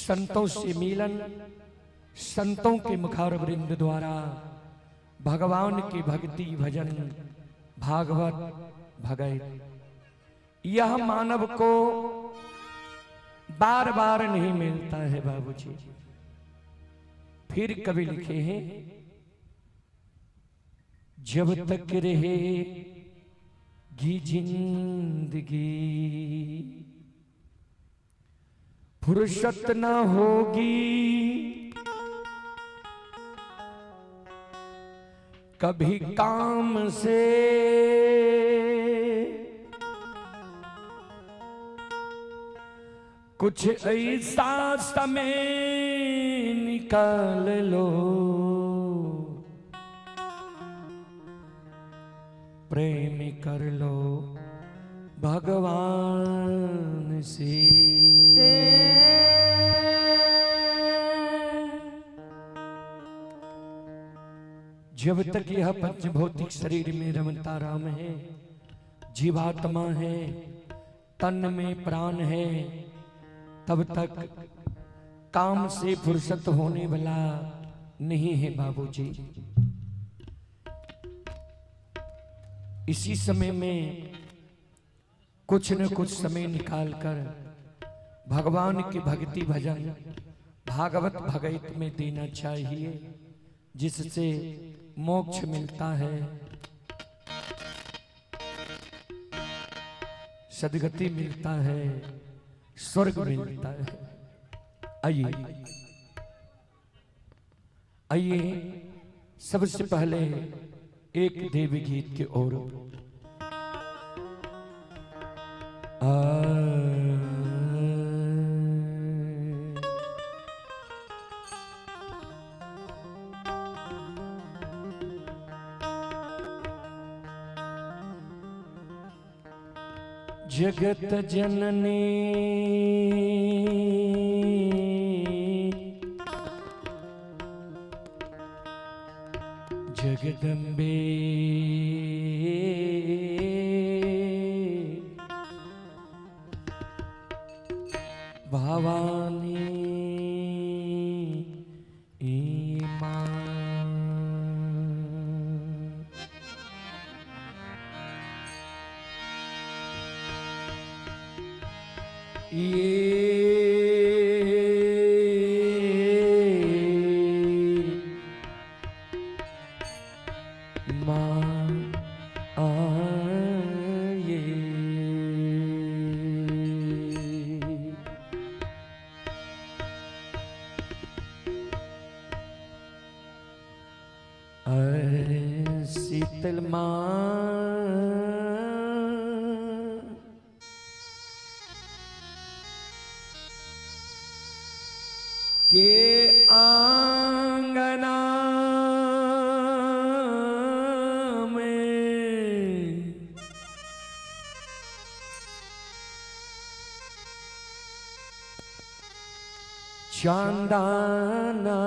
संतों से मिलन, संतों के मुखारविंद द्वारा भगवान की भक्ति भजन भागवत भगत, यह मानव को बार बार नहीं मिलता है बाबूजी। फिर कवि लिखे हैं, जब तक रहेगी जिंदगी फुर्सत न होगी, कभी काम से कुछ ऐसा समय निकाल लो, प्रेम कर लो भगवान से। जब तक यह पंचभौतिक शरीर में रमता राम है, जीवात्मा है, तन में प्राण है, तब तक काम से फुर्सत होने वाला नहीं है बाबूजी। इसी समय में कुछ न कुछ समय निकालकर भगवान की भक्ति भजन भागवत भगत में देना चाहिए, जिससे मोक्ष मिलता है, सद्गति मिलता है, स्वर्ग मिलता है। आइए आइए सबसे पहले एक देवी गीत के ओर जगत जननी जगदम्बे भवानी शीतल माँ के आंगना में चांदना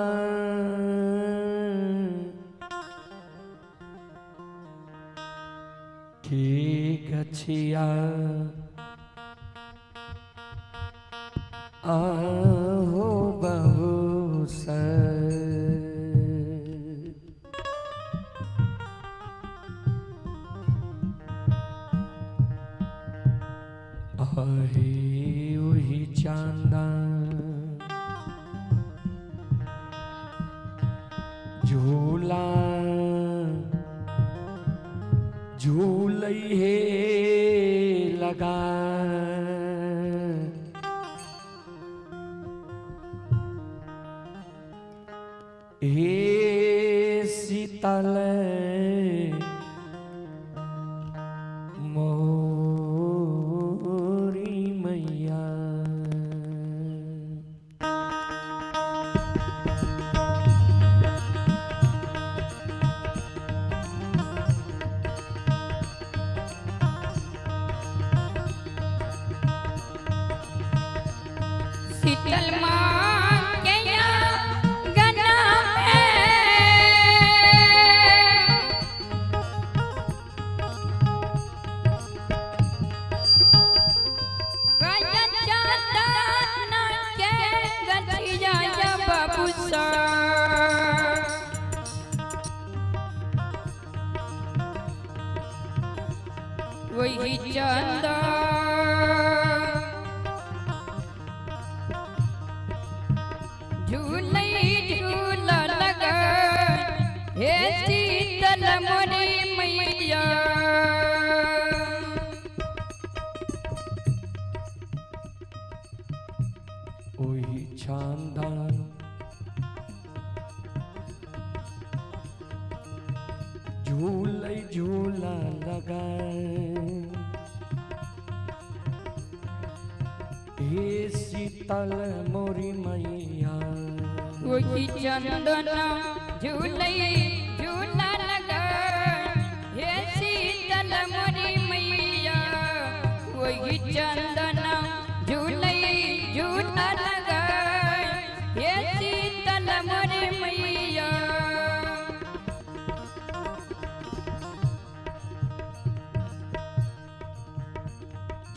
की गछिया आहो बहु आहे वही चांदा झूला झूल है लगा हे शीतल मोरी मैया शीतल माँ के गना में सा वही चंदा झूले झूला लगा हे शीतल मोरी मैया वही चांदा झूले झूला लगा हे शीतल मोरी मैया वही चंदना झूले झूला लगा हे शीतल मोरी मैया वही चंदना झूले झूला लगा हे शीतल मोरी मैया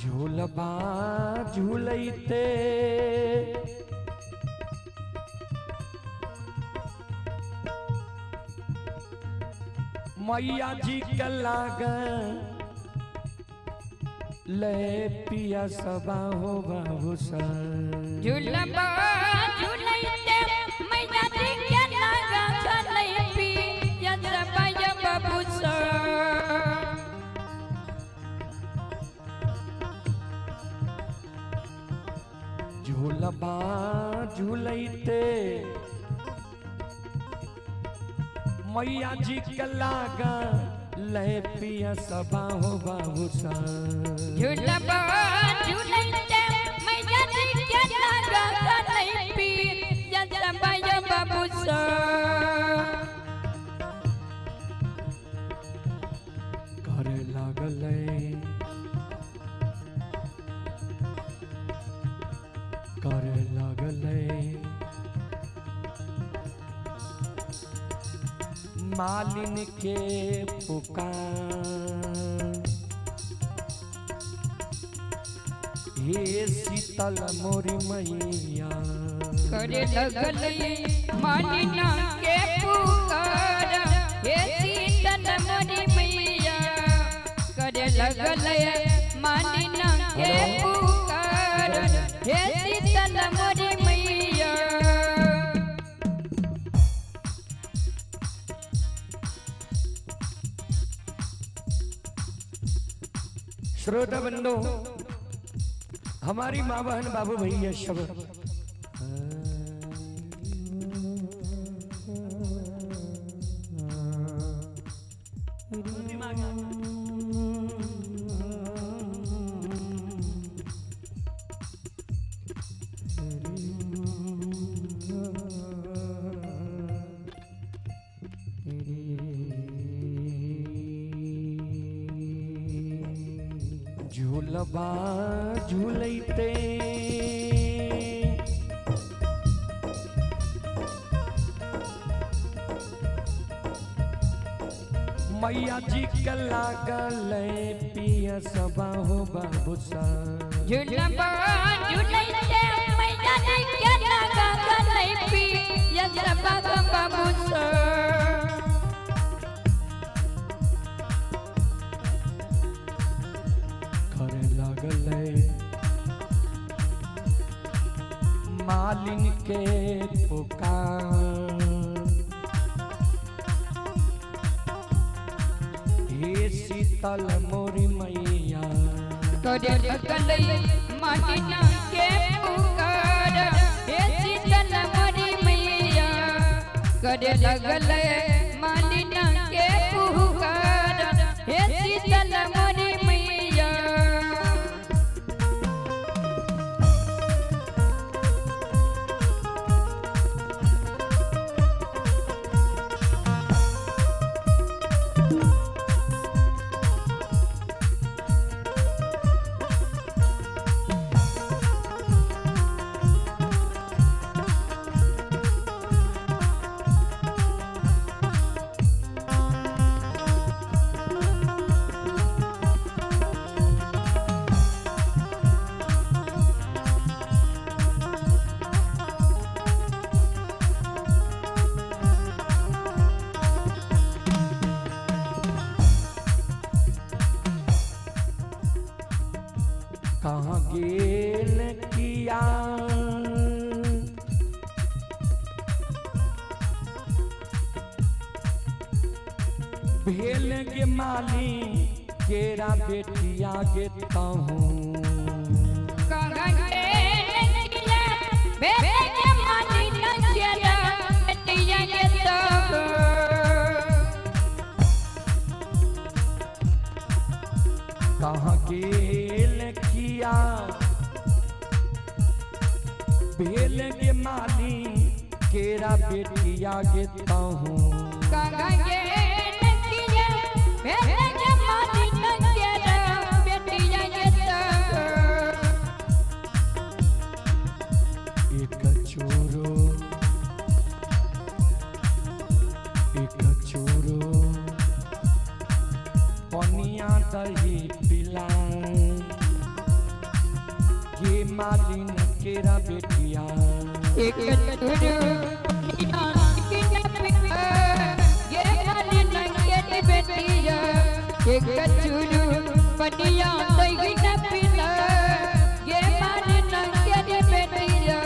झूलबा झूलैते मैया जी के लाग ले पिया सबा हो बाबू सा झूलबा झूलैते मैया जी के लागा चलै पिया सबा या बाबू सा झूलबा झूलैते मैया जी के लागा ले पिया सबा हो बाबू सा झूलबा झूलैते मैया जी के लागा चलै पिया सबा या बाबू सा करे लागले करे लागले मालिन के पुकार हे शीतल मोरी मैया करे लगले मालिना के पुकार हे शीतल मोरी मैया करे लगले मालिना के पुकार हे शीतल मोरी मैया श्रोता बंधु हमारी माँ बहन बाबू भैया सब झूलबा झूलैते मैया जी के लागल पिया सबा हो बाबू सा झूलबा झूलैते मैया जी के लागा चलै पिया सबा हो बाबू सा करे लागले मालिन के पुकार हे शीतल मोरी मैया करे लगले मालिना के पुकार हे शीतल मोरी मैया करे लगले मालिना के पुकार हे शीतल मोरी मैया भेल के माली केरा बेटिया के ताहूं कंगने नकिया भेल के माली नकिया बेटिया के ताहूं कहाँ के लखिया भेल के माली केरा बेटिया के ताहूं कंगने नकिया भेल के माली नकिया बेटिया के ताहूं एक चोरो पनिया दही पिला ये मालिन केरा बेटिया एक चुरू की पिया ये माली नंगे बेटिया एक चुरू पनिया दही न पिला ये माली नंगे बेटिया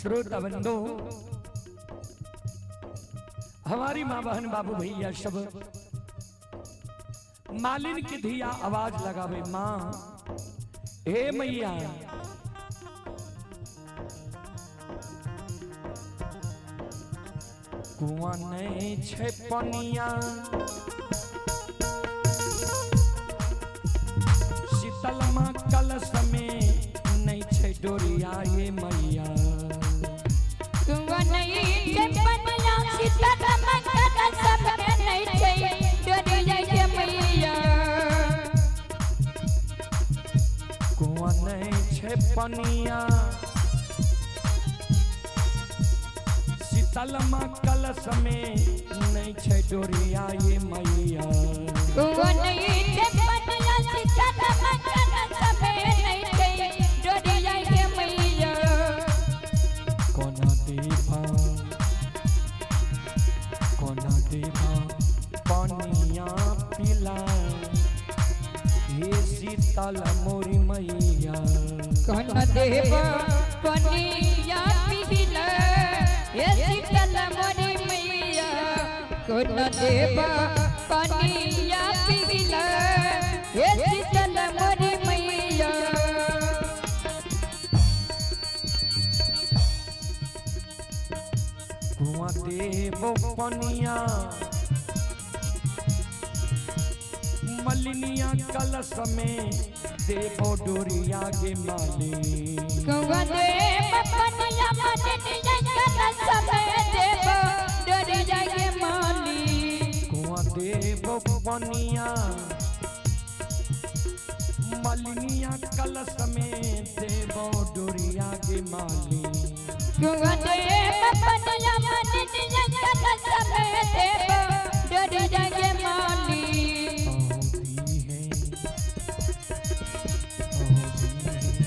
श्रोता बंधु हमारी माँ बहन बाबू भैया सब मालिन की धिया आवाज लगावे माँ हे मैया कुआं नहीं छे पनिया शीतल माँ कलश में नहीं छे डोरिया ये मैया कुआं नहीं छे पनिया शीतल माँ कलश में नहीं छे डोरिया ये मैया कुआं नहीं छे पनिया शीतल माँ कलश में नहीं छे डोरिया ये मैया कुआं नहीं छे पनिया शीतल माँ कलश में नहीं छे डोरिया ये मैया कोना देवा पनिया पिला ये शीतल मोरी मैया कौन देवा पनिया पिला ये शीतल मोरी मैया कौन देवा पनिया पिला ये शीतल मोरी मैया कुआं देवो पनिया मलिनिया कलश में देवो डोरिया के माली कुआं देवा पनिया मलिनिया कलश में देवा डोरिया के माली कुआं देवो पनिया मलिनिया कलश में देवो डोरिया के माली कुआं देवा पनिया मलिनिया कलश में देवा डोरिया के माली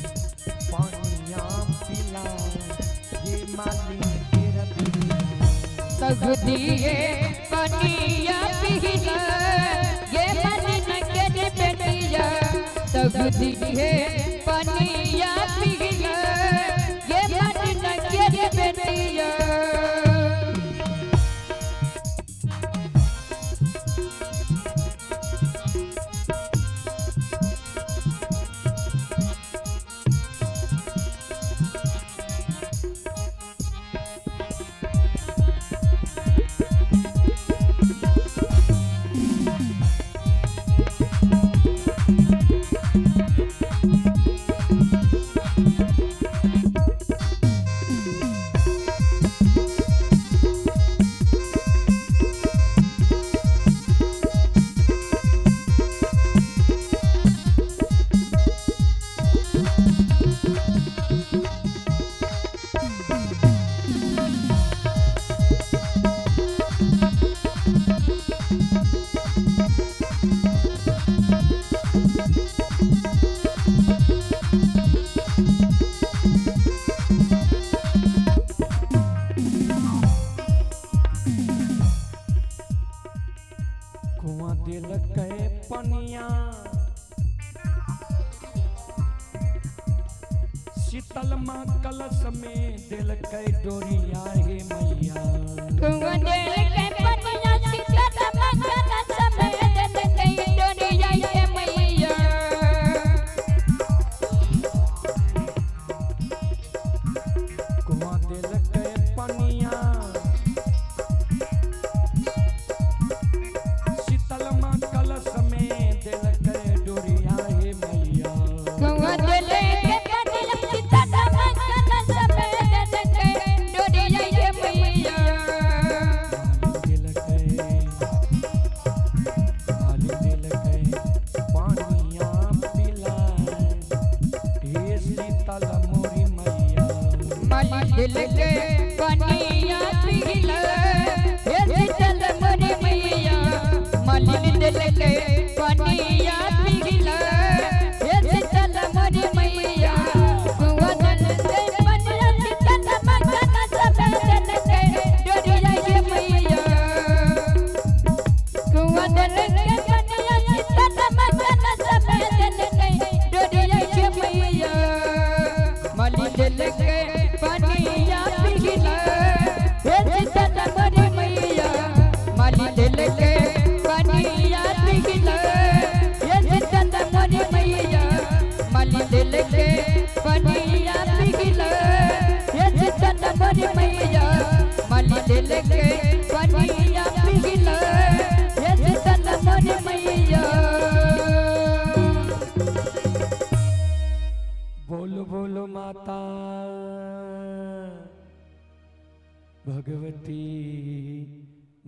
पनिया पिला ये माली तेरा सब दिए पनिया पिला ये मालिन के बेटिया सब दिए पनिया पिला ये मालिन के बेटिया शीतल माँ कलश में दिल के डोरिया हे मैया गौवा दिल के पनिया शीतल माँ कलश में दिल के डोरिया हे मैया गौवा दिल के पनिया शीतल माँ कलश में दिल के डोरिया हे मैया गौवा दिल के पनिया शीतल माँ कलश में दिल के डोरिया हे मैया दिल के पानिया पिला हे शीतल मोरी मैया माली दिल के पनिया पिला हे शीतल मोरी मैया माली दिल के पनिया पिला हे शीतल मोरी मैया गौवा दिल के पनिया शीतल माँ कलश में दिल के डोरिया हे मैया गौवा दिल के पनिया शीतल माँ कलश में दिल के डोरिया हे मैया माली दिल के पनिया पिला हे शीतल मोरी मैया माली दिल के पनिया पिला हे शीतल मोरी मैया माली दिल के पनिया पिला हे शीतल मोरी मैया माली दिल के पनिया पिला हे शीतल मोरी मैया बोलो बोलो माता भगवती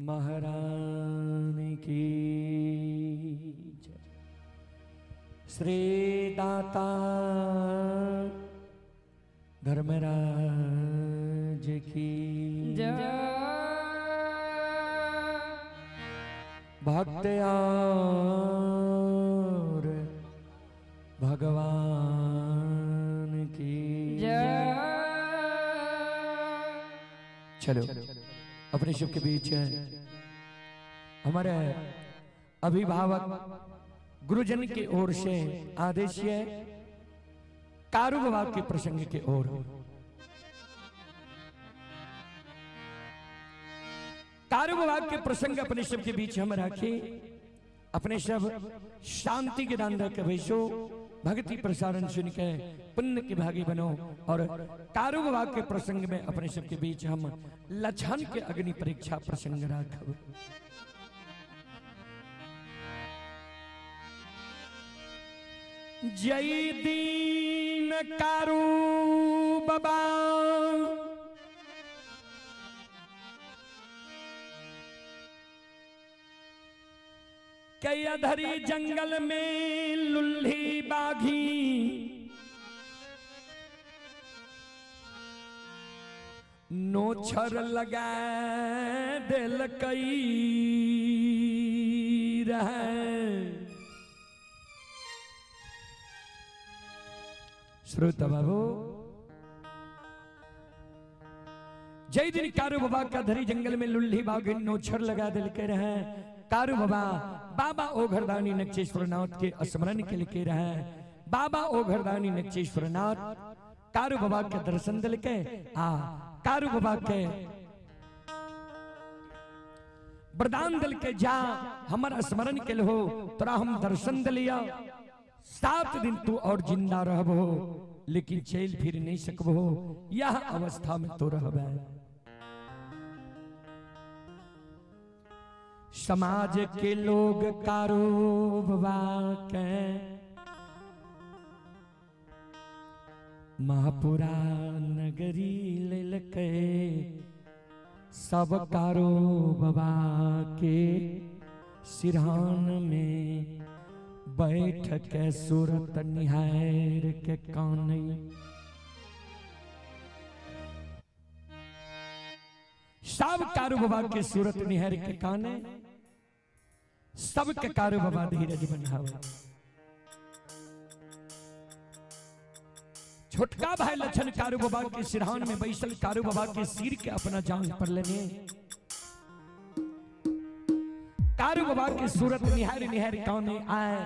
महारानी की जय। श्री दाता धर्मराज की भक्त और भगवान की चलो अपने शिव के बीच हमारे अभिभावक गुरुजन की ओर से आदेश है कारू बाबा के प्रसंग की ओर कारू बाबा के प्रसंग अपने शिव के बीच हम रखे अपने सब शांति के दान के वैसो भक्ति प्रसारण सुन के पुण्य के भागी बनो और कारू बाबा के प्रसंग में अपने सब के बीच हम लछन के अग्नि परीक्षा प्रसंग राखब। जय दीन कारू बाबा कई अधरी जंगल में लुल्ही बाघी नोछर लगा दिल कई रहे। श्रोता बाबू जय दिन कारू बाबा का धरी जंगल में लुल्ही बाघी नोछर लगा दिल के रहे। कारू बाबा बाबा ओघरदानी नक्षेश्वर नाथ के स्मरण के लिए रहे। बाबा ओघरदानी नक्षेश्वर नाथ कारू बाबा के दर्शन दिल के कारू बाबा के वरदान दिल के जा हमारा स्मरण के लिए हो तोरा हम दर्शन दिलिया 7 दिन तू और जिंदा रहबो लेकिन चल फिर नहीं सकबो यह अवस्था में तो रहबे। समाज के लोग कारू बाबा के महापुरा नगरी लेलके सब कारू बाबा के सिरहान में बैठ के सूरत निहार के काने सब कारू बाबा के सूरत निहार के काने सब के कारू बाबा धीरज बनावे। छोटका भाई लछन कारू बाबा के सिरहान में बैसल कारू बाबा के सिर के अपना जांग पर लेने कारू बाबा की सूरत निहार निहार काने आए।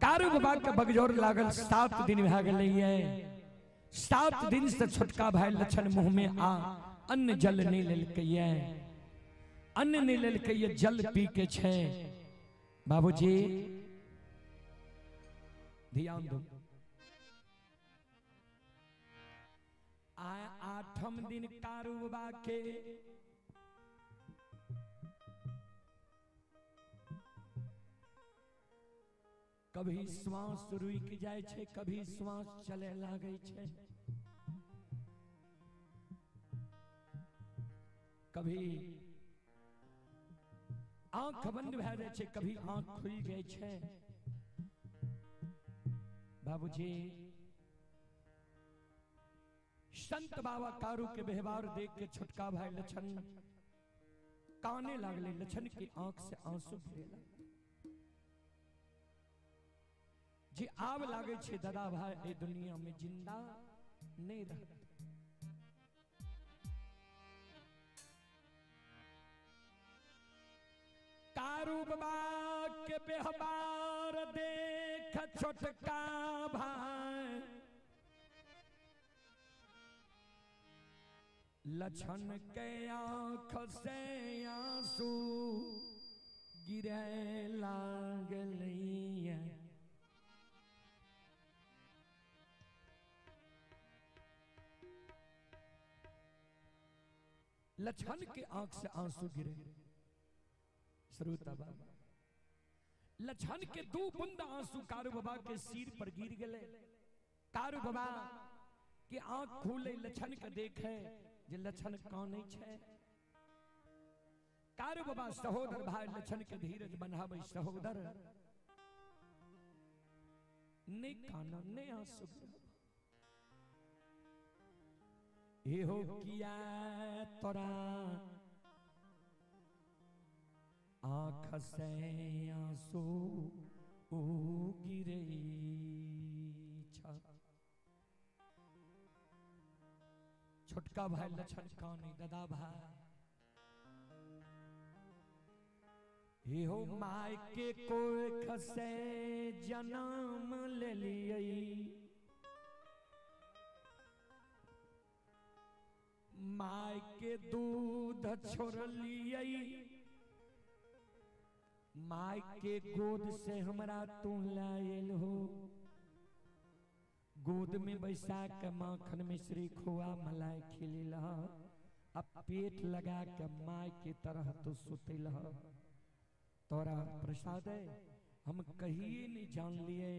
कारू बाबा के बगजोर लागल 7 दिन भए गेलै ये 7 दिन से छोटका भाई लक्षण मुंह में आ अन्न जल नहीं लेलकै ये अन्न नहीं लेलकै ये जल पी के छै बाबूजी ध्यान दो आठम दिन कारू बाबा के कभी श्वास रुक जाए छे कभी श्वास चले लागे छे कभी आंख बंद भए जाए छे कभी आंख खुल गए छे बाबूजी संत बाबा कारू के व्यवहार देख के छोटका भाई लक्षण काने लागले लक्षण की आंख से आंसू गिरे लागले जे आब लागे छे दादा भाई ए दुनिया में जिंदा नहीं रह कारू बाबा के व्यवहार देख छोटका भाई लक्षण के आंख से आंसू गिरे लागलिए लक्षण के आंख से आंसू गिरे श्रोता बाबा लक्षण के 2 बूंद आंसू कारू बाबा के सिर पर गिर गए कारू बाबा के आंख खुले लक्षण के देखे जे लक्षण काने छे कारू बाबा सहोदर भाई लक्षण के धीरज बनावे सहोदर ने काना ने आंसू ये हो किया तोरा आँख से आंसू गिरे छोटका भाई लक्षण कानी दादा भाई ये हो माय के कोई खसे जन्म ले लिए माय के दूध छोड़ लिए माय के गोद से हमरा तू लायल हो गोद में बैसा के माखन मिश्री खोआ मलाई खिलिल अब पेट लगा के माय की तरह तू सुतिल तोरा प्रसाद हम कहिए नहीं जान लिए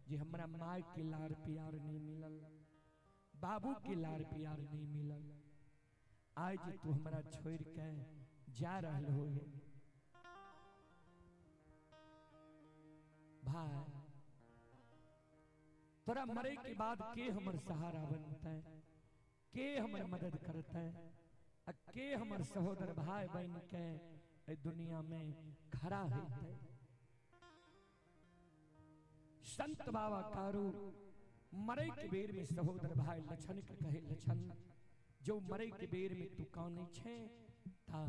जे हमरा माय के लाड़ प्यार नहीं मिलल बाबू के लाड़ प्यार नहीं मिलल आज तू हमरा छोड़ के जा रहल हो भाई तोरा मरे के बाद के हमर सहारा बनता है के हमर मदद करता है के हमर सहोदर भाई बन के ए दुनिया में खड़ा है संत बाबा कारू मरे के बेर में सहोदर भाई लक्षण के कहे लक्षण जो मरे के बेर में तू काने छे ता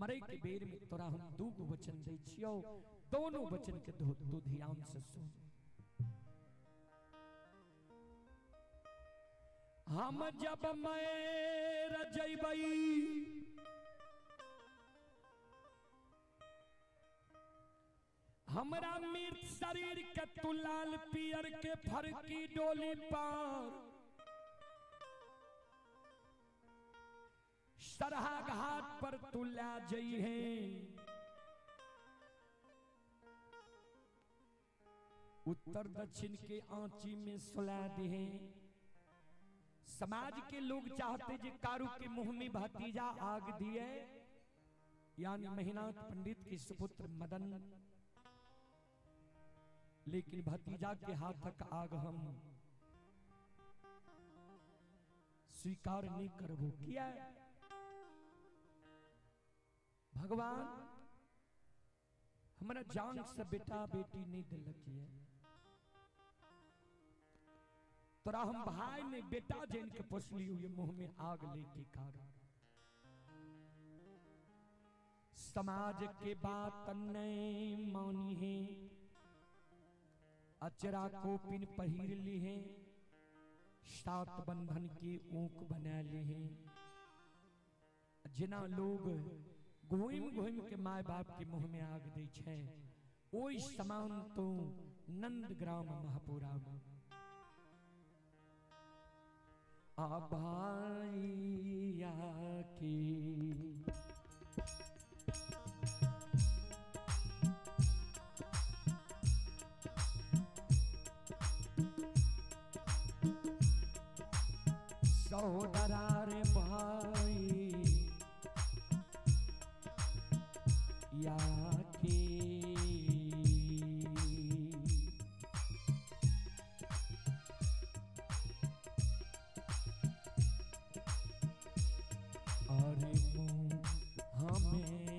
मरे के बेर में तोरा हम 2 वचन दै छियो दोनों वचन के तू ध्यान से सुन हम जब मर जइबई हमरा मृत शरीर के तू लाल पियर के फरकी डोली पर सरहा घाट पर तू ला जई है उत्तर दक्षिण के आंची में सुला दे समाज के लोग चाहते जे कारू के मुंह में भतीजा आग दिए यानी महिनाथ पंडित के सुपुत्र मदन लेकिन भतीजा के हाथक आग हम स्वीकार नहीं करबो किया भगवान हमारा जान से बेटा बेटी नहीं दिलक है तोरा हम भाई ने बेटा जैन के पोसली हुई मुंह में आग लेके कारण समाज के बात नहीं मानी है अचरा को पिन पहिर ली है, सात बंधन की ऊक बना ली है। जिना लोग घूम घूम के माय बाप के मुंह में आग दी छे, ओई समान तो नंदग्राम महापुरा में आबाइया की सौदरा रे भाई या की अरे हमें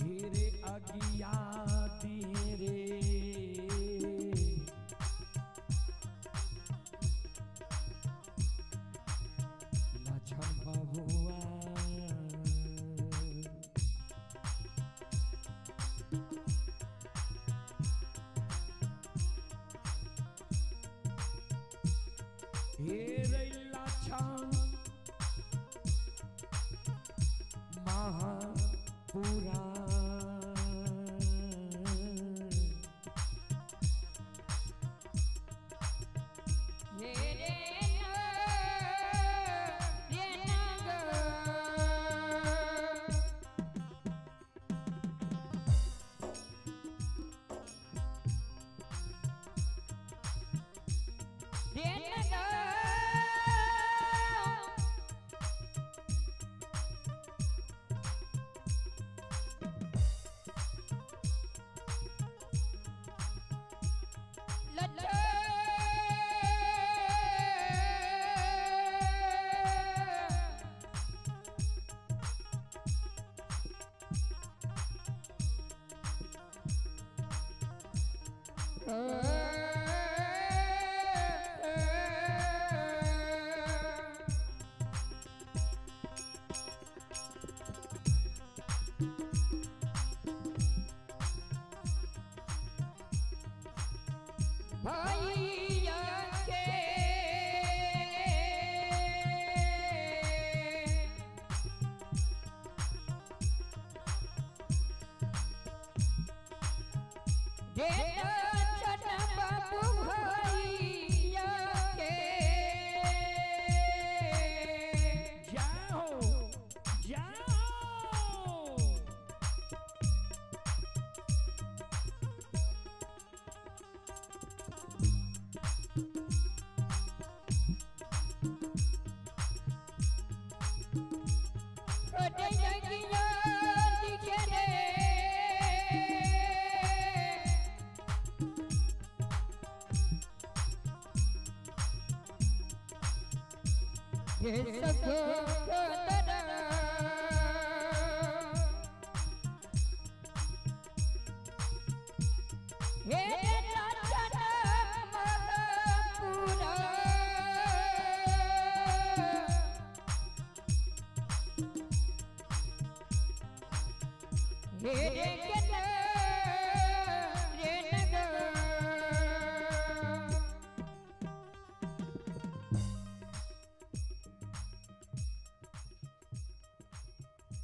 तेरे अगिया तेरे लछन बहुआ तेरे लछन महापुरा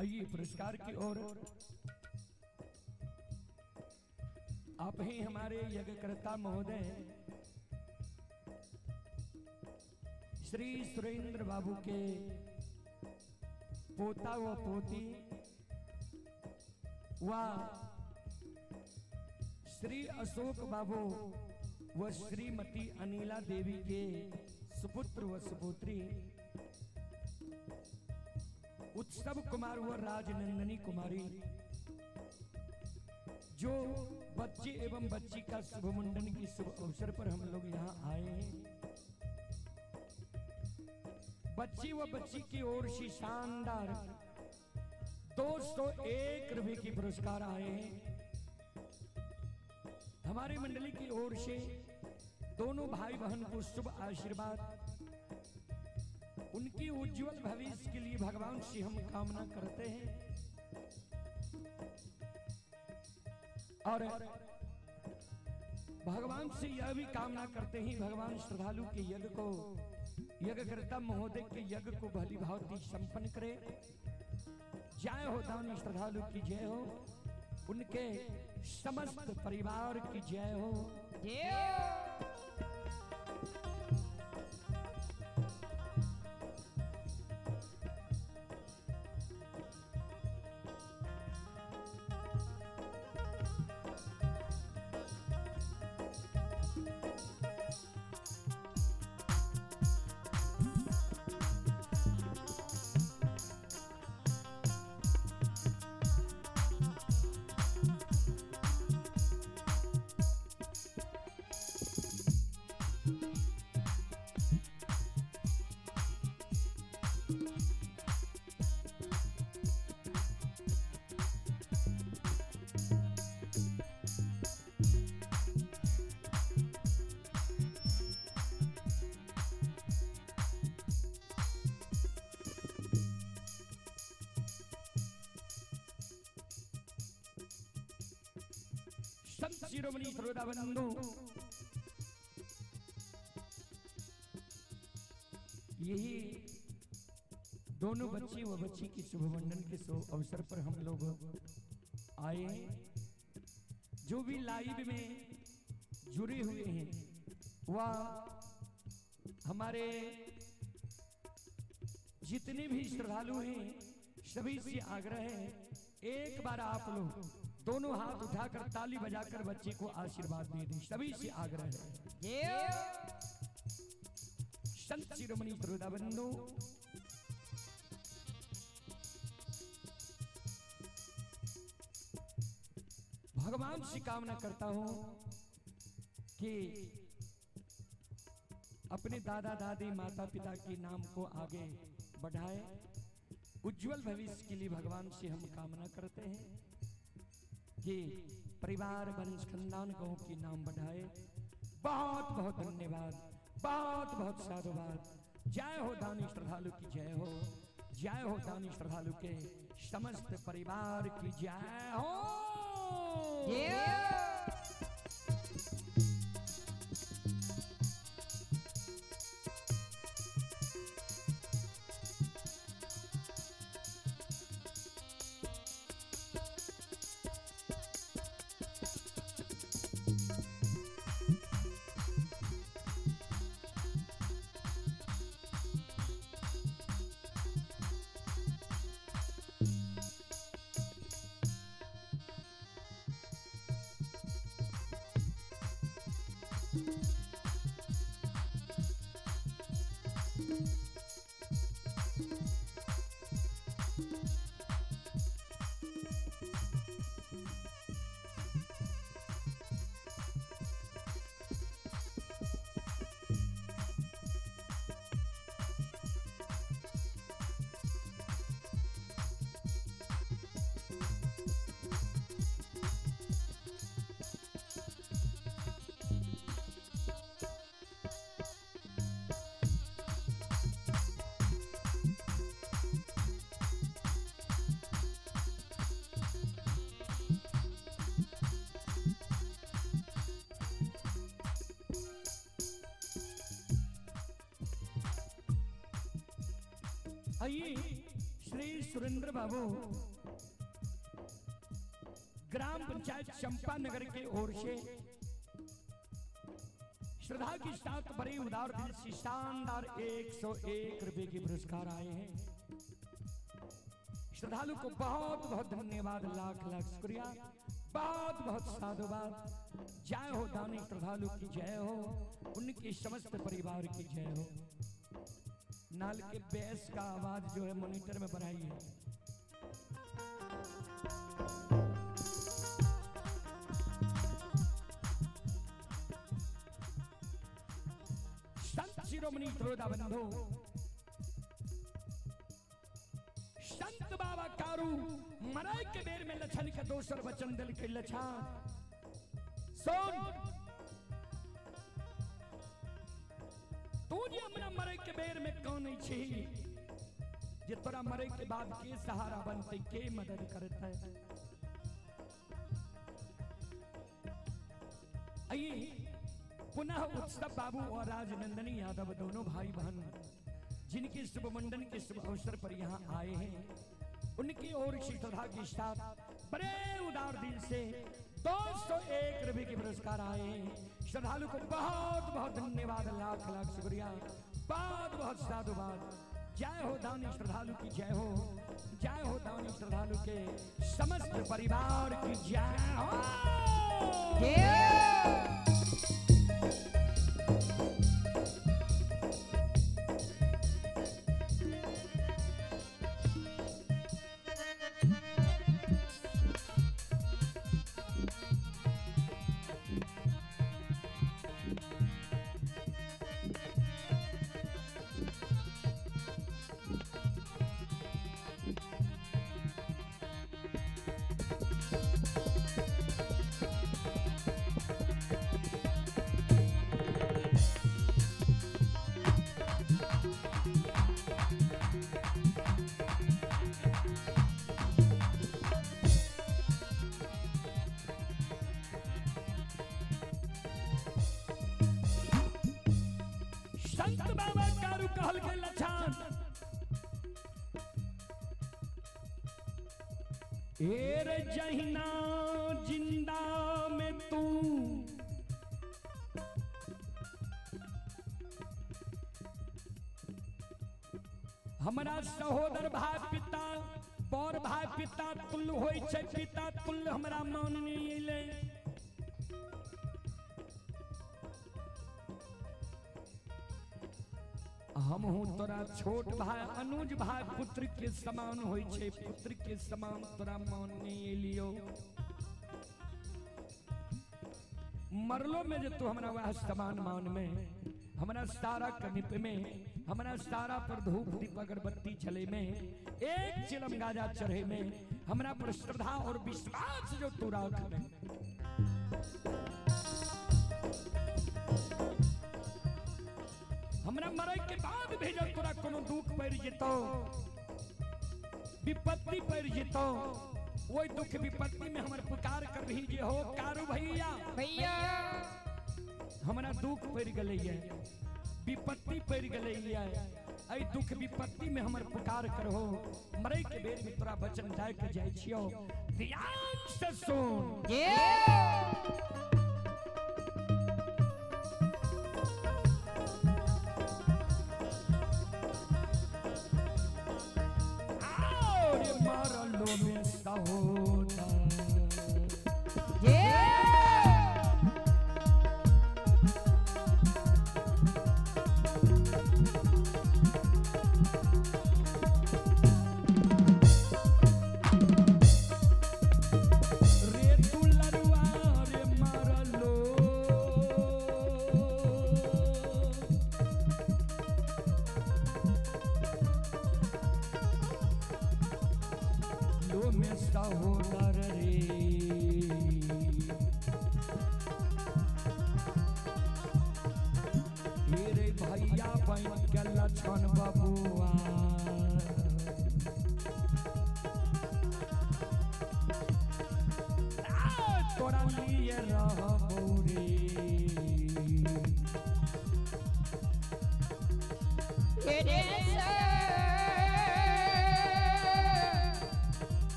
आइए पुरस्कार की ओर। आप ही हमारे यज्ञकर्ता महोदय श्री सुरेंद्र बाबू के पोता व पोती व श्री अशोक बाबू व श्रीमती अनिला देवी के सुपुत्र व सुपुत्री उत्सव कुमार व राजनंदनी कुमारी जो बच्चे एवं बच्ची का शुभ मुंडन की शुभ अवसर पर हम लोग यहाँ आए हैं। बच्ची व बच्ची की ओर से शानदार 201 रुपए की पुरस्कार आए हैं। हमारे मंडली की ओर से दोनों भाई बहन को शुभ आशीर्वाद, उनकी उज्जवल भविष्य के लिए भगवान से हम कामना करते हैं। और भगवान से यह भी कामना करते हैं, भगवान श्रद्धालु के यज्ञ को, यज्ञकर्ता महोदय के यज्ञ को भली भांति संपन्न करे। जय हो दानी श्रद्धालु की जय हो, उनके समस्त परिवार की जय हो। संत शिरोमणि श्रोता बंधु, यही दोनों बच्चे व बच्ची की शुभ मंडन के अवसर पर हम लोग आए हैं। जो भी लाइव में जुड़े हुए हैं वह हमारे जितने भी श्रद्धालु हैं सभी से आग्रह है, एक बार आप लोग दोनों हाथ उठाकर ताली बजाकर बच्चे को आशीर्वाद दे दें। सभी से आग्रह है। संत शिरोमणि श्रोता बंधु, भगवान से कामना करता हूं कि अपने दादा दादी माता पिता के नाम को आगे बढ़ाए, उज्जवल भविष्य के लिए भगवान से हम कामना करते हैं कि परिवार वंश खानदान गौ की नाम बढ़ाए। बहुत बहुत धन्यवाद, बहुत बहुत साधुवाद। जय हो दानी श्रद्धालु की जय हो, जय हो दानी श्रद्धालु के समस्त परिवार की जय हो। आइए श्री सुरेंद्र बाबू ग्राम पंचायत चंपा नगर के ओर से श्रद्धा के साथ बड़े उदार दिल से शानदार 101 रुपए के पुरस्कार आए हैं। श्रद्धालु को बहुत बहुत धन्यवाद, लाख लाख शुक्रिया, बहुत बहुत साधुवाद। जय हो दानी श्रद्धालु की जय हो, उनके समस्त परिवार की जय हो। नाल के बेस का आवाज जो है मॉनिटर में बढ़ाइए। संत शिरोमणि श्रोता बंधु, संत बाबा कारू मराई के बेर में लछन के दोसर वचन दिल के लछा सुन तू जे हमरा मरे के बेर में कौन छी जे तोरा मरे के बाद के सहारा बनते के मदद करता है। आइए पुनः उत्सव बाबू और राजनंदनी यादव दोनों भाई बहन जिनके शुभ मंडन के शुभ अवसर पर यहाँ आए हैं उनकी ओर श्रद्धा के साथ बड़े उदार दिल से 201 रुपए के पुरस्कार आए हैं। श्रद्धालु को बहुत बहुत धन्यवाद, लाख लाख शुक्रिया, बहुत बहुत साधुवाद। जय हो दानी श्रद्धालु की जय हो, जय हो दानी श्रद्धालु के समस्त परिवार की जय हो। संत बाबा कारू कहल के लछान एर जहिना जिंदा में तू हमारा सहोदर भाई पिता पर भाई पिता तुल्य होय छै, पिता तुल्य हमारा मान नहीं अइले। हम हूँ तोरा छोट भाई अनुज भाई पुत्र के समान होय छे, पुत्र के समान तोरा मान नहीं लियो। मरलो में जो तू हमारा वह समान मान में हमारा सारा कनिप में हमारा सारा पर धूप दीप अगरबत्ती चले में एक चिलम गाजा चढ़े में हमारा पर श्रद्धा और विश्वास जो तू राख में हमरा मरे के बाद भेजो तोरा कोनो दुख पड़ जेतो, विपत्ति पड़ जेतो, वही दुख विपत्ति में हमारे पुकार कर रही जे हो कारू भैया भैया हमारा दुख पड़ गले है, विपत्ति पड़ गले है, आई दुख विपत्ति में हमारे पुकार करो। मरे के बेर में तोरा वचन जाय के जाय छियो, ध्यान से सुन। में सहोदर रे तू लरुआ रे मारलो लो में सहोदर रे रे भैया बन के लछन बबुआ तोरा लिए रहबो रे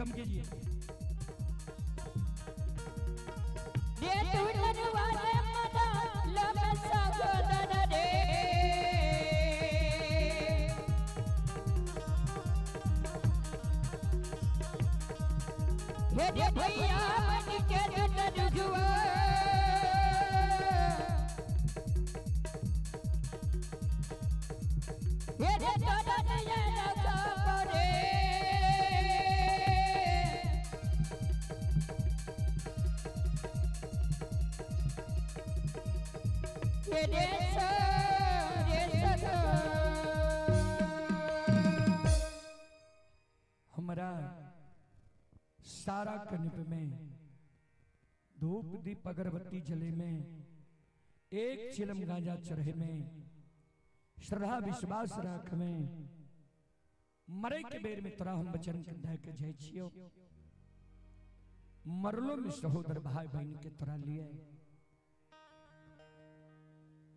कम कीजिए। ये टूटन वाले मना लब सगोदर रे हे भैया मन के डर हुआ हे डर ये लगा करे हमारा सारा कनिप में धूप दीप अगरबत्ती जले में एक चिलम गांजा चढ़े में श्रद्धा विश्वास राख में मरे के बेर में तोरा हम बचन कंधा के जय छियो मरलो में सहोदर भाई बहन के तोरा लिए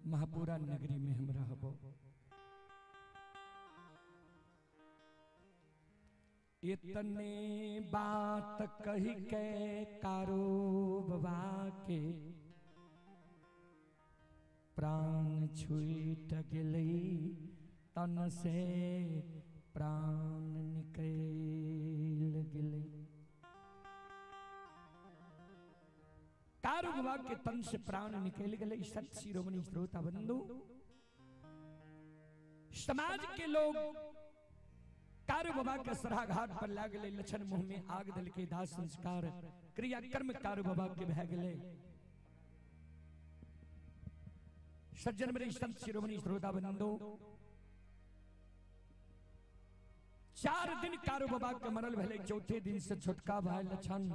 महापुरा नगरी में हम रहबो इतने बात कही के कारो बाबा के प्राण छूट गेलै तन से प्राण निकल गेलै कारो बाबा के तन से प्राण निकल गेलै। सत शिरोमणि श्रोता बंधु समाज के लोग कारो बाबा के सरा घाट पर लाग गए लक्षण मुंह में आग दल के दाह संस्कार क्रिया कर्म कारो बाबा के बह गए। सज्जन मेरे संत शिरोमणि श्रोता बंधु 4 दिन कारो बाबा के मरल भले चौथे दिन से छुटका भाई लक्षण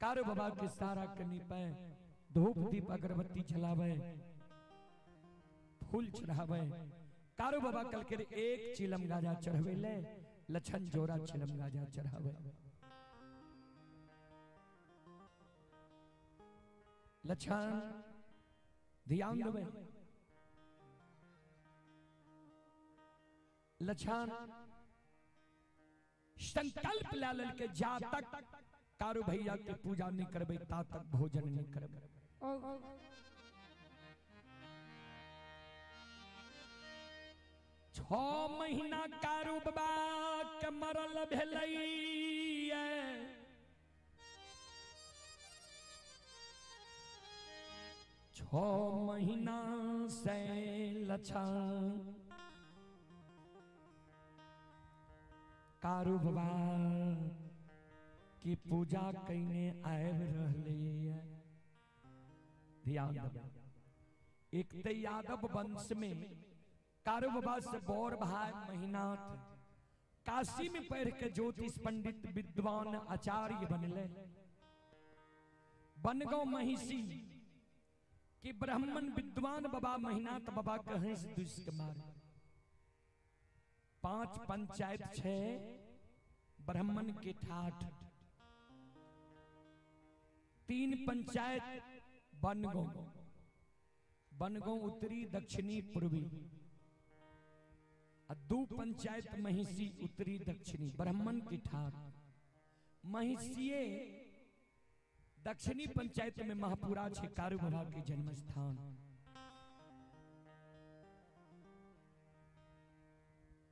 कारो बाबा के सारा कनी पे धूप दीप अगरबत्ती जलावे फूल चढ़ावे। कारो बाबा कल के एक चिलम गाजा चढ़वे ले लक्षण जोरा चिलम गाजा चढ़ावे। लक्षण ध्यान देवे लक्षण संकल्प लाल के जा तक कारो भैया के पूजा नहीं करबे ता तक भोजन नहीं करबे। छो महीना कारो बाबा के मरल भेलैया छो महीना से लक्षण कारो बाबा की पूजा कईने आयब रहले। ध्यान दो एक तो यादव वंश में कारो बाबा से बौर भाई महीनाथ काशी में पढ़ के ज्योतिष पंडित विद्वान आचार्य बनले। बनगांव महिषी कि ब्राह्मण विद्वान बाबा महीनाथ बाबा कहे से दुष्कुमार 5 पंचायत 6 ब्राह्मण के ठाठ 3 पंचायत बनगांव उत्तरी दक्षिणी पूर्वी 2 पंचायत महिषी उत्तरी दक्षिणी ब्राह्मण की ठाठ महिषीए दक्षिणी पंचायत में महापुरा छे कारो बाबा के जन्म स्थान।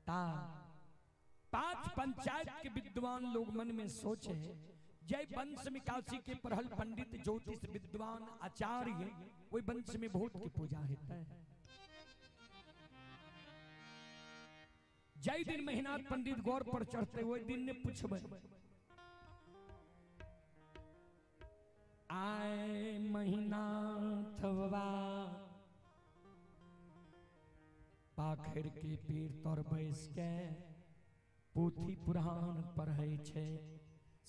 ता 5 पंचायत के विद्वान लोग मन में सोचे जय वंश में काशी के पढ़ल पंडित ज्योतिष विद्वान आचार्य वही वंश में भूत की पूजा होता है। जय दिन महीनाथ पंडित गौर पर चढ़ते हुए दिन ने पूछबे आए महीनाथ बाबा पाखर के पेड़ तर बैस के पोथी पुराण पढ़े छे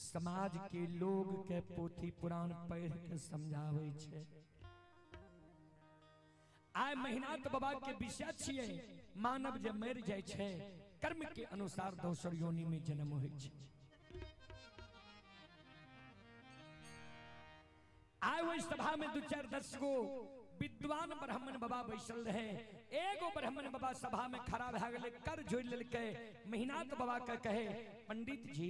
समाज के लोग के पोथी पुराण पढ़ के समझावे छे। आय महीनाथ बाबा के विषय छिए मानव जब मर जाय छे कर्म के अनुसार दोसर योनि में जन्म होय छे। आय वही सभा में 2-4-10 गो विद्वान ब्राह्मण बाबा बैसल रहे। एगो ब्राह्मण बाबा सभा में खड़ा भ गेले कर जोड़ लेके महीनाथ बाबा के कहे पंडित जी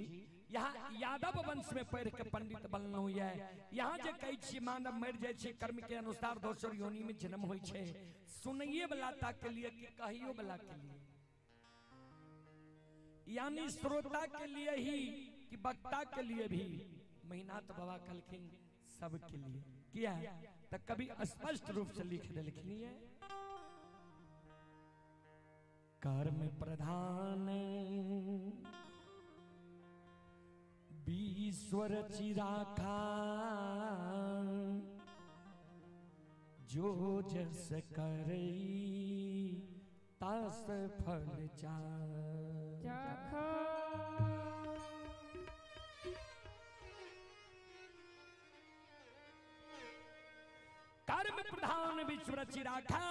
यहाँ यादव वंश में पढ़ के पंडित बनलहुँ है। यहाँ जे कहै छी मानव मर जाय छै कर्म के अनुसार दोसर योनि में जन्म होइ छै, सुनइए वाला ता के लिए कि कहियो वाला के लिए, यानी श्रोता के लिए ही कि वक्ता के लिए भी। महीनाथ बाबा कहलखिन सबके लिए। किया तो कभी स्पष्ट रूप से लिख देलखिन है, कर्म प्रधान ईश्वर चिराखा, जो जस करई तास फल चाखा। कर्म प्रधान ईश्वर चिराखा,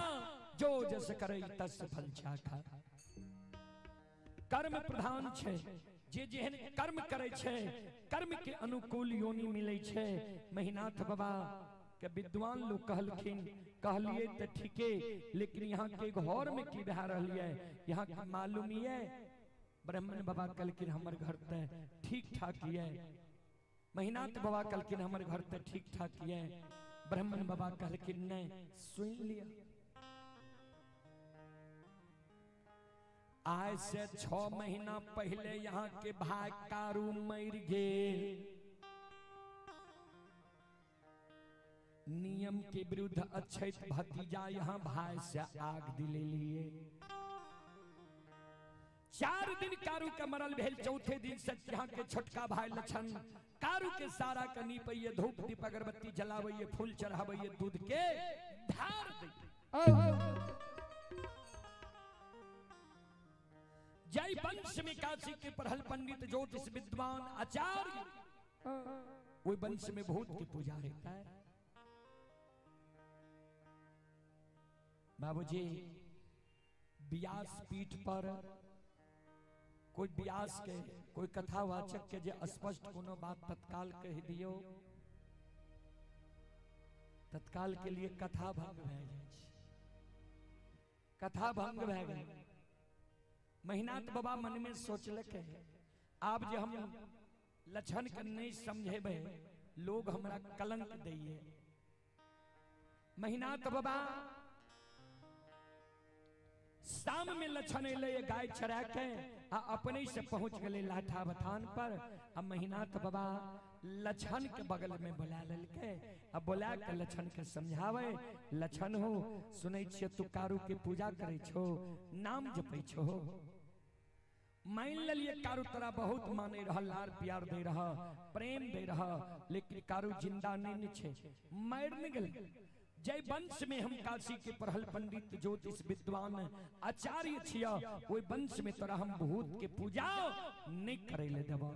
जो जस करई तस फल चाखा। कर्म प्रधान छे, जे जेहन कर्म करे छे कर्म के अनुकूल योनि मिले छे। महीनाथ बाबा के विद्वान लोग कहलिए तो ठीके, लेकिन यहाँ के घर में की बह रही है यहाँ के मालूम है। ब्राह्मण बाबा कहलखिन हमर घर ते ठीक ठाक है। महीनाथ बाबा कहलखिन हमर घर ते ठीक ठाक है। ब्राह्मण बाबा कहलखिन नहीं, सुन लिया, आज से 6 महीना पहले यहाँ के भाई कारू मर गेल। नियम के विरुद्ध अछैत भतीजा यहाँ भाई से आग दिले लिए। 4 दिन कारू के मरल भेल, चौथे दिन से यहाँ के छोटका भाई लछन कारू के सारा कनी पे ये धूप दीप अगरबत्ती जलावे, फूल चढ़ावे, दूध के धार दे। जय वंश में काशी के पढ़ल पंडित ज्योतिष विद्वान आचार्य, वो वंश में भूत की पूजा रहता है। बाबूजी व्यास पीठ पर कोई व्यास के कोई कथावाचक के जे स्पष्ट कोनो बात तत्काल कह दियो, तत्काल के लिए कथा भंग भए जाय छै। कथा भंग भए गेल। महीनाथ बाबा मन में सोचलक है, आप जे हम लक्षण के नहीं समझेबे लोग हमरा कलंक दैये। महीनाथ बाबा शाम में लक्षण अले गाय चरा के आ अपने से पहुंच गए लाठा बथान पर। आ महीनाथ बाबा लक्षण के बगल में बुला ललके आ बुला के लक्षण के समझावे, लक्षण हो सुनै छियै तू कारू के पूजा करे छो, नाम जपै छो। मान लिये कारू तोरा बहुत माने रहा, लार प्यार दे रहा, प्रेम दे रहा, लेकिन कारू जिंदा नहीं छे, मर नहीं गेल। जय वंश में हम काशी के पढ़ल पंडित ज्योतिष विद्वान आचार्य छिया, ओई वंश में तोरा हम भूत के पूजा नहीं करे ले देबो।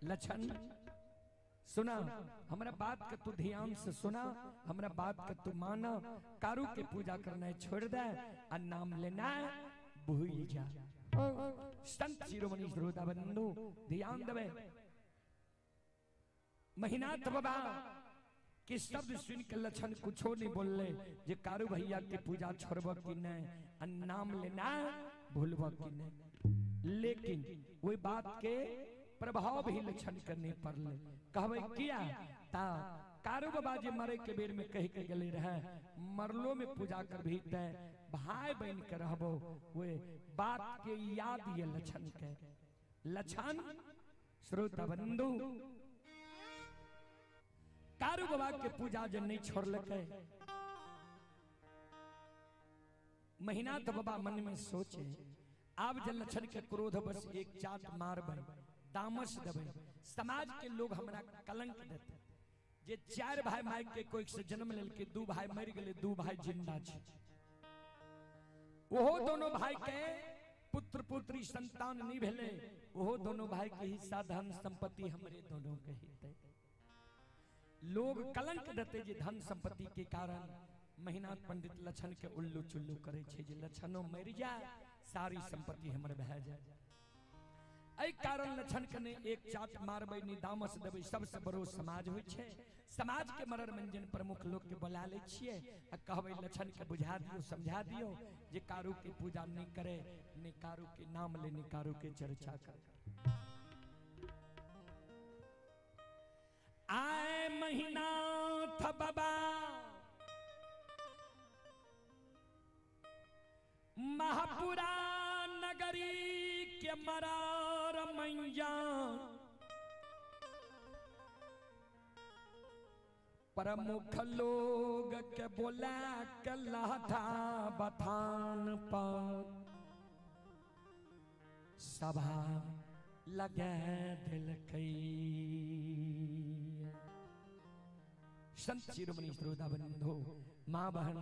लक्षण सुना, हमरा बात के तू ध्यान से सुना, हमरा बात के तू माना। कारू के पूजा करना छोड़ दे और नाम लेना भूल जा। संत शिरोमणि श्रोता बंधु ध्यान देवे। महीनाथ बाबा कि शब्द सुन के लक्षण कुछो नहीं बोलले, जे कारू भैया के पूजा छोड़ब कि नहीं, नाम लेना भूलब कि नहीं। लेकिन वही बात के प्रभाव भी लक्षण करने पड़ले। कहबे किया ता कारू बाबा जे मरे के बेर में कह के गले रहे, मरलो में पूजा कर भी तय भाई बहन के रहबो। वे बात के याद ये लक्षण के। लक्षण श्रोता बंधु कारू बाबा के पूजा जो नहीं छोड़लके, महीनाथ बाबा मन में सोचे आप जल लक्षण के क्रोध बस एक चाट मारबे, दामस देबे, समाज के लोग हमरा कलंक देते। जे 4 भाई माय के कोई से जन्म लेलके, 2 भाई मर गेले, 2 भाई जिंदा छै। ओहो दोनों भाई के पुत्र पुत्री संतान नहीं भेले, ओहो दोनों भाई के हिस्सा धन संपत्ति हमरे दोनों के हिते। लोग कलंक देते जे धन संपत्ति के कारण। महीनाथ पंडित लक्षण के उल्लू चुल्लू करे छे, जे लक्षणों मर जाए सारी संपत्ति हमर बह जाए। एहि कारण लक्षण के ने एक चाट मारबे नि दामस देबे, सबसे बड़ो समाज होय छे। समाज के मनोरंजन प्रमुख लोग के बुला ले छिए आ कहबे लक्षण के बुझा दियो, समझा दियो जे कारू के पूजा नहीं करे, ने कारू के नाम ले, ने कारू के चर्चा कर। महीना था बाबा महापुरा नगरी के मरार मैया प्रमुख लोग के बोला के लाठा बथान पर सभा लगे दिल संत शिरोमणि श्रोता बंधु माँ बहन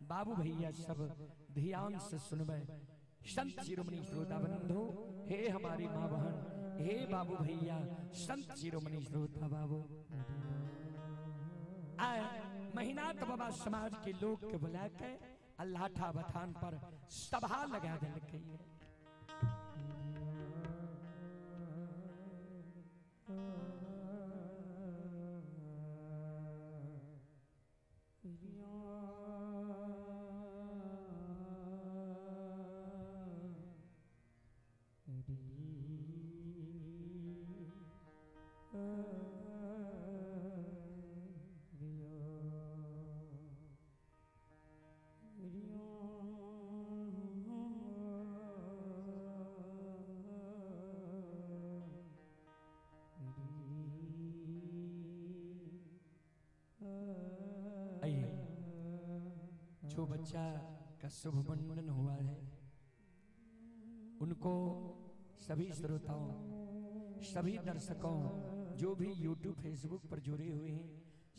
बाबू भैया सब ध्यान से सुनबे। संत शिरोमणि श्रोता बंधु, हे हमारी माँ बहन, हे बाबू भैया, संत शिरोमणि श्रोता बाबू आए महीनाथ बाबा समाज के लोग के बुला के अल्लाह ठा बथान पर सभा लगा दिल जो बच्चा का शुभ मंडन हुआ है उनको सभी श्रोताओं, सभी दर्शकों, जो भी YouTube फेसबुक पर जुड़े हुए हैं,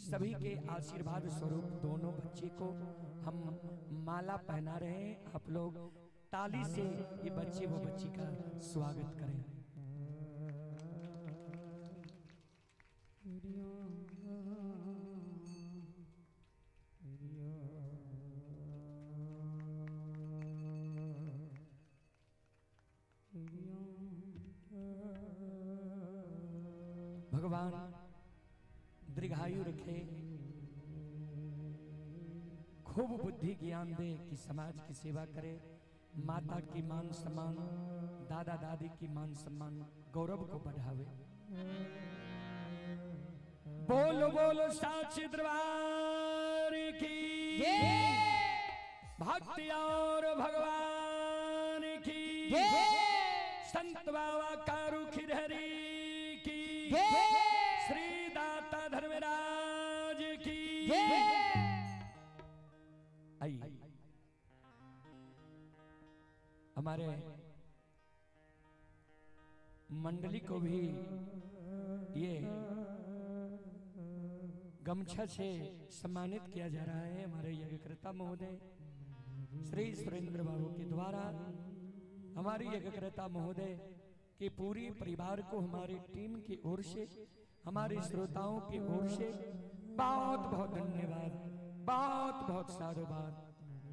सभी के आशीर्वाद स्वरूप दोनों बच्चे को हम माला पहना रहे हैं। आप लोग ताली से ये बच्चे व बच्ची का स्वागत करें। भगवान दीर्घायु रखे, खूब बुद्धि ज्ञान दे कि समाज की सेवा करे, माता की मान सम्मान, दादा दादी की मान सम्मान, गौरव को बढ़ावे। बोलो बोलो साचे दरबार की भक्ति और भगवान की, संत बाबा कारू खिरहरी की, श्री दाता धर्मराज की। आइए हमारे मंडली को भी ये गमछा से सम्मानित किया जा रहा है। हमारे यज्ञकर्ता महोदय श्री सुरेंद्र बाबू के द्वारा हमारी यज्ञकर्ता महोदय के पूरी परिवार को हमारी टीम की ओर से, हमारे श्रोताओं की ओर से बहुत बहुत धन्यवाद, बहुत बहुत साधुवाद,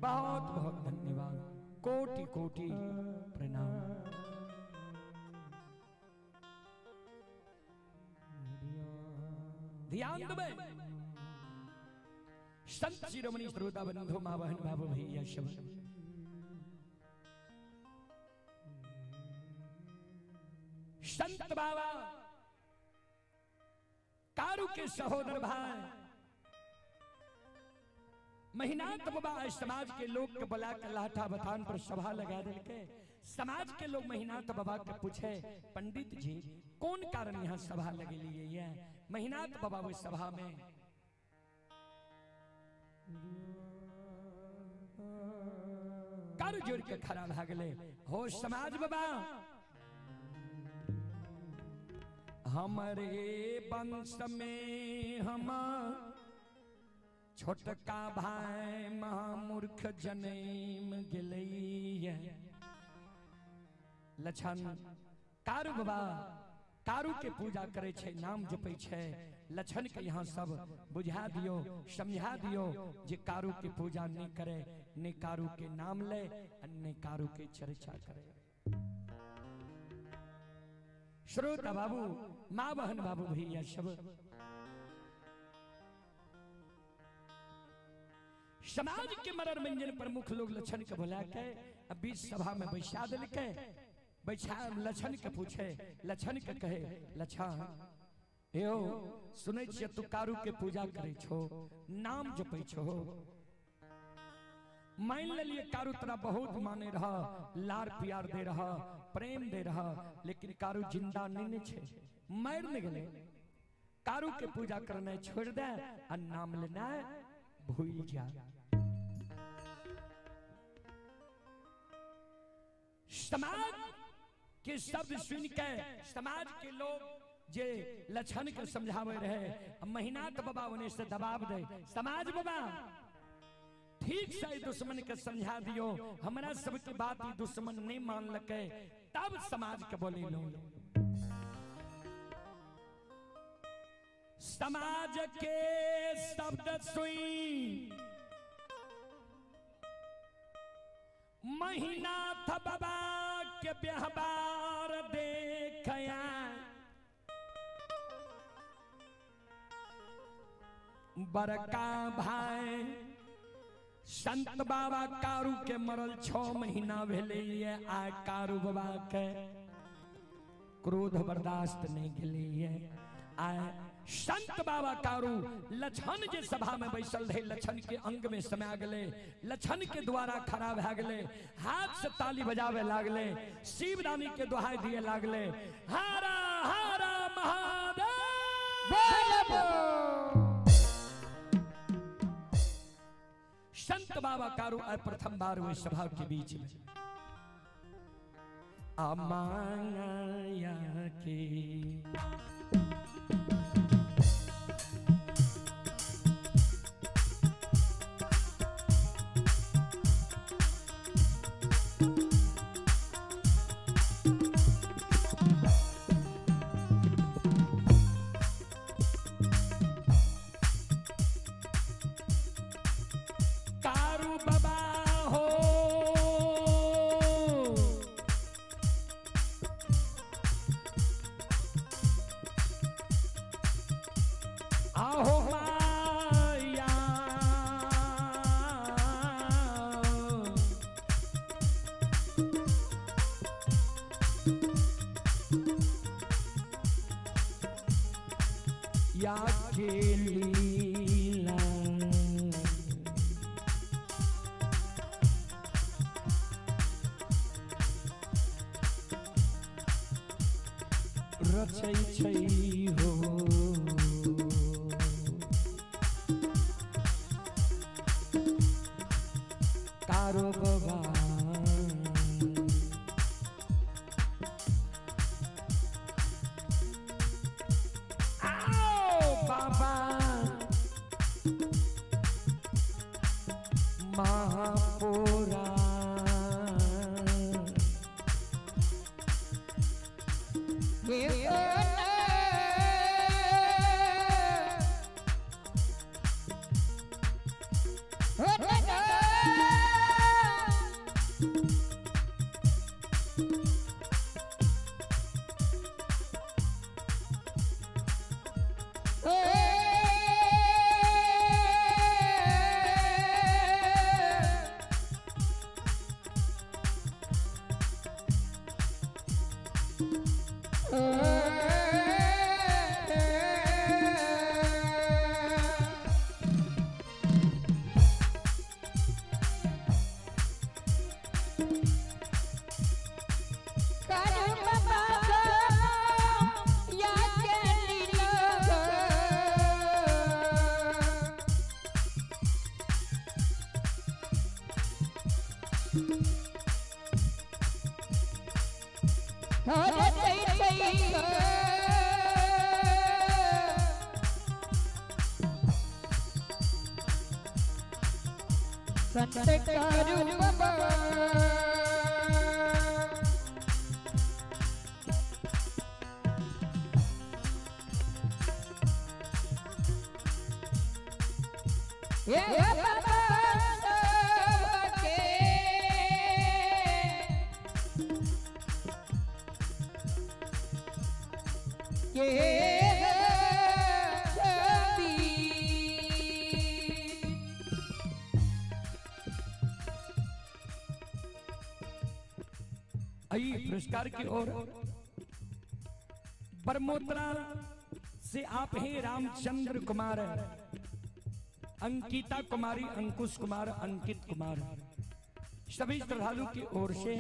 बहुत बहुत धन्यवाद, कोटि कोटि प्रणाम। ध्यान दबे संत शिरोमणि श्रोता बंधु मां बहन बाबू भैया शब्द संत बाबा कारू के सहोदर भाई महीनाथ बाबा समाज के लोग के बुला के लाठा बथान पर सभा लगा दिल के। समाज के लोग महीनाथ बाबा के पूछे, पंडित जी कौन कारण यहाँ सभा लगे लिए है? महीनाथ बाबा वो सभा में कर जोड़ के खड़ा भागले, हो समाज बाबा हमारे वंश में हम छोटका भाई महामूर्ख जन्म गेलैया। लछन कारू बाबा कारू के पूजा करे छे, नाम जपे छे। लछन के यहाँ सब बुझा दियो, समझा दियो जे कारू के पूजा नहीं करे, ने कारू के नाम ले, ने कारू के चर्चा करे। श्रोता बाबू, माँ बहन बाबू भैया सब समाज के मनोरंजन प्रमुख लोग लछन के बुला के अब बीच सभा में बैठा दिल के। बैठा लछन के पूछे, लछन के कहे, लछन यो सुनै छियै तू कारू के पूजा करै छो, नाम जपै छो। मान लिये कारू तोरा बहुत माने रहा, लार प्यार दे रहा, प्रेम दे रहा, लेकिन कारू जिंदा नहीं छे, मर न गेले। कारू के पूजा करना छोड़ दे और नाम लेना भूल जा। समाज के शब्द सुन के समाज के लोग जे लक्षण के समझावे रहे, महीनात बाबा उन्हें से दबाव दे, समाज बाबा ठीक से दुश्मन के समझा दियो, हमारा सबके बात ही दुश्मन नहीं मान लगे, तब समाज के बोले लो। समाज के शब्द सुई महीना था बाबा के व्यवहार देखया, बड़का भाई संत बाबा कारू के मरल 6 महीना भेले, आ कारू बाबा के क्रोध बर्दाश्त नहीं गेलिए। आ संत बाबा कारू लक्षण जे सभा में बैसल रहे, लक्षण के अंग में समा गले, लक्षण के द्वारा खड़ा भे गले, हाथ से ताली बजावे लागले, शिवरानी के दोहाई दिए लागले, हारा हारा महादेव। संत बाबा कारू प्रथम बार हुए सभा के बीच में अमाया के या के लीला रचै छै हो, कारो बाबा महापुरा संत कारू बाबा बाबा पुरस्कार की ओर बरमोत्रा से आप हैं रामचंद्र कुमार, अंकिता कुमारी, अंकुश कुमार, अंकित कुमार। सभी श्रद्धालु की ओर से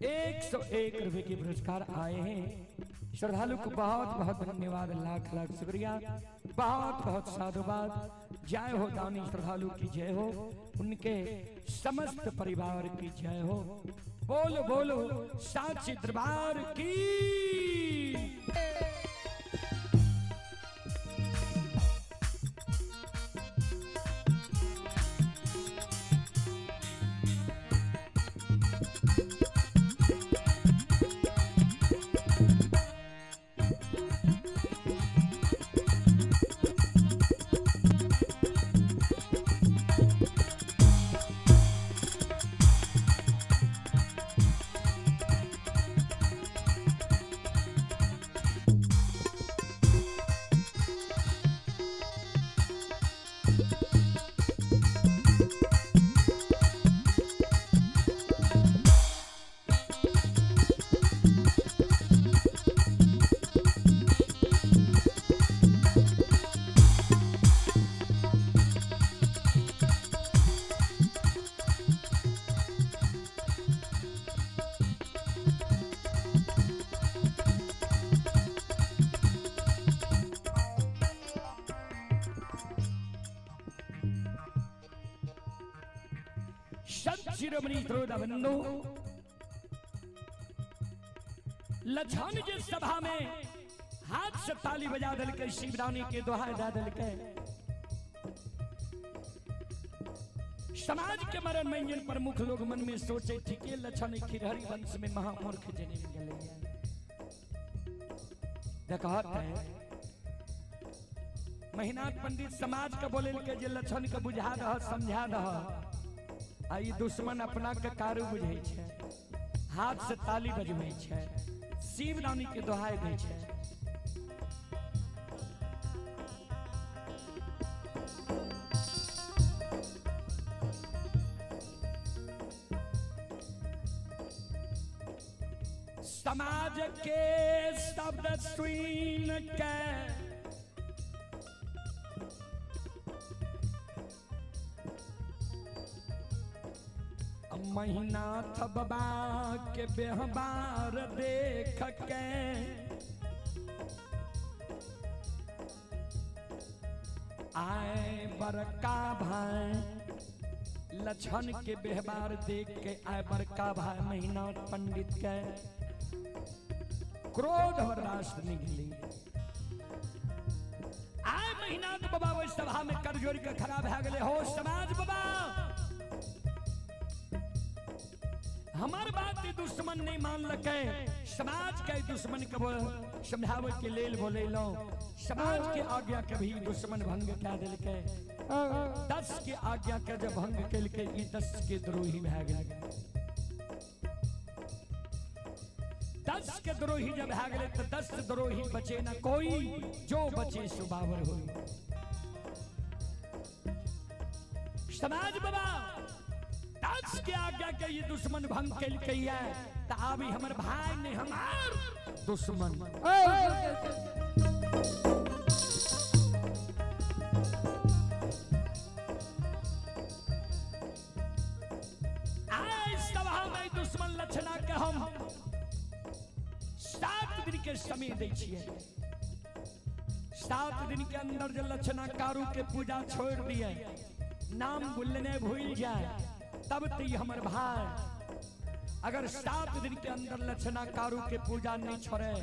101 रुपए के पुरस्कार आए हैं। श्रद्धालु को बहुत बहुत धन्यवाद, लाख लाख शुक्रिया, बहुत बहुत साधुवाद। जय हो दानी श्रद्धालु की जय हो, उनके समस्त परिवार की जय हो। बोलो बोलो साची दरबार की। शिरोमणि श्रोताबंधु, लछन जी सभा में हाथ से ताली बजा दल के शिवरानी के दोहाई दा दल के समाज के मरण मंजन प्रमुख लोग मन में सोचे थी कि लछन खिरहरी वंश में महामूर्ख जन्म गले। देखा महिनाथ पंडित समाज का बोले के जे लछन के बुझा दह समझा दह। आई दुश्मन अपना के कारू बुझे छे, हाथ से ताली बजबै छे, शिवरानी के दोहाई दै छे। समाज के शब्द सुन के महिनाथ बाबा के व्यवहार देख के आए बड़का भाई, लछन के व्यवहार देख के आए बड़का भाई महिनाथ पंडित के क्रोध बर्दाश्त निकली। आए महिनाथ बाबा वो सभा में कर जोड़ के खड़ा भे गए। हो समाज बाबा, हमार बात दुश्मन नहीं मान लके, समाज के दुश्मन के समझावे के लेल बोले लो। समाज के आज्ञा के भी दुश्मन भंग क्या दिल के, 10 के आज्ञा के जब भंग कल के 10 के द्रोही भे गए। 10 के द्रोही जब भे गए तो 10 द्रोही बचे ना कोई, जो बचे सुबावर हो। समाज बाबा 10 के आज्ञा के ये दुश्मन भंग कल के तभी हमर भाई ने हमार दुश्मन। आए सभा में दुश्मन लक्षणा के हम 7 दिन के समय दै छियै। 7 दिन के अंदर जो लक्षणा कारू के पूजा छोड़ दिए, नाम बोलने भूल जाए, तब तो हमर भाई अगर 7 दिन के अंदर लक्षणा कारू के पूजा नहीं छोड़े,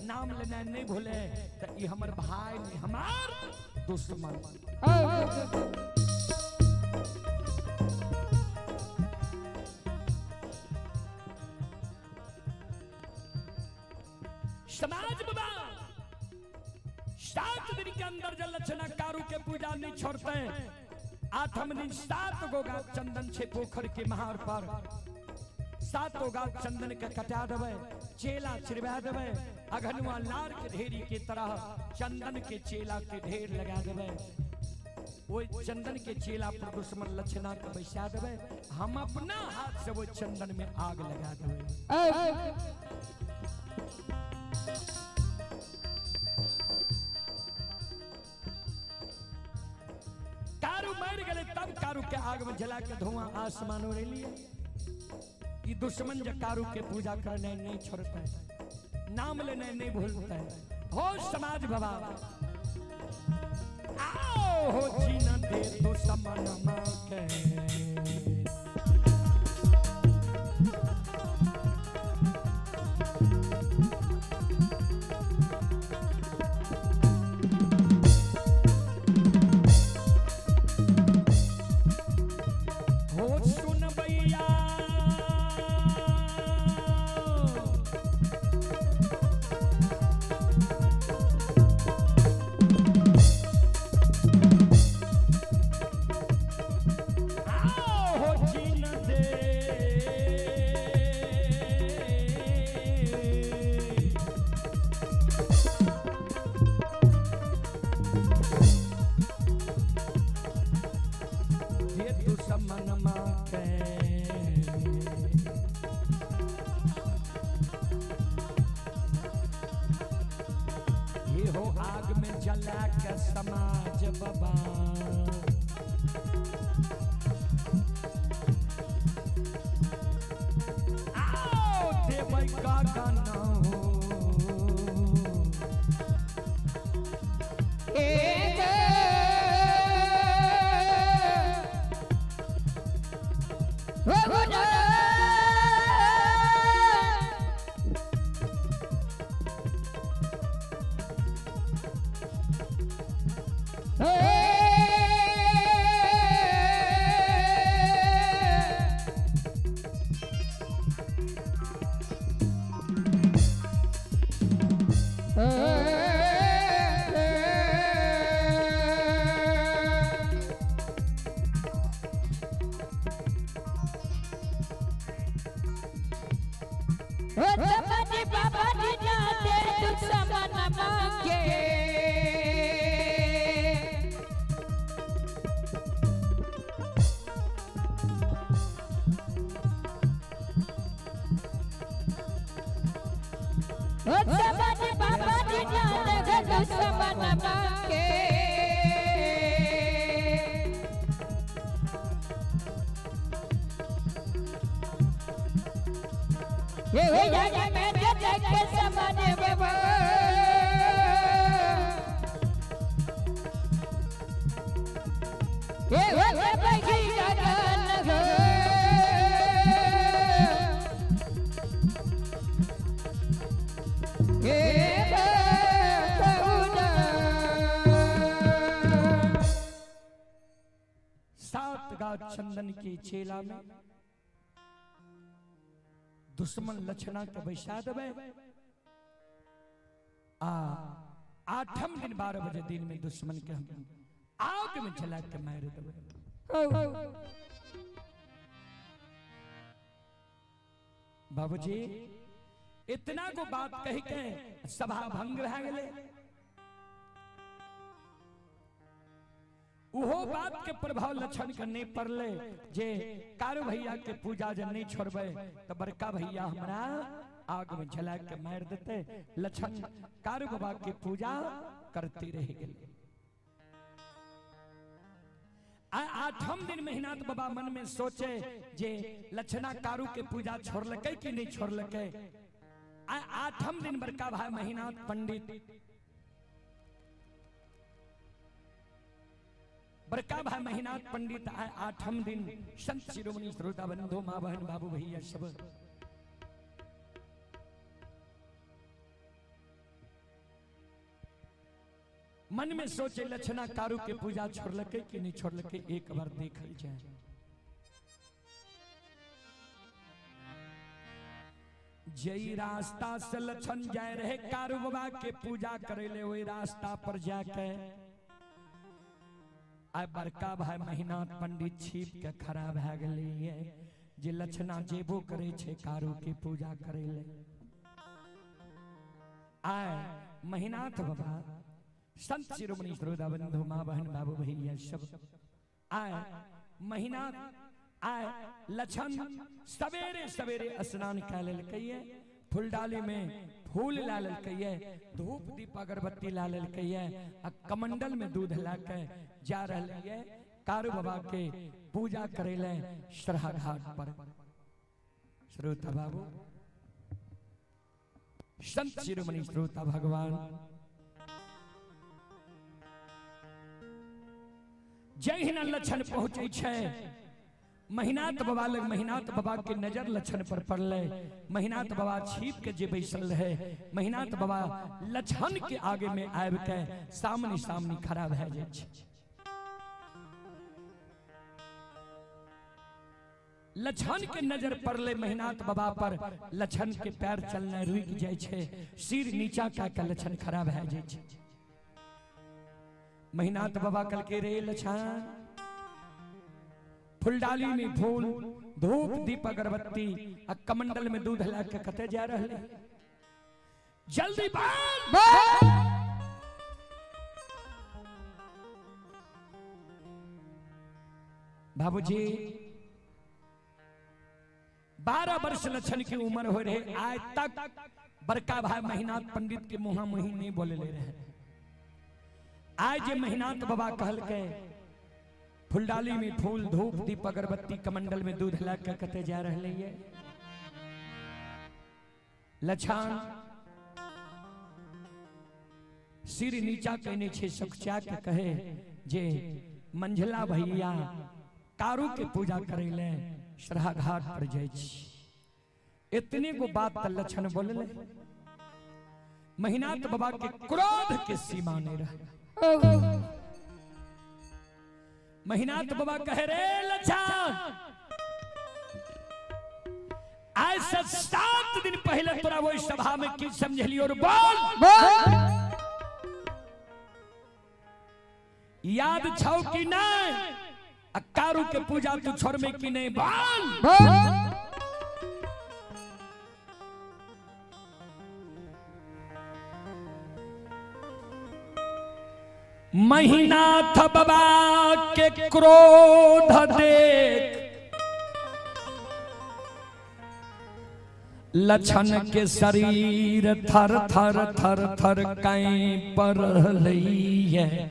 नाम लेना नहीं भूले, तो ये हमर भाई ने हमार दुश्मन। समाज बाबा 7 दिन के अंदर जब लक्षणा कारू के पूजा नहीं छोड़ते, 8वें दिन 7 गो गाछ चंदन छे पोखर के महार पर, 7 गाछ चंदन के कटा देवे, चेला छिड़वा देवे, अघनुआ लार के ढेरी के तरह चंदन के चेला के ढेर लगा देवे। वो चंदन के चेला पर दुश्मन लक्षणा के बैसा देवे, हम अपना हाथ से वो चंदन में आग लगा देवे। मर गए तब कारू के आग में जला के धुआं आसमान उड़े लिए। ये दुश्मन जो कारू के पूजा करने नहीं छोड़ता है, नाम लेने नहीं भूलता है। हो समाज बाबा आओ हो जीना दे दुश्मन मां के। हो आग में जला के समाज बाबा आओ देवई का गाना हो चंदन की चेला में दुश्मन लक्षणा के बैसाद आठम दिन 12 बजे दिन में दुश्मन के हम आग में जला के मार देवे। बाबूजी इतना को बात कह के सभा भंग रह गए। उहो बात के प्रभाव लक्षण करने पड़ले जे कारू भैया के पूजा जब नहीं छोड़बे तो बड़का भैया हमरा आग में जला के मार देते। लक्षण कारू बाबा के पूजा करती रह गई। आठम दिन मेहनत बाबा मन में सोचे जे लक्षणा कारू के पूजा छोड़ लके कि नहीं छोड़ लके। आठम दिन बड़का भाई मेहनत पंडित बड़का भाई मेहनत पंडित आठम दिन संत शिरोमणि श्रोता बंधु माँ बहन बाबू भैया सब मन में सोचे लक्षणा कारू के पूजा छोड़ लके कि नहीं छोड़ लके एक बार देख जाए। जई रास्ता से लक्षण जाए रहे कारू बाबा के पूजा करे ले वही रास्ता पर जाके आ बड़का भाई मेहनत पंडित छिप के खड़ा भए गेलै जे लक्षणा जेबो करे छे कारू के पूजा करे ले। आय मेहनत बाबा संत शिरोमणि श्रोता बंधु माँ बहन बाबू भैया सब आय मेहनत आय लक्षण सवेरे सवेरे स्नान कर लेलकैये, फूलडाली में फूल ला लेलकैये, धूप दीप अगरबत्ती ला लेलकैये, आ कमंडल में दूध लाके जा रहलै कारू बाबा के पूजा करेले सरहा घाट पर। श्रोता बाबू, संत शिरोमणि श्रोता भगवान जय हिना लक्षण पहुंचे छे। महिनाथ बाबा लग महिनाथ बाबा के नजर लक्षण पर पड़ले। महिनाथ बाबा छीप के जे बैसल रहे, महिनाथ बाबा लक्षण के आगे में आब के सामने सामने खड़ा भए जाय छे। लक्षण के नजर पड़ले महिनाथ बाबा पर। लक्षण के पैर चलना रुक जाय छे, सिर नीचा का लक्षण खड़ा भए जाय छे। महिनाथ बाबा कल के रे लक्षण, फुलडाली में फूल धूप दीप अगरबत्ती आ कमंडल में दूध ला के कते जा रहले, जल्दी बोल। बाबूजी 12 वर्ष लक्षण की उम्र हो रहे, आज तक बड़का भाई महिनाथ पंडित के मुहा मुही नहीं बोले ले रहे। आज ये महिनाथ बाबा कहल के फुलडाली में फूल धूप दीप अगरबत्ती कमंडल में दूध ला के कते जा रहले ये लक्षण सिर नीचा कहने छे, सखचा के कहे जे मंझला भैया कारू के पूजा करेले सरहा घाट पर जाय छी। इतने को बात त लक्षण बोलले। महिनाथ बाबा के क्रोध के सीमा नहीं रहा। महिनाथ बाबा कहे रे लक्षण, आज से 7 दिन पहले तोरा वो सभा में की समझली और बोल याद छौ कि नहीं? कारू के पूजा तू छोड़ में कि नहीं? बोल। महिनाथ बाबा के क्रोध देख लक्षण के शरीर थर थर थर थर कांप रहलई है।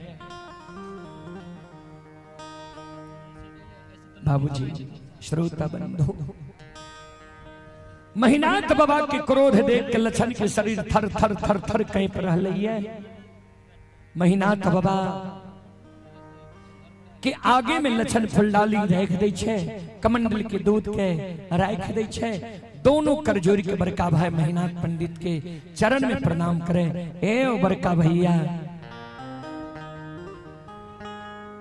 बाबूजी, श्रोता बंधु, महिनाथ बाबा के क्रोध देख के लक्षण के शरीर थर थर थर थर कांप रहलई है। महिनाथ बाबा के आगे में लक्षण फुलडाली रख दे छे, कमंडल के दूध के राख दे छे। दोनों कर जोड़ के बड़का भाई महिनाथ पंडित के चरण में प्रणाम करे। ए ओ बड़का भैया,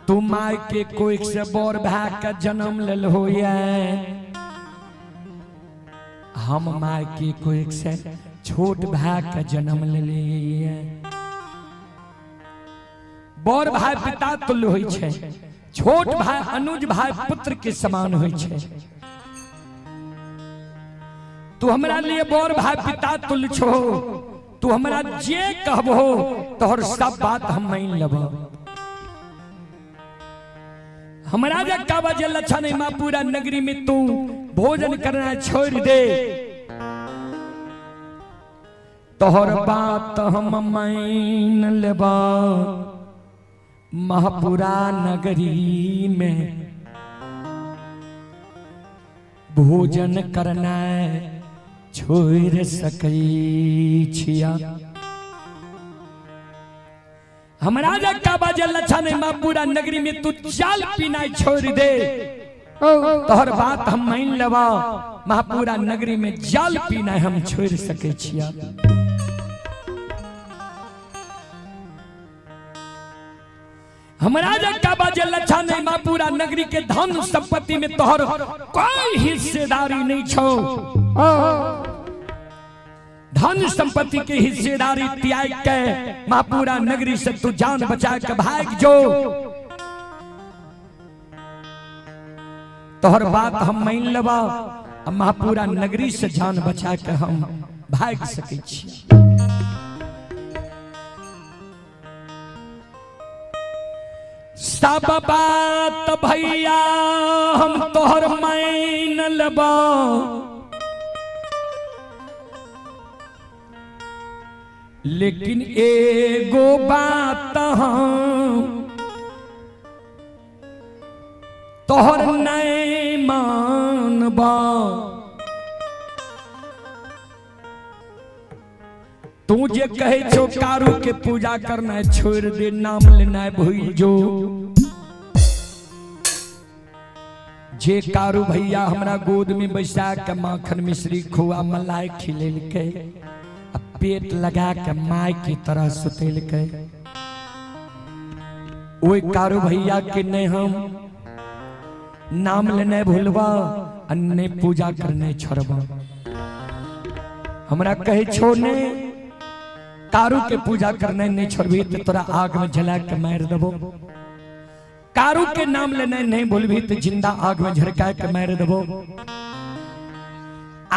तू माय के कोई से बोर भाई का जन्म लेल हो, हम माय के कोई से छोट भाई का जन्म ले लिए। बड़ भाई पिता तुल्य होय छे, छोट भाई अनुज भाई पुत्र के समान होय छे। तू हमरा लिए बड़ भाई पिता तुल्य छो, तू हमरा जे कहबो तोहर सब बात हम मान लेबो। हमरा जे कहबा जे लक्षण मां पूरा नगरी में तू भोजन करना छोड़ दे, तोहर बात हम मान लेबो। महापुरा नगरी में भोजन करना छोड़ सकई छिया। हमरा जा का बाजे लक्षण महापुरा नगरी में तू चाल पीना छोड़ दे, तोहर बात हम मान लेबा। महापुरा नगरी में जाल पीना हम छोड़ सके छिया। हमरा जा का बाजे लच्छा नहीं, मां पूरा नगरी के धन संपत्ति में तोहर कोई हिस्सेदारी नहीं छो। धन संपत्ति के हिस्सेदारी त्याग के मां पूरा नगरी से तू जान बचा के भाग जो। तोहर बात हम मान लेबा, मां पूरा नगरी से जान बचा के हम भाग सके छी। सब बात भैया हम तोहर मान लेबा, लेकिन एगो बात हम तोहर नहीं मानबा तू जे कहे छो कारू के पूजा करना है छोड़ दे नाम लेना है भूल जो जे कारू भैया हमरा गोद में बैसा के माखन मिश्री खोआ मलाई खिलेल के पेट लगा के माय की तरह सुतेल के ओए कारू भैया के ने हम नाम लेने भूलवा अन्य पूजा करने छोड़बा हमरा कहे छो ने कारू के पूजा करने नहीं छोड़बी तो तोरा आग में जला के मार देबो कारू के नाम लेने नहीं भूलबी तो जिंदा आग में झरका के मार देबो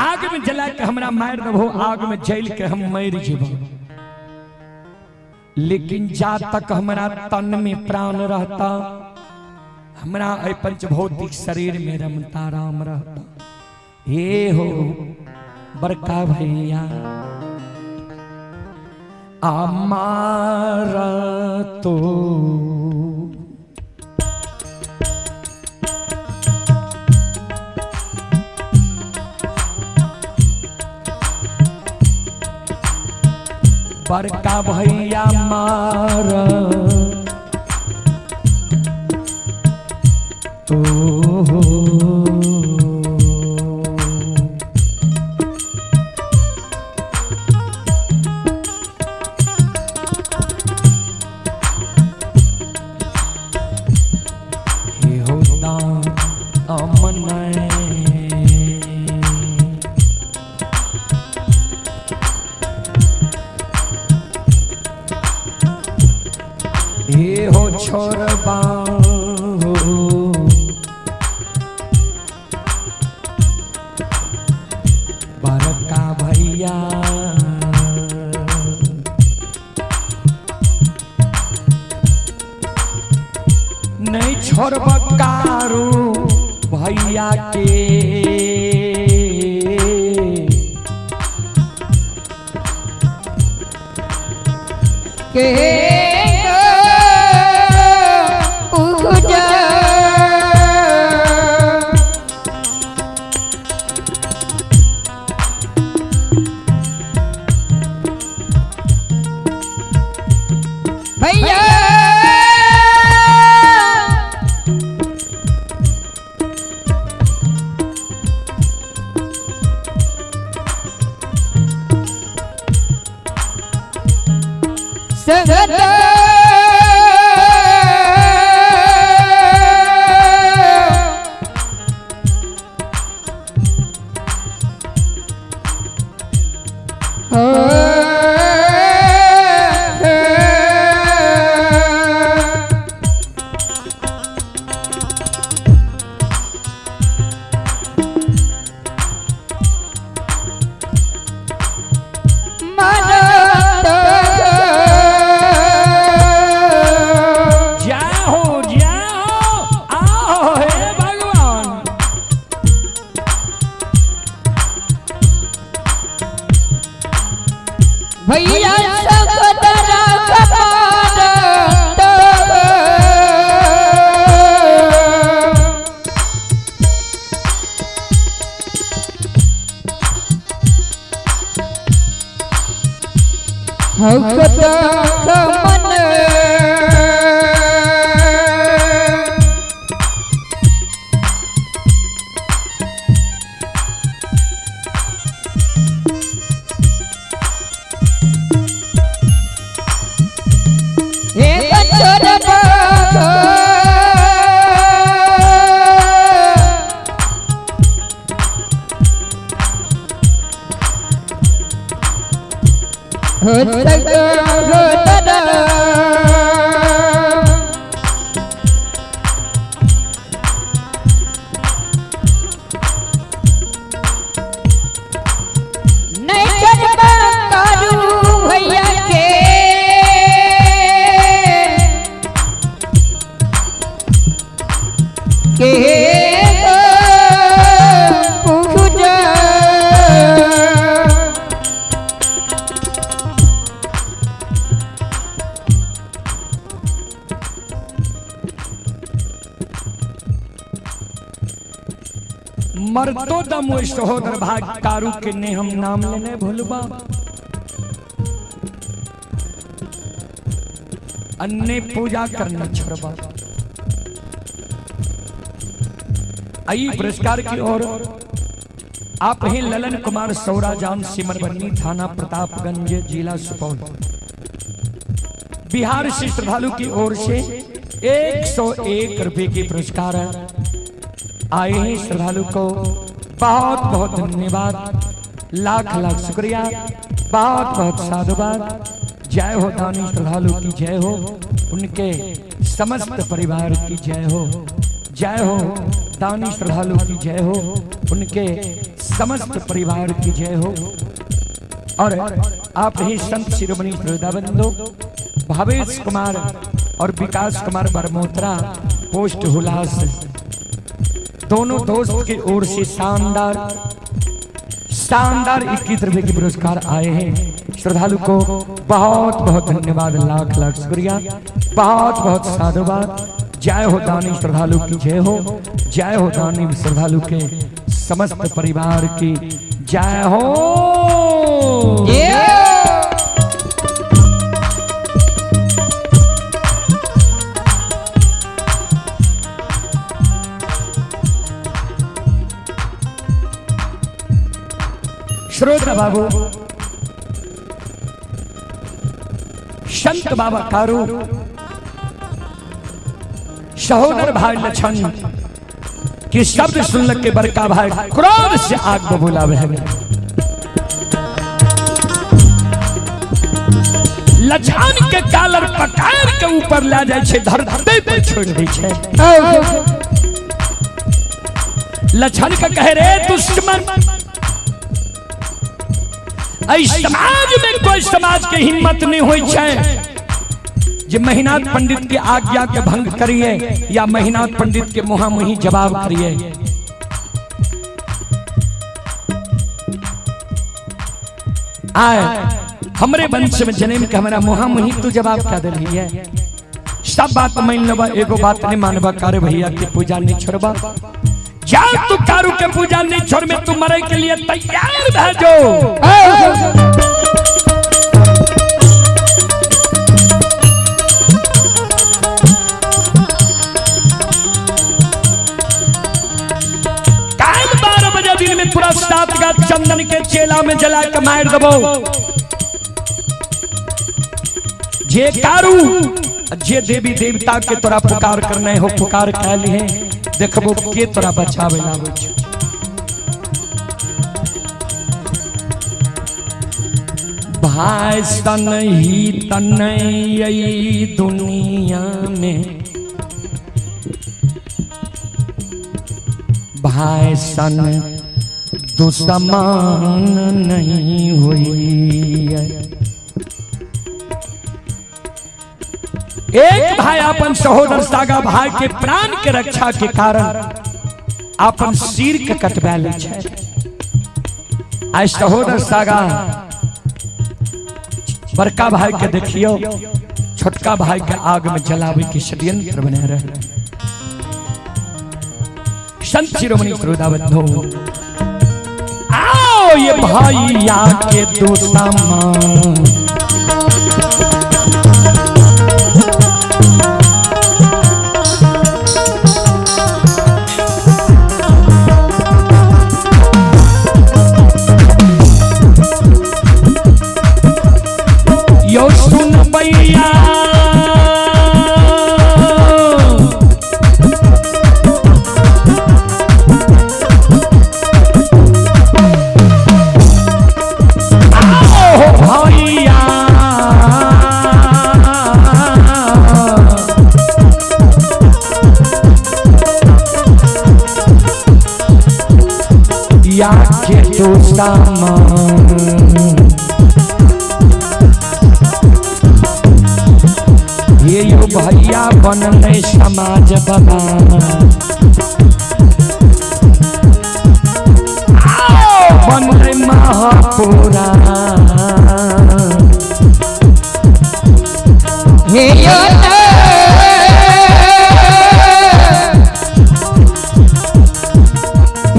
आग में जला के हमरा मार देबो आग में जल के हम मर जेबो लेकिन जा तक हमारा तन में प्राण रहता हमरा पंचभौतिक शरीर में रमता राम रहता ये हो बड़का भैया हमारा तो बड़का भैया मारा तो ये होता अमन ये हो छोड़बा बड़का भैया नहीं छोड़ब कारू भैया के भैया सगत भैया सगदरा कपाद हकत मन मरतो दम वो सहोदर भाग कारू के ने हम नाम लेने भूलबा अन्य पूजा करना छोड़बा। आइए पुरस्कार की ओर आप हैं ललन कुमार सौरा जान सिमरबन्नी थाना प्रतापगंज जिला सुपौल बिहार से श्रद्धालु की ओर से 101 रुपए की पुरस्कार आए हैं। श्रद्धालु को बहुत बहुत धन्यवाद, लाख लाख शुक्रिया, बहुत बहुत साधुवाद। जय हो दानी श्रद्धालु की जय हो, उनके समस्त परिवार की जय हो। जय हो दानी श्रद्धालु की जय हो, उनके समस्त परिवार की जय हो। और आप ही संत शिरोमणि हृदयबंधु भावेश कुमार और विकास कुमार बरमोत्रा पोस्ट हुलास दोनों दोस्त की ओर से शानदार 21 रुपए की पुरस्कार आए हैं। श्रद्धालु को बहुत बहुत धन्यवाद, लाख लाख शुक्रिया, बहुत बहुत साधुवाद। जय हो दानी श्रद्धालु की जय हो, जय हो दानी श्रद्धालु के समस्त परिवार की जय हो। श्रोता बाबू संत बाबा कारू सहोदर भाई लक्षण कि शब्द सुन के बड़का भाई क्रोध से आग बबूला बह गया। लक्षण के कालर पकायर के ऊपर ला जाए छे, धरती पर छोड़ दी छे। लक्षण का कहे रे दुश्मन, समाज में कोई समाज के हिम्मत नहीं होई छे जे महिनाथ पंडित के आज्ञा के भंग करिए या महिनाथ पंडित के मुहामुही जवाब करिए। आए हमरे वंश में जन्म के हमारा मुहामुही तू जवाब क्या दिली है। सब बात मान लेबा, एगो बात नहीं मानबा, कारे भैया के पूजा नहीं छोड़बा। जा तू कारू के पूजा नहीं छोड़ में तू मरे के लिए तैयार भेजो। काल 12 बजे दिन में पूरा 7 गांठ चंदन के चेला में जला के मार दबो। जे कारू जे देवी देवता के तोरा पुकार करने हो, पुकार कह लिए देखबो के तोरा बचावे लागे छ। भाई सन ही तनई दुनिया में, भाई सन दुश्मन नहीं हुई है। एक भाई अपन सहोदर सागा भाई के प्राण के रक्षा के कारण अपन सिर के कटवा ले छे। आज सहोदर सागा बड़का भाई के देखियो, छोटका भाई के आग में जलावे के षड्यंत्र बने रहे। संत शिरोमणि हृदयबंधु आओ ये भाई आके दुश्मन, यो सुन भैया आओ भैया, या के दुश्मन ये यो भैया बनले समाज बना। बनले महापुरा हे यो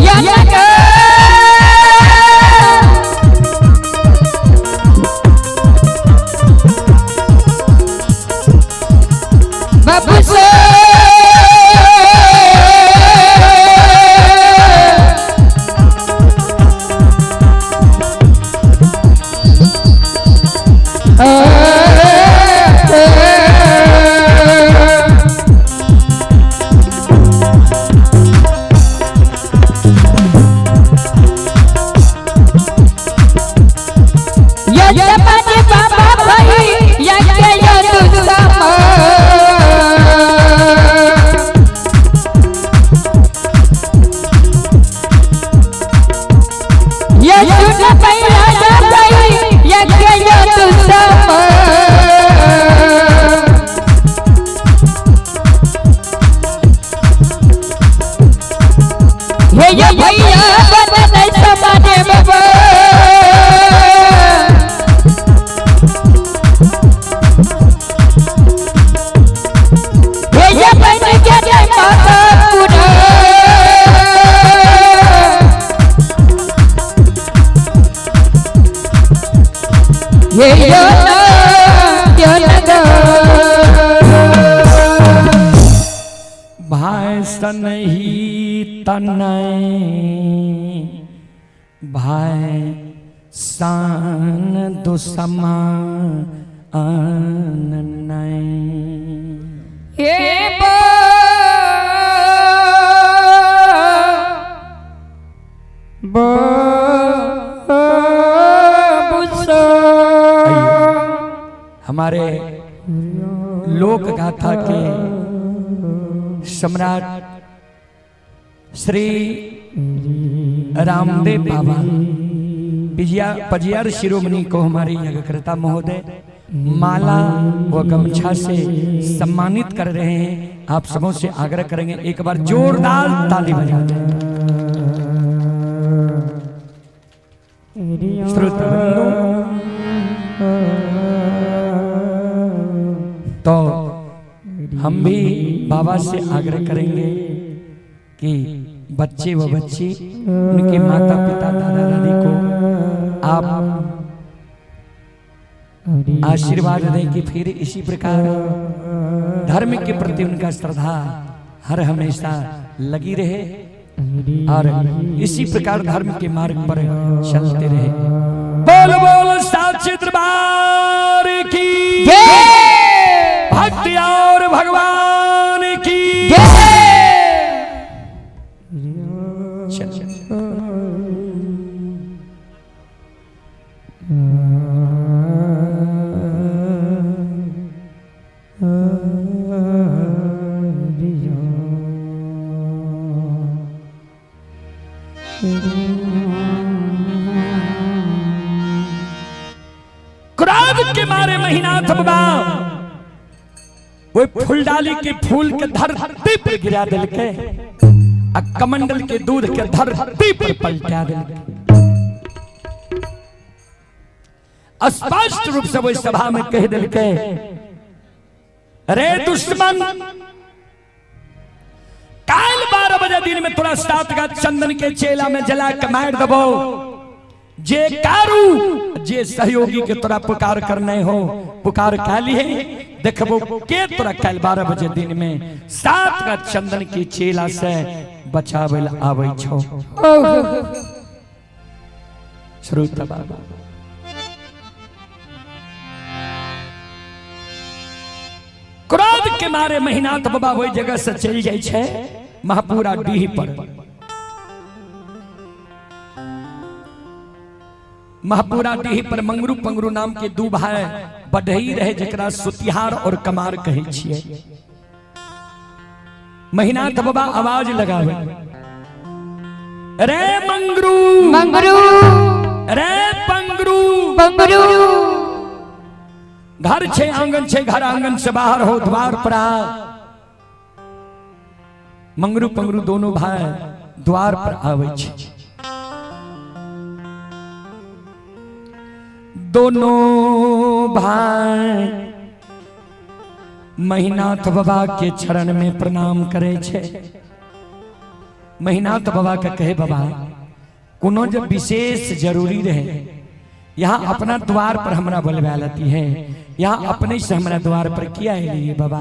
या भाई सन ही तनय भाई सान दुसमान नय। हमारे लोक गाथा के सम्राट श्री रामदेव बाबा पजियार शिरोमणि को हमारे यज्ञकर्ता महोदय माला व गमछा से सम्मानित कर रहे हैं। आप सबों से आग्रह करेंगे एक बार जोरदार ताली बजा दें। तो हम भी बाबा से आग्रह करेंगे कि बच्चे व बच्ची उनके माता पिता दादा दादी को आप आशीर्वाद दें कि फिर इसी प्रकार धर्म के प्रति उनका श्रद्धा हर हमेशा लगी रहे और इसी प्रकार धर्म के मार्ग पर चलते रहे। बोल बोल साचे दरबार की जय, भक्ति और भगवान की जय। क्रोध के मारे महीनाथ बाबा वो फूलडाली के फूल के धरती पर गिरा दिल के कमंडल के दूध के धरती पर पलटा दिल के। स्पष्ट रूप से वो सभा में कह दिल के, अरे दुश्मन, काल 12 बजे दिन में तोरा 7 का चंदन के चेला में जला के मार दबो। जे कारू जे सहयोगी के तोरा पुकार करने हो पुकार काली है देखबो के तोरा काल 12 बजे दिन में 7 का चंदन के चेला से बचावेल आवे छो। श्रोता बाबा क्रोध के मारे महीनाथ बाबा वही जगह से चल जाए छे महापुरा डीह पर। महापुरा डीह पर मंगरू पंगरू नाम के दू भाई बढ़ई रहे जकरा सुतिहार और कमार कहे छिए। महीनाथ बाबा आवाज लगावे, रे मंगरू मंगरू, रे पंगरू पंगरू, घर छे आंगन छे, घर आंगन से बाहर हो द्वार पर आ। मंगरू पंगरू दोनों भाई द्वार पर आवे छे। दोनों भाई महीनाथ बाबा के चरण में प्रणाम करे छे। महीनाथ बाबा का कहे, बाबा कोनो जब विशेष जरूरी रहे यहाँ अपना द्वार पर हमरा बुलवा लेती है, यहाँ अपने से हमरा द्वार पर किया है लिए बाबा?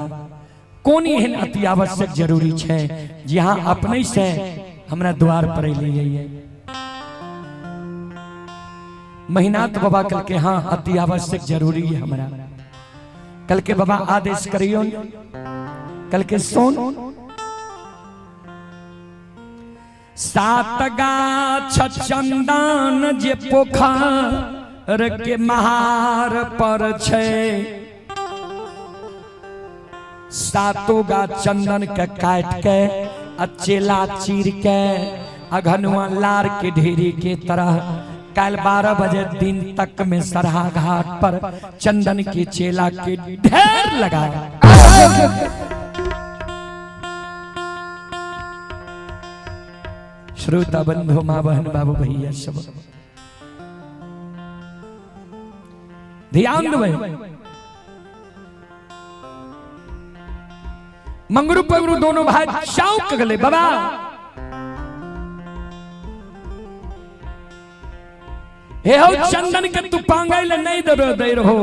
कौन एहन अति आवश्यक जरूरी है यहाँ अपने से हमरा द्वार पर लिए? महीनाथ बाबा कल के हाँ अति आवश्यक जरूरी है हमरा। कल के बाबा आदेश करियो, कल के सोन 7 गाछ चंदन जे पोखर के महार पर छे, 7 गा चंदन के काट के चेला चीर के अघनुआ लार के ढेरी के तरह कल 12 बजे दिन तक में सरहा घाट पर चंदन के चेला के ढेर लगाया। श्रोता बंधु मां बहन बाबू भैया सब ध्यान देवे। मंगरू पंगरू दोनों भाई चौंक गए, बाबा हे हो चंदन के तू पांगल नहीं दे रहो,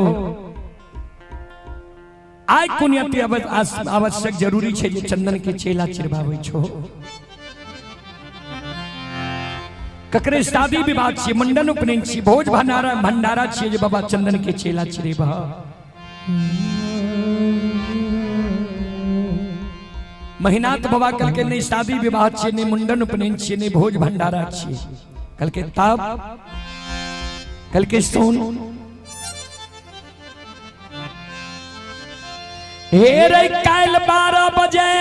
आय कुनियति आवश्यक जरूरी छे जे चंदन के चेला चिरबावे छो। ककरे शादी विवाह छे, मंडन उपनयन छे, भोज भंडारा छे जे बाबा चंदन के चेला चिरेबा। महीनाथ बाबा कल के नहीं शादी विवाह छे, नहीं मुंडन उपनयन छे, नहीं भोज भंडारा छे। कल के तब कल के सुन हे रे काल 12 बजे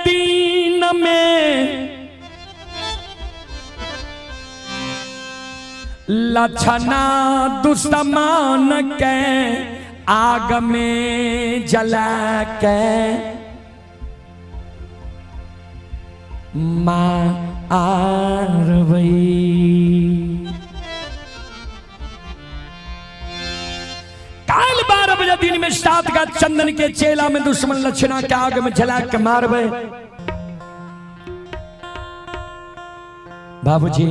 दिन में लछना दुश्मन के आग में जला के मारवई। काल 12 बजे दिन में 7 का चंदन के चेला में दुश्मन लक्षणा के आग में जला के मारवे। बाबूजी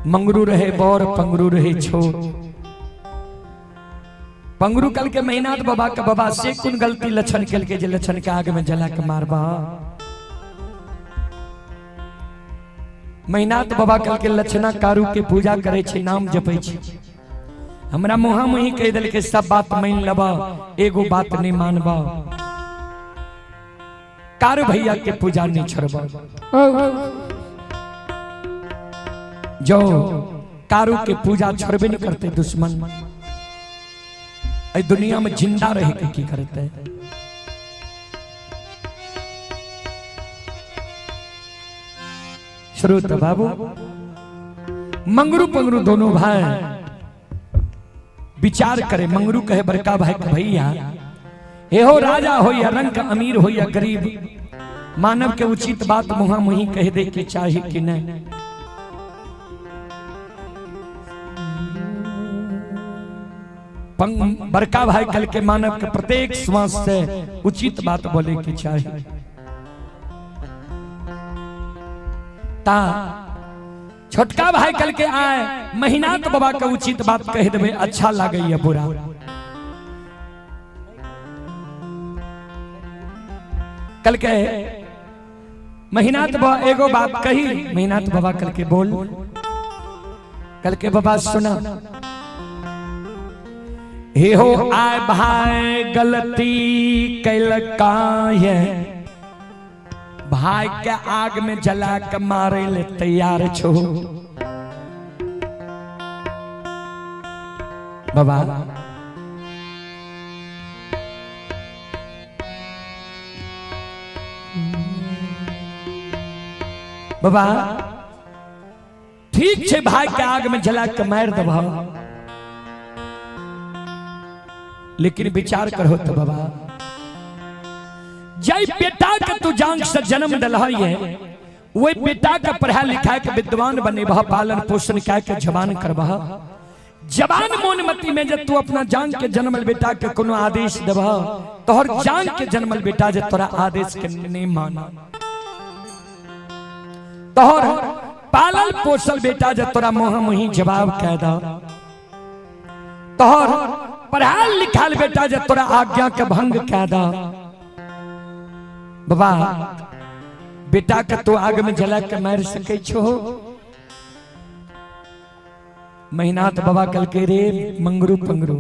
मंगरू रहे बौर, पंगरू रहे छोर। पंगरू कल के महीनाथ बाबा का बाबा से कुन गलती लक्षण कल के जे लक्षण के आग में जला के मारबा। महीनाथ बाबा कल के लक्षणा कारू के पूजा करे छे, नाम जपे छे। हमरा मुहा मुही कह दिल के सब बात मान लबा, एगो बात नहीं मानबा। कारू भैया के पूजा नहीं छोड़बा। जो कारू के पूजा छोड़बे नहीं करते दुश्मन, इस दुनिया में जिंदा रह के की करते हैं। श्रोत बाबू मंगरू पंगरू दोनों भाई विचार करे। मंगरू कहे बड़का भाई के भैया हे हो राजा हो या रंग अमीर हो या गरीब, मानव के उचित बात मुहा मुही कह दे के चाहिए कि नहीं। बड़का भाई कल के मानव के प्रत्येक श्वास से उचित बात बोले के चाहिए। ता छोटका भाई कल के आए महीनाथ बाबा का उचित बात कह देवे, अच्छा लगे या बुरा। कल के महीनाथ बाबा एगो बात कही, महीनाथ बाबा कल के बोल। कल के बाबा सुना हे हो आए भाई गलती कैल काहे, भाई के आग में जला के मारे ले तैयार छो। बाबा बाबा ठीक छे, भाई के आग में जला के मार दबा, लेकिन विचार करो तो बाबा जय बेटा के तू जांग से जन्म दलहा है, वो बेटा का पढ़ा लिखा के विद्वान बने बहा, पालन पोषण क्या के जवान करबा। जवान मोनमती में जब तू अपना जांग के जन्मल बेटा के कोनो आदेश देबा, तोहर जांग के जन्मल बेटा जे तोरा आदेश के नहीं माना, तोहर पालन पोषण बेटा जे तोरा मोह मोही जवाब कह दा, तोहर पढ़ाल लिखाल बेटा जे तोरा आज्ञा के भंग कह दा। बाबा बेटा के तो आग में जला के मार सके छो। महीनाथ बाबा कल के रे मंगरू पंगरू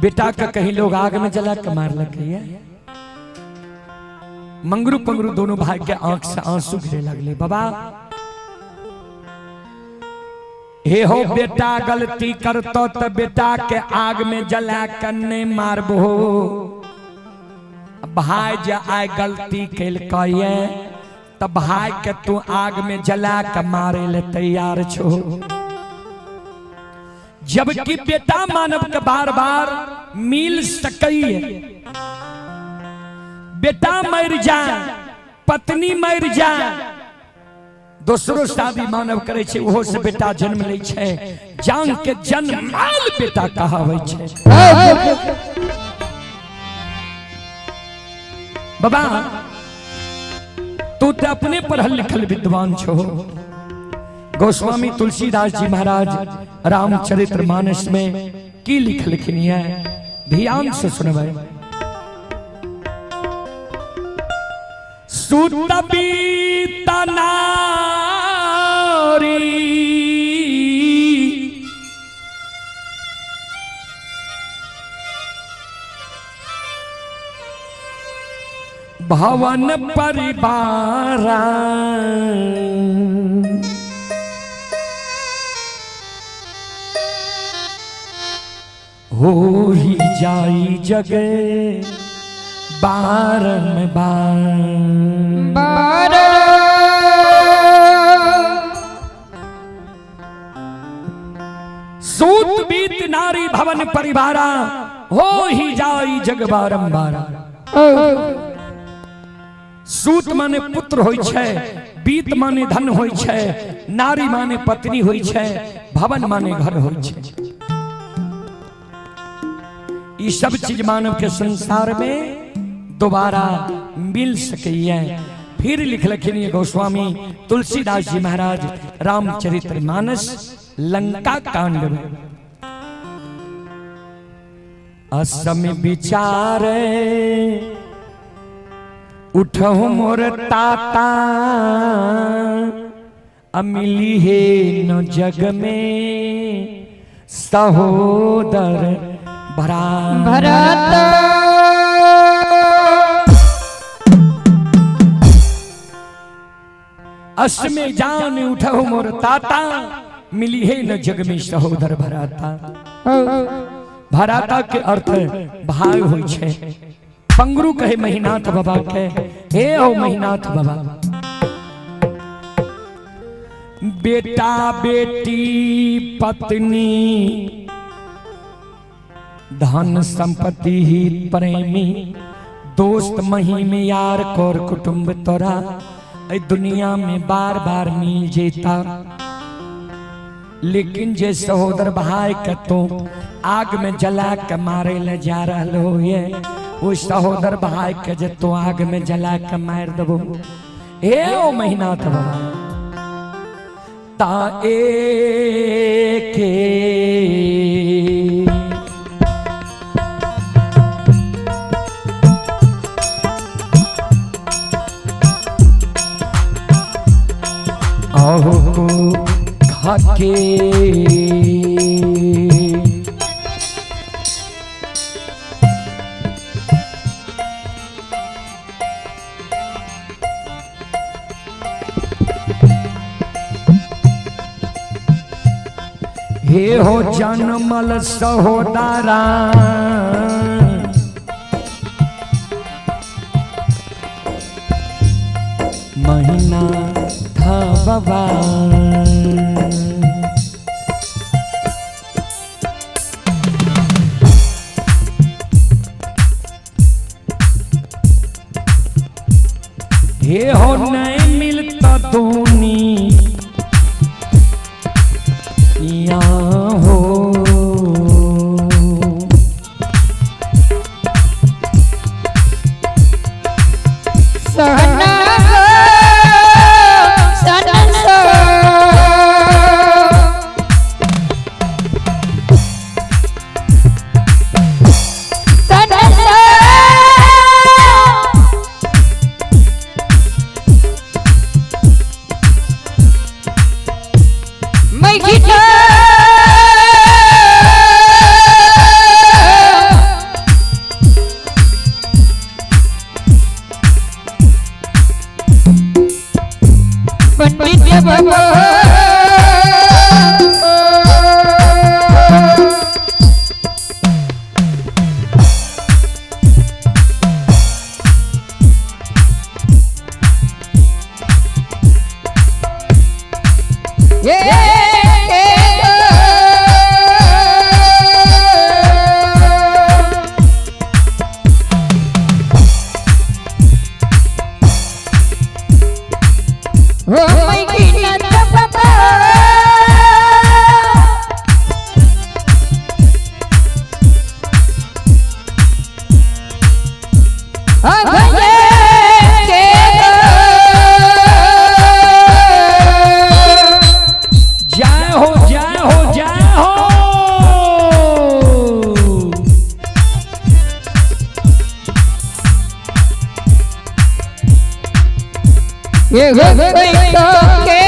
बेटा का कहीं लोग आग में जला के मार लगे। मंगरू पंगरू दोनों भाई के आंख से आंसू गिरे लगले। बाबा हे हो बेटा गलती करतो तो बेटा के आग में जला कर नहीं मारबो, भाई जे आय गलती कैल कहिए तो भाई के तू आग में जला के मारे ले तैयार छो। जबकि बेटा मानव के बार बार मिल सकई, बेटा मर जाए पत्नी मर जाए दोसरो शादी मानव करे छे, ओहो से बेटा जन्म ले छे, जान के जन्माल बेटा कहावे छे। बाबा तू तो अपने पढ़ल लिखल विद्वान छो, गोस्वामी तुलसीदास जी महाराज रामचरितमानस में की लिखनी है, ध्यान से सुनवे। सुतबीता नारी भवन परिवार हो ही जाई जगे बारंबार। सूत बीत नारी भवन परिवारा हो ही जाई जग बारंबार। सूत माने पुत्र होय छै, बीत माने धन होय छै, नारी माने पत्नी होय छै, भवन माने घर होय छै। ई सब चीज मानव के संसार में दोबारा मिल सकैया। फिर लिखलखिन गोस्वामी तुलसीदास जी महाराज रामचरितमानस लंका कांड में। असम विचारे उठहु मोर ताता, अमिली है न जग में सहोदर भरत। अस में जान उठहु मोर ताता, मिली है न जग में सहोदर भराता। भराता के अर्थ भाई होय छै। पंगरू कहे महिनाथ बाबा के, हे हो महिनाथ बाबा, बेटा बेटी पत्नी धन संपत्ति हित प्रेमी दोस्त महीम यार कोर कुटुंब तोरा ऐ दुनिया में बार बार मिल जेता। लेकिन जे सहोदर भाई के तो आग में जला के मारे ले जा रहा हो, ये वो सहोदर भाई के जे तो आग में जला के मार देबो। ए ओ महिनाथ बाबा ता एके आहो खाके हे हो जनमल सहोदरा, महीना था बाबा। हे हो नहीं मिलता दूनी हो सहना ये हो कोई तो के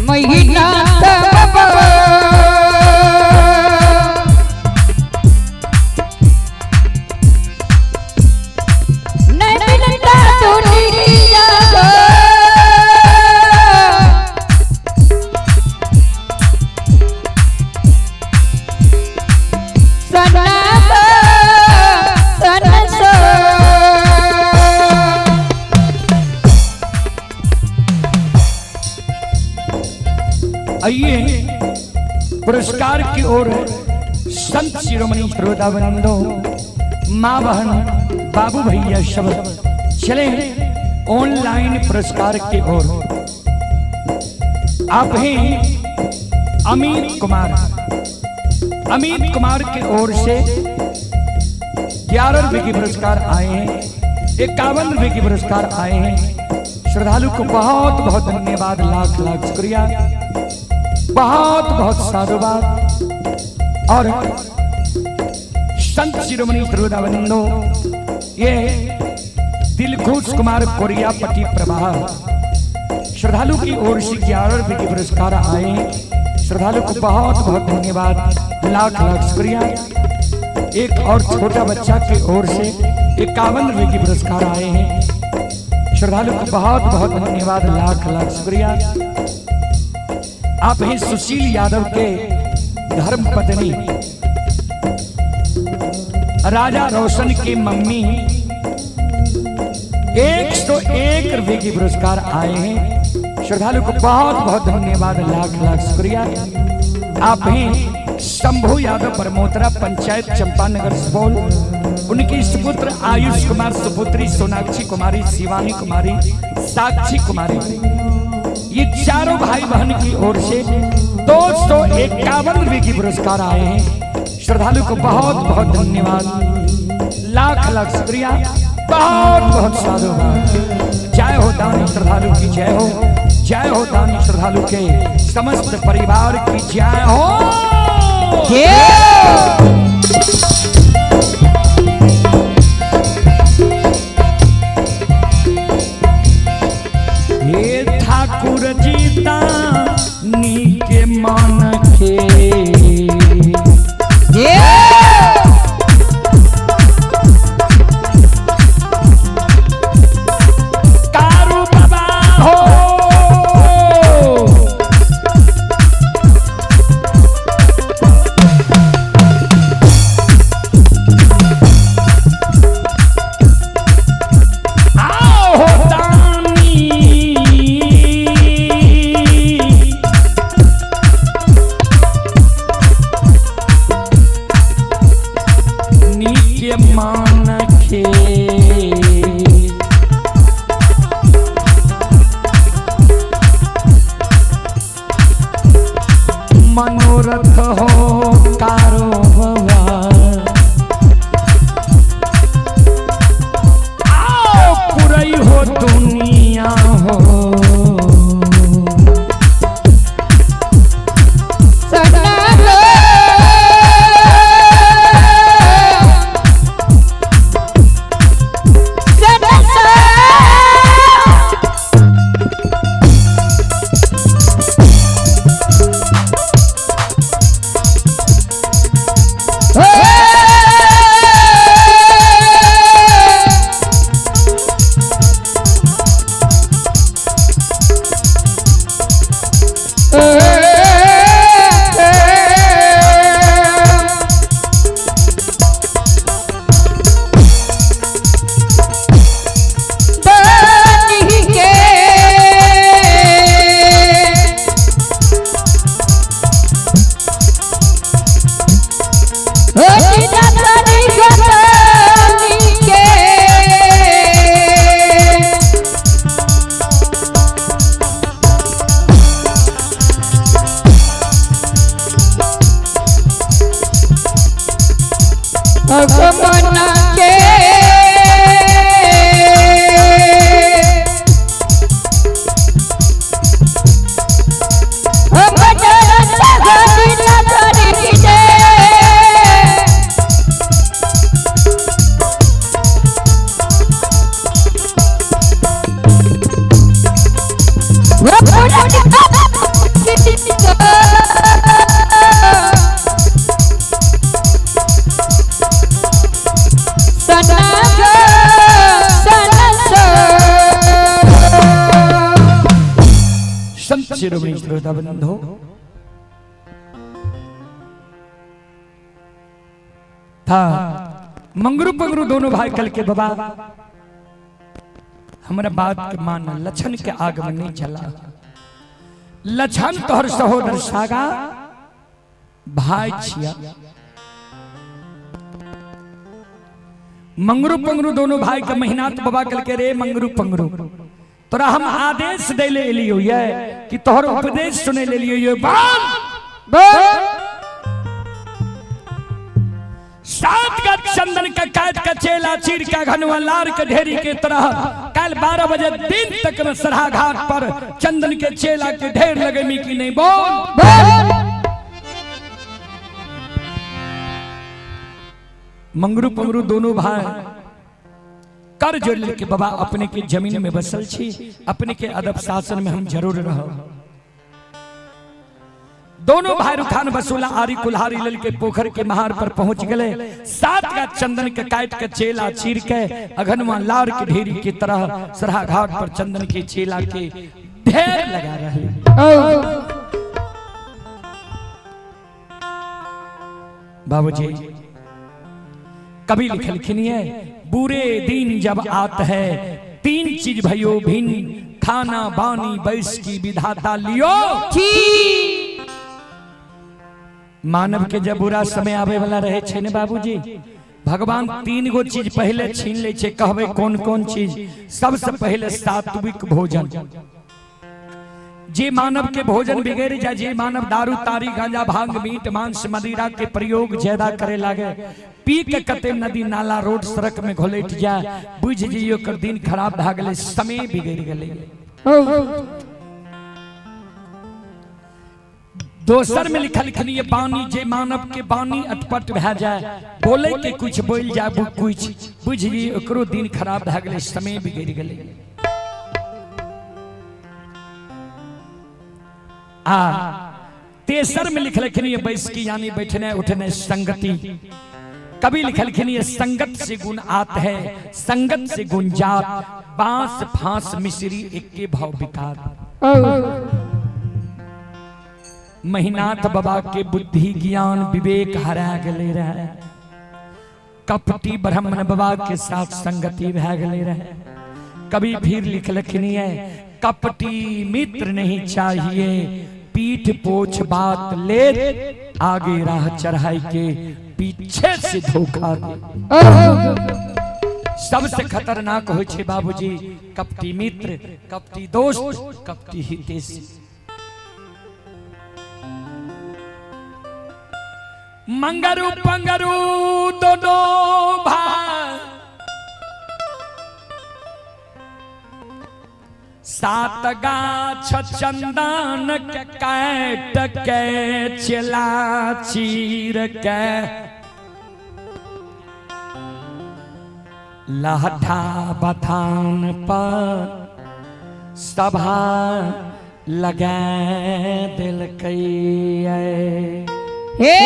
महीना आइए पुरस्कार की ओर संत शिरोमणि श्रोतावृंदो, माँ बहन, बाबू भैया शब्द चले ऑनलाइन पुरस्कार की ओर। आप हैं अमित कुमार की ओर से 11 रुपए के पुरस्कार आए हैं, 51 रुपए के पुरस्कार आए हैं। श्रद्धालु को बहुत बहुत धन्यवाद, लाख लाख शुक्रिया, बहुत बहुत साधुवाद। और संत शिरोमणि श्रोतावृंदो, ये दिलखुश कुमार कोरिया पटी प्रवाह श्रद्धालु की ओर से 11 रुपए के पुरस्कार आए हैं। श्रद्धालु को बहुत बहुत धन्यवाद, लाख लाख शुक्रिया। एक और छोटा बच्चा की ओर से 51 रुपए के पुरस्कार आए हैं। श्रद्धालु को बहुत बहुत धन्यवाद, लाख लाख शुक्रिया। आप हैं सुशील यादव के धर्म पत्नी, राजा रोशन की मम्मी, 101 रुपए के पुरस्कार आए हैं। श्रद्धालु को बहुत बहुत धन्यवाद, लाख लाख शुक्रिया। आप हैं शंभू यादव परमोत्रा, पंचायत चंपानगर सुपौल, उनकी सुपुत्र आयुष कुमार, सुपुत्री सोनाक्षी कुमारी, शिवानी कुमारी, साक्षी कुमारी, ये चारों भाई बहन की ओर से 251 रुपए की पुरस्कार आए हैं। श्रद्धालु को बहुत बहुत धन्यवाद, लाख लाख शुक्रिया, बहुत बहुत साधुवाद। जय हो दानी श्रद्धालु की जय हो, जय हो दानी श्रद्धालु के समस्त परिवार की जय हो। ठाकुर जीता नी के मान के कारू बाबा हो, आओ हो दानी मान के मनोरथ हो कारो आओ पुरई हो दुनिया हो। श्रोता बंधो, था मंगरू पंगरू दोनों भाई कल के बाबा हमारा बात के मान लछन के आगमन नहीं चला। लछन तोहर सहोदर सागा भाई छिया। मंगरू पंगरू दोनों भाई का महीना तो बाबा कल के रे मंगरू पंगरू तोरा हम आदेश दे ले लियो ये कि तोहर उपदेश सुने ले लियो ये बोल सात का चंदन का काट का चेला चीर का घनवा लार के ढेरी के तरह कल 12 बजे दिन तक में सरहा घाट पर चंदन के चेला के ढेर लगे मी की नहीं बोल। मंगरू पंगरू दोनों भाई कर जोड़ के बाबा अपने की जमीन में बसल छी, अपने के अदब शासन में हम जरूर रहो। दोनों भाई रुखान बसूला आरी कुल्हारी लल के पोखर के महार पर पहुंच गए। सात का चंदन के काट के चेला चीर के अघनवा लार के ढेरी की तरह सरहा घाट पर चंदन के चेला के ढेर लगा रहे। बाबूजी कभी लिखलखिन है बुरे दिन जब आते है 3 चीज भयो भिन्न, खाना बानी बैस की विधाता लियो। मानव के जब बुरा समय आवे वाला रहे छे ने बाबूजी, भगवान 3 गो चीज पहले छीन ले छे। कहबे कौन कौन चीज? सबसे पहले सात्विक भोजन। जे मानव के भोजन बिगड़ जाए, जे मानव दारू तारी गांजा भांग मीट मांस मदिरा के प्रयोग ज्यादा करे लागे, पी के कते नदी नाला रोड सड़क में घोलेट जाए, बुझ जइयो कर दिन खराब भ गेले, समय बिगड़ गेले। दोसर में लिखल लिखनी ये बानी, जे मानव के बानी अटपट भे जाए, बोले के कुछ बोल जाए वो कुछ बुझ जइयो ओकरो दिन खराब भ गेले, समय बिगड़ गेले। तेसर में लिखल लिखनी है बैस की यानी बैठने उठने संगति। कभी लिखल लिखनी है संगत से गुण आत है, संगत से गुण जात, बांस फांस मिश्री एक के भाव विकार। महीनाथ बाबा के बुद्धि ज्ञान विवेक हरा गले रहे, कपटी ब्राह्मण बाबा के साथ संगति भे गले रहे। कभी फिर लिखलखिनी है कपटी मित्र नहीं चाहिए, पीठ पोछ बात ले, आगे राह चढ़ाई के पीछे से धोखा दे। सबसे खतरनाक हो छे बाबूजी कपटी मित्र, कपटी दोस्त, कपटी हितैषी। मंगरू पंगरू दोनों भाई सात गाछ चंदन के काट के चेला चीर के लहठा बथान पर सभा लगा दिलकै। हे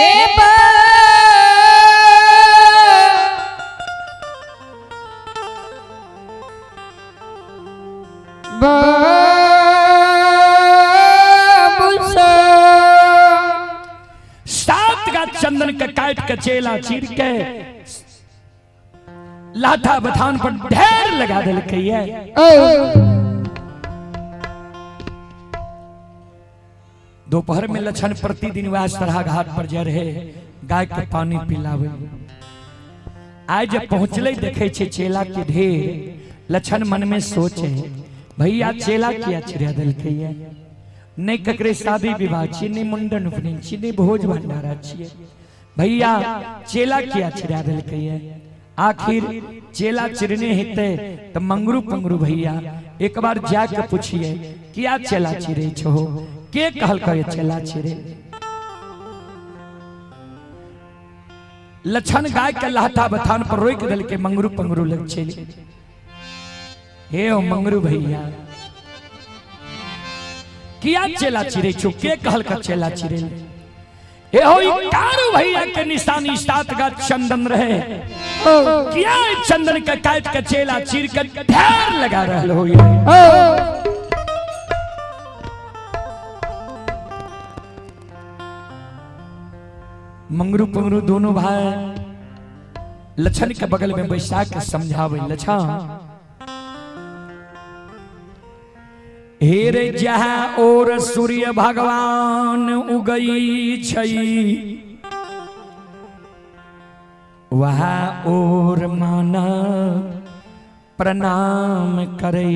सात का चंदन का काट के चेला चीर के लाठा बथान पर ढेर लगा दिलकै। दोपहर में लछन प्रतिदिन वह सरहा घाट पर जा रहे गाय के पानी पिलावे। आज जब पहुंचले देखे छे चेला के ढेर, लछन मन में सोचे भैया चेला किया छिड़ा दिलकै। नहीं ककरे शादी विवाह छी, नहीं मुंडन उपनयन छी, नहीं भोज भंडारा छी, भैया चेला किया छिड़ा दिलकै। आखिर चेला चिरने हेते तो मंगरू पंगरू भैया एक बार जाके पूछिए क्या चेला चिरे छो, के कहल कर चेला चिरे। लछन गाय के लाठा बथान पर रोक दिल के मंगरू पंगरू लग चले। हे ओ मंगरू भैया किया चेला चिरे छो, के कहल कर चेला चिरे। हे हो कारू भैया के निशानी सात का चंदन रहे, किया चंदन का काट के चेला चीर के ढेर लगा रहल हो। मंगरू पंगरू दोनों भाई लछन के बगल में बैसा के समझावे, लछन हेरे जहाँ और सूर्य भगवान उगई छई वहाँ और मानव प्रणाम करे।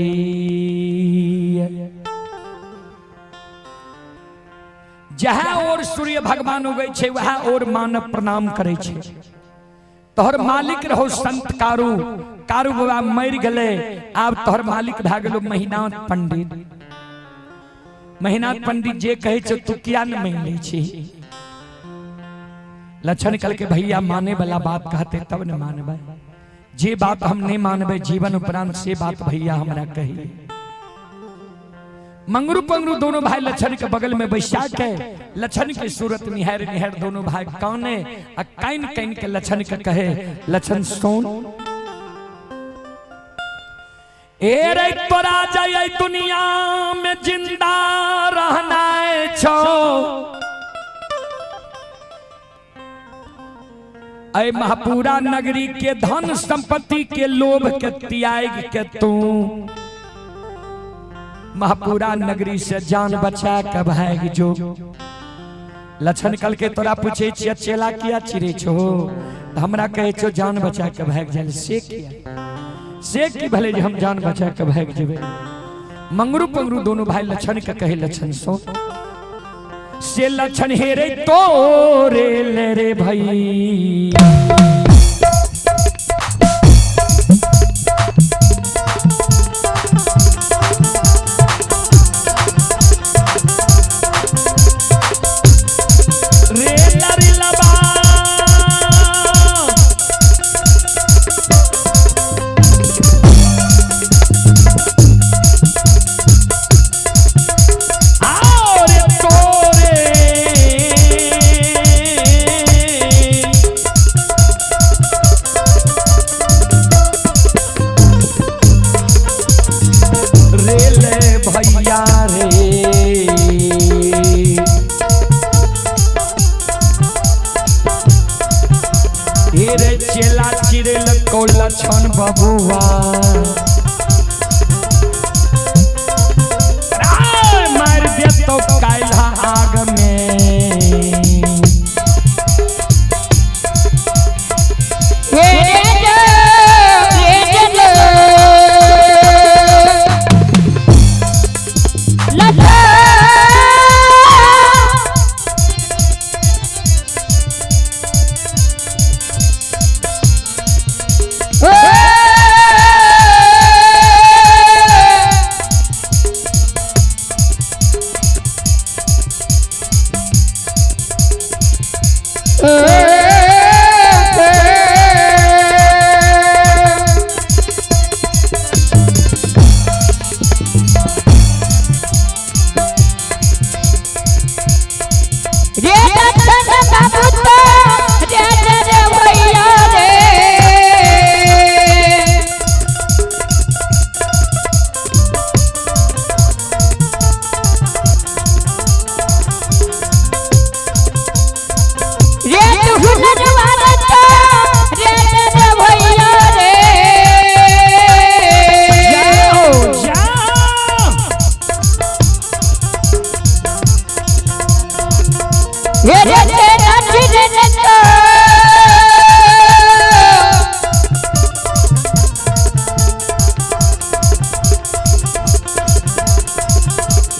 जहाँ और सूर्य भगवान उगई छे वहाँ और मानव प्रणाम करे छे। तोहर मालिक रहो संत कारू, कारू बाबा मर गले, अब तोहर मालिक भा गेलो महीनाथ पंडित। महीनाथ पंडित जे कहे छे तू किया न मान ले छी। लक्षण कल के भैया माने वाला बात कहते तब न मानबे, जे बात हम नहीं मानबे जीवन उपरांत से बात भैया हमरा कही। मंगरू पंगरू दोनों भाई लक्षण के बगल में बैसा के लक्षण की सूरत निहार निहार दोनों भाई काने आ काइन काइन के लक्षण के कहे, लक्षण सुन ए रे तोरा जाय दुनिया में जिंदा रहना छो, ऐ महापुरा नगरी के धन संपत्ति के लोभ के त्याग के तू महापुरा नगरी से जान बचा के भाग जो। लक्षण कल के तोरा पूछे छिया चेला किया चिरे छो, हमरा कहे छो जान बचा के भाग जाए। से किया से की भले जे हम जान बचा के भाग जेबे। मंगरू पंगरू दोनों भाई लक्षण के कहे, लक्षण सो से लक्षण हेरे तोरे ले रे भाई। चेला चिरेल को लक्षण बबुआ मार दे तो कायला आग में।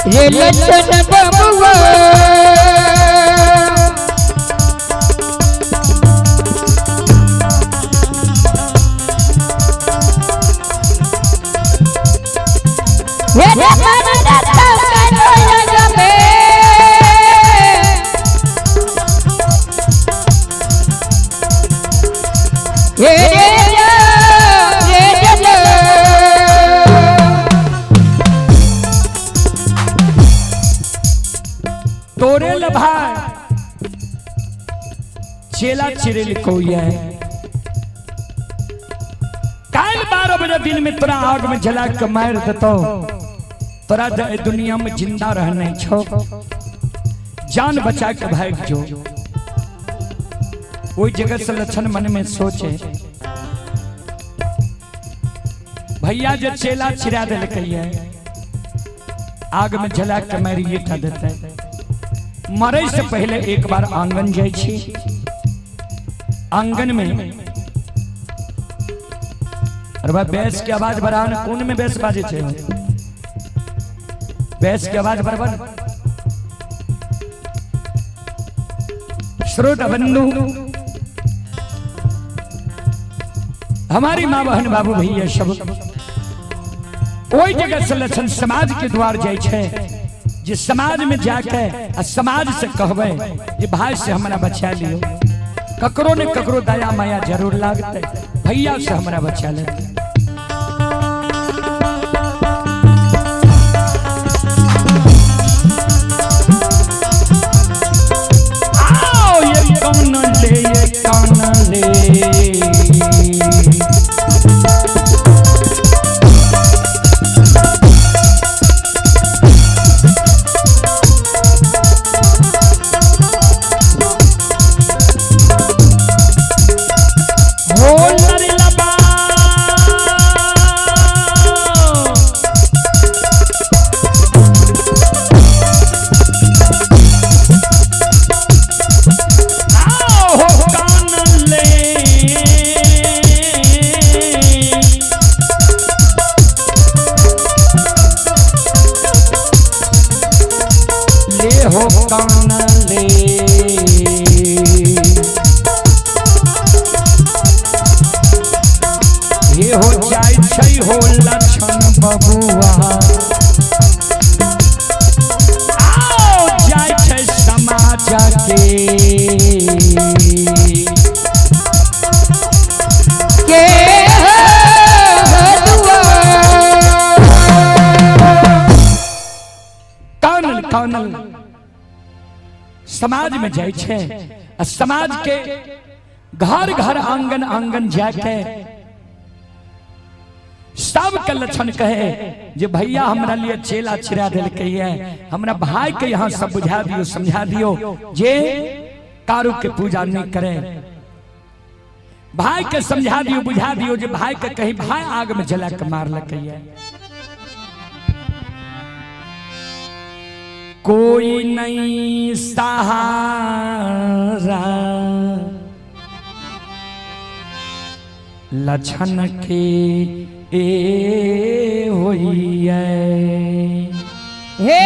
ये लक्षण बबुआ तोरे लभाय चेला चिरेल कोया काल 12 बजे दिन में तोरा आग में जला के मार देतो। तोरा दुनिया में जिंदा रहने छो, जान बचा के भाग जो। वही जगह से लक्षण मन में सोचे भैया जो चेला चिरा दिल कहिए आग में जला के मारिए था देते मरे से पहले एक बार आंगन जाए छी। आंगन में अरे भाई बैस की आवाज बढ़ाओ ना, कौन में बैस बाजे छे बैस की आवाज बराबर। श्रोता बंधु हमारी माँ बहन बाबू भैया सब ओई जगह से लक्षण समाज के द्वार जाए छे। जिस समाज में जाके समाज से कहबे ये भाई से हमारा बचा लियो, ककरो ने ककरो दया माया जरूर लागते, भैया से हमारा बचा लेते। आओ ये कौन ले, ये कौन ले, समाज में जाए छे। समाज के घर घर आंगन आंगन जाके सब के लक्षण कहे जे भैया हमरा लिए चेला चिरा दिल कहिए, हमरा भाई के यहाँ सब बुझा दियो समझा दियो जे कारू के पूजा नहीं करे, भाई के समझा दियो बुझा दियो जे भाई के कहीं भाई आग में जला के मार लकइए। कोई नहीं सहारा लक्षण के ए होई है। हे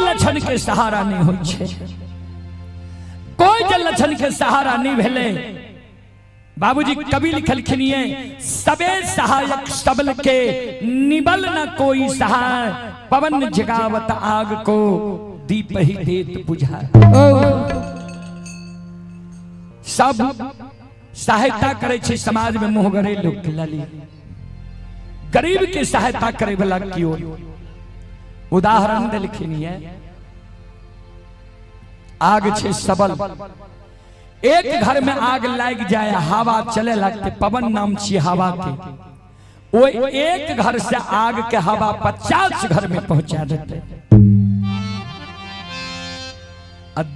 लक्षण के सहारा नहीं हो छे, कोई जल लक्षण के सहारा नहीं भेले। बाबूजी कवि लिखलखिन सबे सहायक सबल के निबल न कोई सहाय, पवन जगावत आग को दीप ही देत बुझा। सब सहायता करे छे समाज में मुंह गरे लोग लाली, गरीब के सहायता करे वाला क्यों। उदाहरण देलखिन आग छे सबल, एक घर में आग लग जाए हवा चले लगते, पवन नाम छे हवा के, वो एक घर से आग के हवा 50 घर में पहुंचा देते।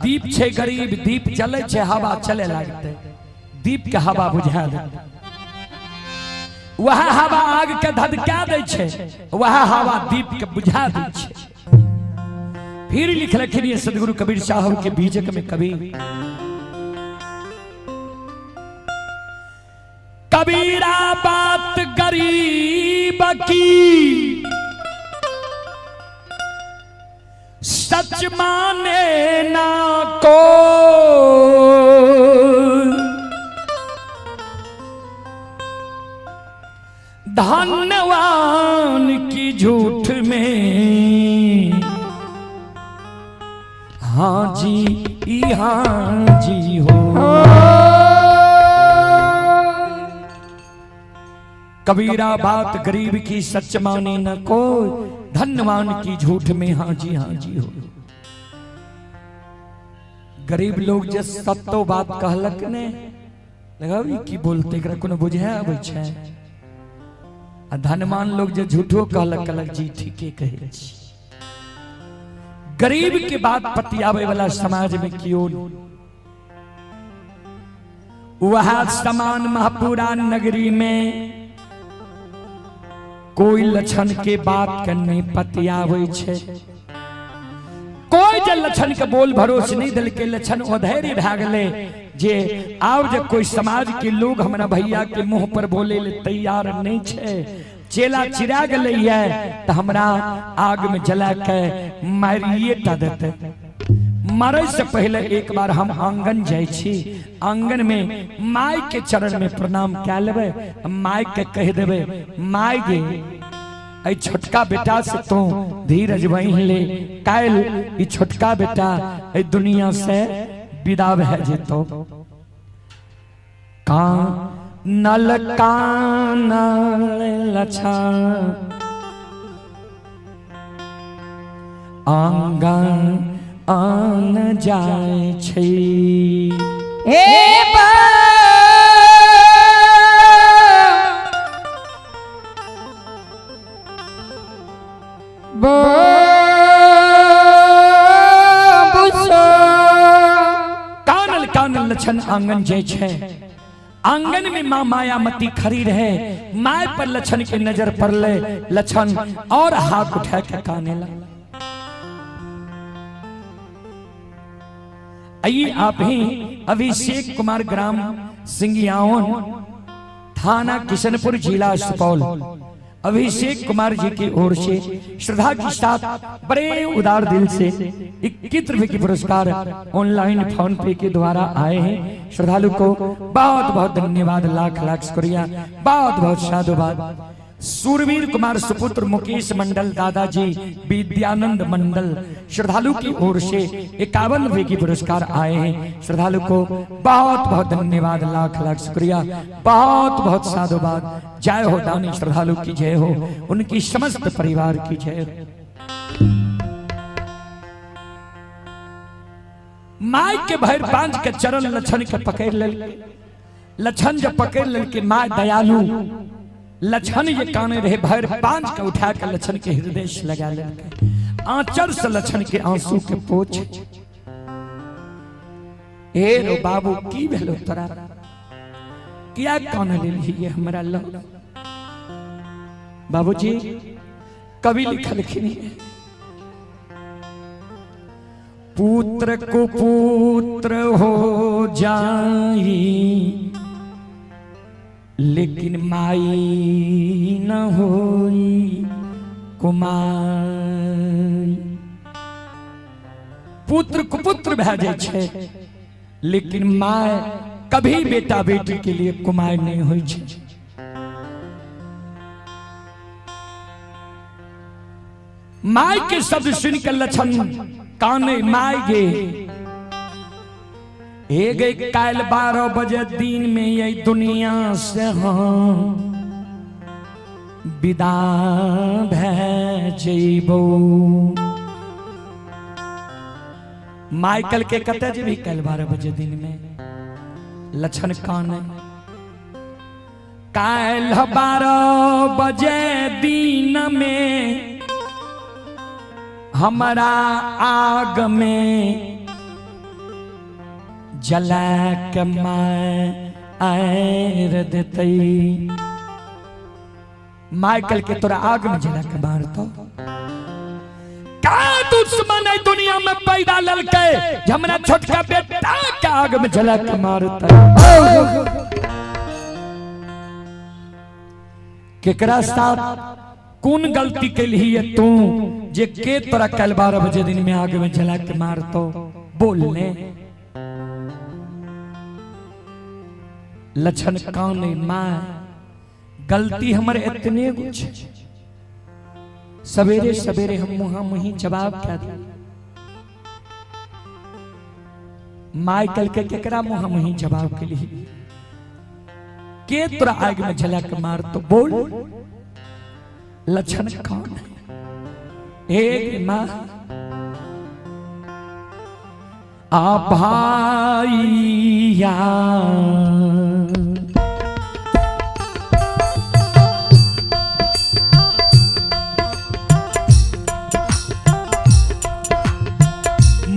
दीप छे गरीब, दीप चले छे हवा चले लगते, दीप के हवा बुझा देते, वह हवा आग के धधका दे छे, वह हवा दीप के बुझा दे छे। फिर लिखलखिन सदगुरु कबीर साहब के बीजक में कवि, कबीरा बात गरीब की सच माने ना को, धनवान की झूठ में हाँ जी हो। कबीरा बात गरीब की सच माने न कोई, धनवान की झूठ में हाँ जी हो। गरीब लोग जब सत्तो बात कहलक ने लगाओ की बोलते एकरा कोनो बुझे आबै छै। आ धनवान लोग जे झूठो कहलक जी ठीके कहै छी। गरीब के बात पतियावे वाला समाज में क्यों वह समान महापुरा नगरी में कोई लक्षण के बात करने पतियावे छे। कोई जे लक्षण के बोल भरोस नहीं दिल के लक्षण अधैर्य भए गेले जे आब जे कोई समाज के लोग हमरा भैया के मुंह पर बोले ले तैयार नहीं छे। चेला चिरा गले है तो हमरा आग में जला के मारिए टा देते। मरे से पहले एक बार हम आंगन जाय छी। आंगन में माई के चरण में प्रणाम कए लेबे। माई के कह देबे माई गे ऐ छोटका बेटा से तू धीरज वहीं ले। काल ई छोटका बेटा ऐ दुनिया से विदा भए जेतो। का नल कानल लछन आंगन आन जाय छै। हे कानल कानल लछन आंगन जाय छै। आंगन में माँ मायामती खड़ी रहे। माय पर लछन के नजर पड़ले। लछन और हाथ उठा के काने लगा। आइए आप ही अभिषेक कुमार ग्राम सिंगियावन थाना किशनपुर जिला सुपौल अभिषेक कुमार जी की ओर से श्रद्धा के साथ बड़े उदार दिल से 21 रुपए की पुरस्कार ऑनलाइन फोन पे के द्वारा आए हैं। श्रद्धालु को बहुत बहुत धन्यवाद, लाख लाख शुक्रिया, बहुत बहुत साधुवाद। सूरवीर कुमार सुपुत्र मुकेश मंडल दादाजी विद्यानंद मंडल श्रद्धालु की ओर से 51 रुपए की पुरस्कार आए हैं। श्रद्धालु को बहुत बहुत धन्यवाद, लाख लाख शुक्रिया, बहुत बहुत साधुवाद। जय हो दानी श्रद्धालु की जय हो, उनकी समस्त परिवार की जय हो। माय के भैर पांच के चरण लछन के पकड़ ले। लछन जब पकड़ ले के माय दयालु लछन ये काने रहे। भैर पांच के उठा के लछन के हृदय से लगा ले। आंचल से लछन के आंसू के पोछ। ए रो बाबू की भेलो तोरा, किया काने ले लिए हमरा लो। बाबूजी कवि लिखलखिन पुत्र को पुत्र हो जाई लेकिन माई न होई कुमार। पुत्र कुपुत्र भए जाय छै लेकिन माय कभी बेटा बेटी के लिए कुमार नहीं होई छै। माय के शब्द सुन के लछन काने माय गे ए गए काल 12 बजे दिन में ये दुनिया से हम विदा भए जइबो। माइकल के कते जेबी काल 12 बजे दिन में। लछन काने काल 12 बजे दिन में हमारा आग में जला के मार देतई। माइकल के तोरा आग में जला के मारतो। का दुश्मन है दुनिया में पैदा ललके हमरा छोटका बेटा के आग में जला के मारता। केकरा साथ कौन गलती के लिए तू जे के तोरा कल 12 बजे दिन में आग में जला के मारतो। बोलने लछन काने मां गलती हमारे इतने कुछ। सवेरे सवेरे हम मुहा मुही जवाब क्या दे। माइकल के केकरा मुहा मुही जवाब के लिए के तोरा आग में जला के मार तो बोल। लछन कौन एक मां आ भाईया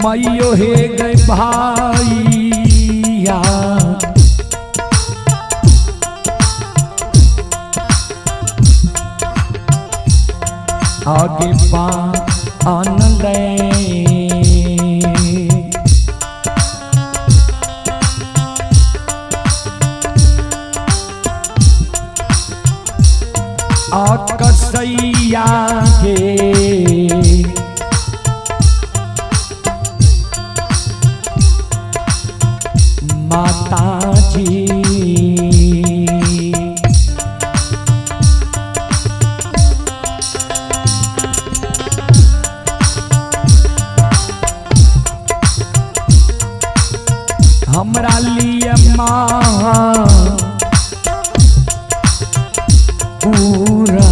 मैयो हे गए भाइया आगे पान ले कसैया के माता जी हमरा लिए माँ पूरा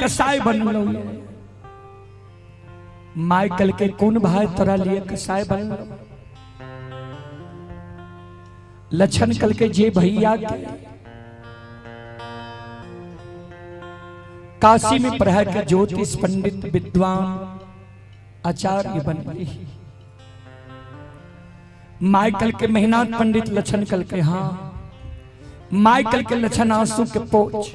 कसाई बनल माइकल के कौन भाई तोरा लिए कसाई बनल लक्षण कल के जे भैया के काशी में पढ़ा के ज्योतिष पंडित विद्वान आचार्य बन गई माइकल के मेहनत पंडित लक्षण कल के हाँ माइकल के लक्षण आंसू के पोछ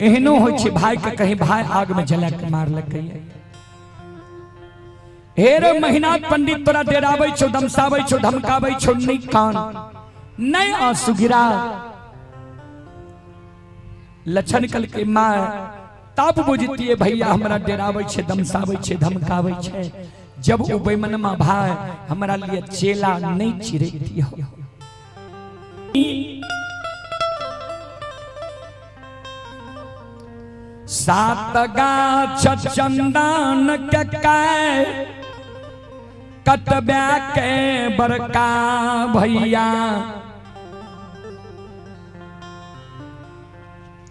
एहनो हो भाई के कहीं भाई आग में जला के मार लग हेरो मेहनत पंडित तोरा डेराबै छौ धमसाबै छौ धमकाबै छौ नहीं कान नहीं आंसू गिरा लक्षण कल के माँ तब बुझती है भैया हमरा डेराबै छे धमसाबै छे धमकाबै छे जब ओ बेमनमा भाई हमरा लिए चेला नहीं चिरैती हो सात गाछ चंदन के कटबा के बड़का भैया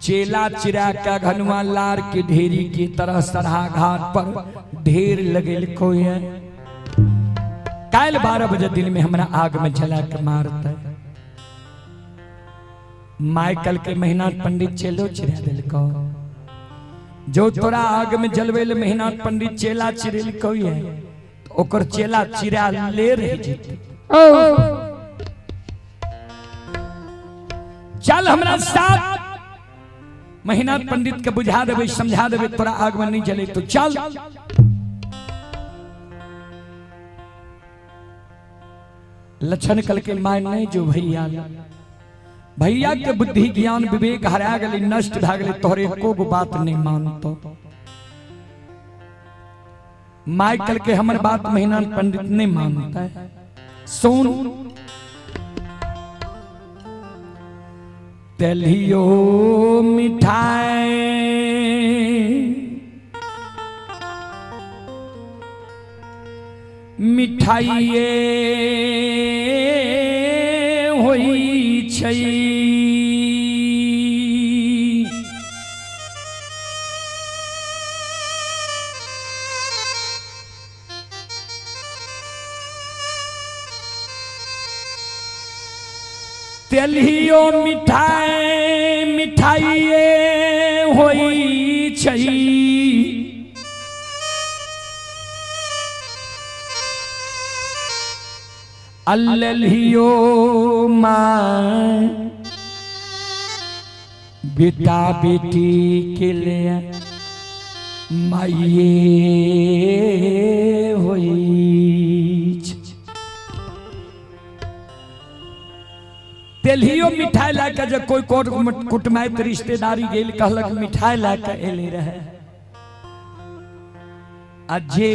चेला चिरा का घनुआ लार की ढेरी की तरह सरहा घाट पर ढेर लगेल कोई है काल 12 बजे दिन में हमरा आग में जला के मारता माइकल के मेहनत पंडित चेलो चिरा दिल को जो तोरा आग में जलवेल मेहनत पंडित चेला चिरेल कोई है तो ओकर चेला चिरा ले रही जीती चल हमरा साथ मेहनत पंडित के बुझा देवे समझा देवे तोरा आग में नहीं जले तो चल लक्षण कल के माय नहीं जो भैया भैया के बुद्धि ज्ञान विवेक हरा गली नष्ट भा गली तोहरे एको गो बात नहीं मानतो माय कल के हमर बात महीना पंडित नहीं मानता है। सुन तेलियो मिठाई मिठाइए होई छई तेलियो मिठाई मिठाइए होई छई अल्ललियो माँ बेटा बेटी के लिए माइये होई तेलियो मिठाई लाके जब कोई कुटुमाइत रिश्तेदारी गेल कहलक मिठाई लाके एले रहे अजे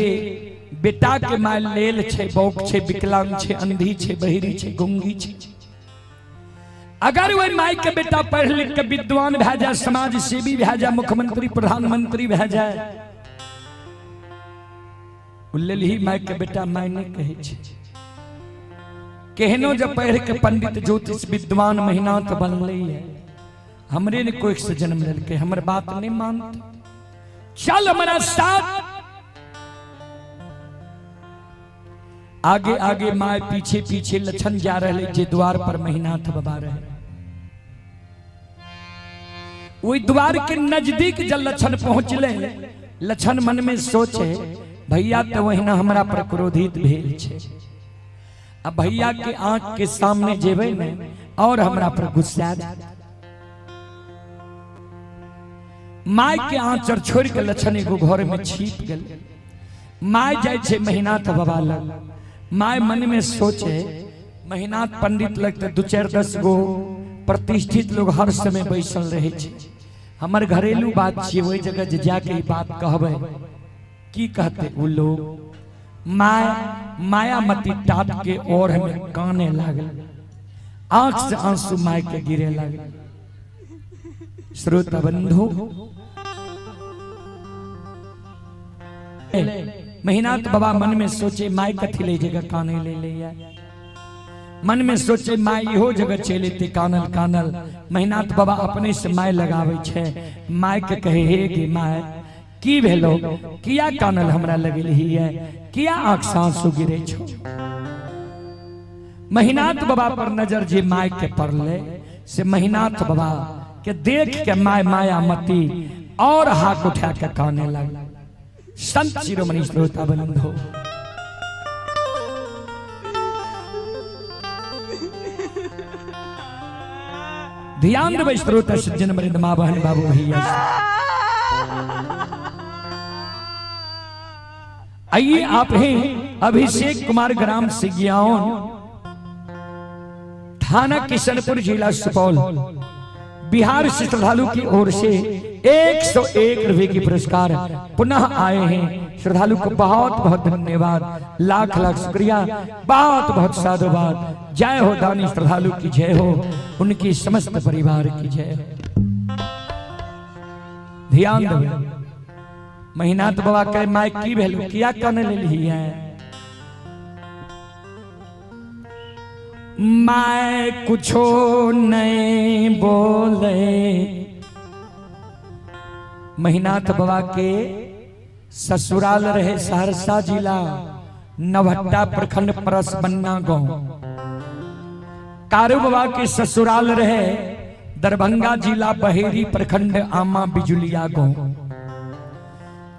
बेटा के माय लेल छे बौक छे विकलांग छे अंधी छे बहिरी छे गुंगी छे अगर वही माय के बेटा पढ़ लिख के विद्वान भे जाए समाज सेवी भे जाए मुख्यमंत्री प्रधानमंत्री भे जाए लेल ही माय के बेटा माय नहीं कहे छे केहनो जब पढ़ के पंडित ज्योतिष विद्वान महीना तो बनल है हमरे ने कोई से जन्म लेके हमर बात नहीं मानते चल हमारा साथ आगे आगे माय पीछे पीछे लक्षण जा रहे जे द्वार पर महीनाथ बाबा रहे वही द्वार के नजदीक जब लक्षण पहुंचले लक्षण मन में सोचे भैया तो वही ना हमारा पर क्रोधित भेल छे अब भैया के आंख के सामने जेबे ने और हमरा पर गुस्सा माय के आंचर छोड़ के लक्षण एगो घर में छिप गए माय जाय छे महीनाथ बाबा लग माय मन में सोचे महीनाथ पंडित लगते 2-4-10 गो प्रतिष्ठित लोग हर समय बैसल रहे छे हमर घरेलू बात छे वही जगह जाके बात कहबे की कहते वो लोग मायामती टाट के और हमें काने लागल आंख से आंसू माय के गिरे लागल श्रोता बंधु महीनाथ बाबा मन में सोचे माय कथी ले जगह काने ले लिया मन में सोचे माय इहो जगह चले थे कानल कानल महीनाथ बाबा अपने से माय लगावे छे माय के कहे हे गे माय की भेलो किया कानल हमरा लगल ही है किया आंख से आंसू गिरे छो महीनाथ बाबा पर नजर जे माय के पड़ले से महीनाथ बाबा के देख के माय मायामती और हाथ उठा के काने लग संत शिरोमणि श्रोता बंधु ध्यान देवे श्रोता सज्जन मरिंद मां बहन बाबू भैया आइए आप हैं अभिषेक कुमार ग्राम सिगियाओन थाना किशनपुर जिला सुपौल बिहार से श्रद्धालु की ओर से 101 रुपए की पुरस्कार पुनः आए हैं श्रद्धालु को बहुत बहुत धन्यवाद लाख लाख शुक्रिया बहुत बहुत साधुवाद जय हो दानी श्रद्धालु की जय हो उनकी समस्त परिवार की जय हो ध्यान दो महीनाथ बाबा कहे माय की भेलू किया कने ले ली है माय कुछो नहीं बोले महीनाथ बाबा के ससुराल रहे सहरसा जिला नवहट्टा प्रखंड परसबन्ना गांव कारू बाबा के ससुराल रहे दरभंगा जिला बहेरी प्रखंड आमा बिजुलिया गांव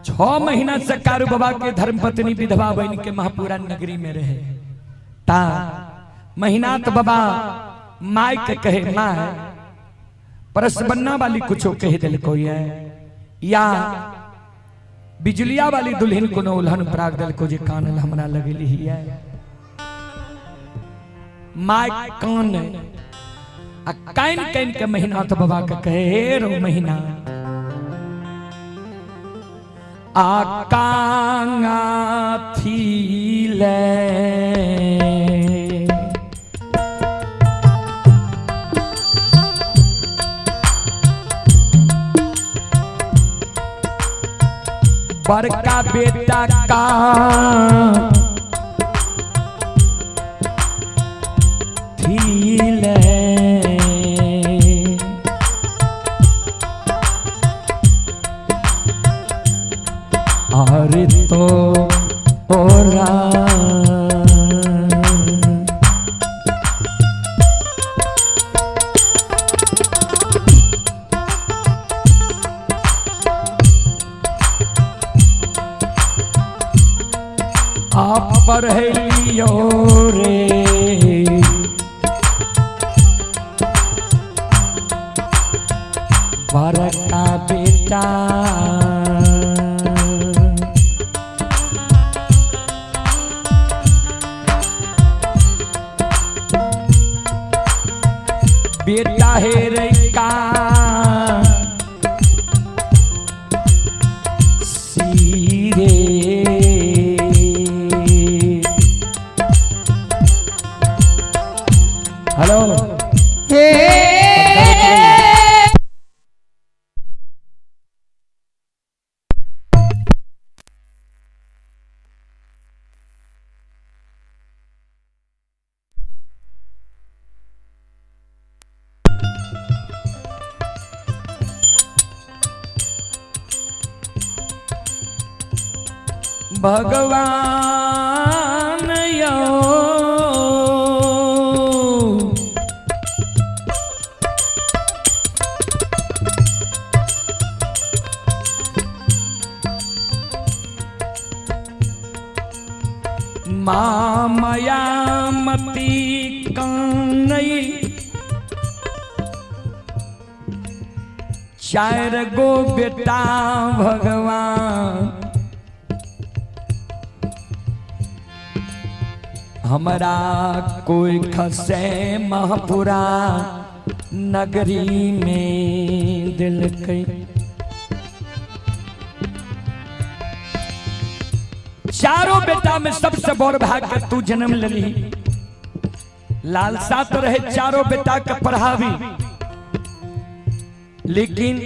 6 महीना से कारू बाबा के धर्मपत्नी विधवा बन के महापुरा नगरी में रहे ता महीनाथ बाबा माय के कहे माय परसबन्ना वाली कुछो कह दिल कोई है या बिजुलिया वाली दुल्हन को उल्हन प्राग दल को जे कानल हमरा लगली ही है माय कान आ कान कान के महीना तो बाबा के कहे रो महीना आकांगा थीले बड़का बेटा का थीले अरे तो ओरा आप पढ़लियो रे बड़का बेटा बेटा है रे का सीरे हेलो भगवान यो माया मती कानई चार गो बेटा भगवान हमारा कोई खसे महपुरा नगरी में दिल कई चारों बेटा में सबसे बड़ भाग्य तू जन्म लली लालसा तो रहे चारों बेटा के पढ़ावी लेकिन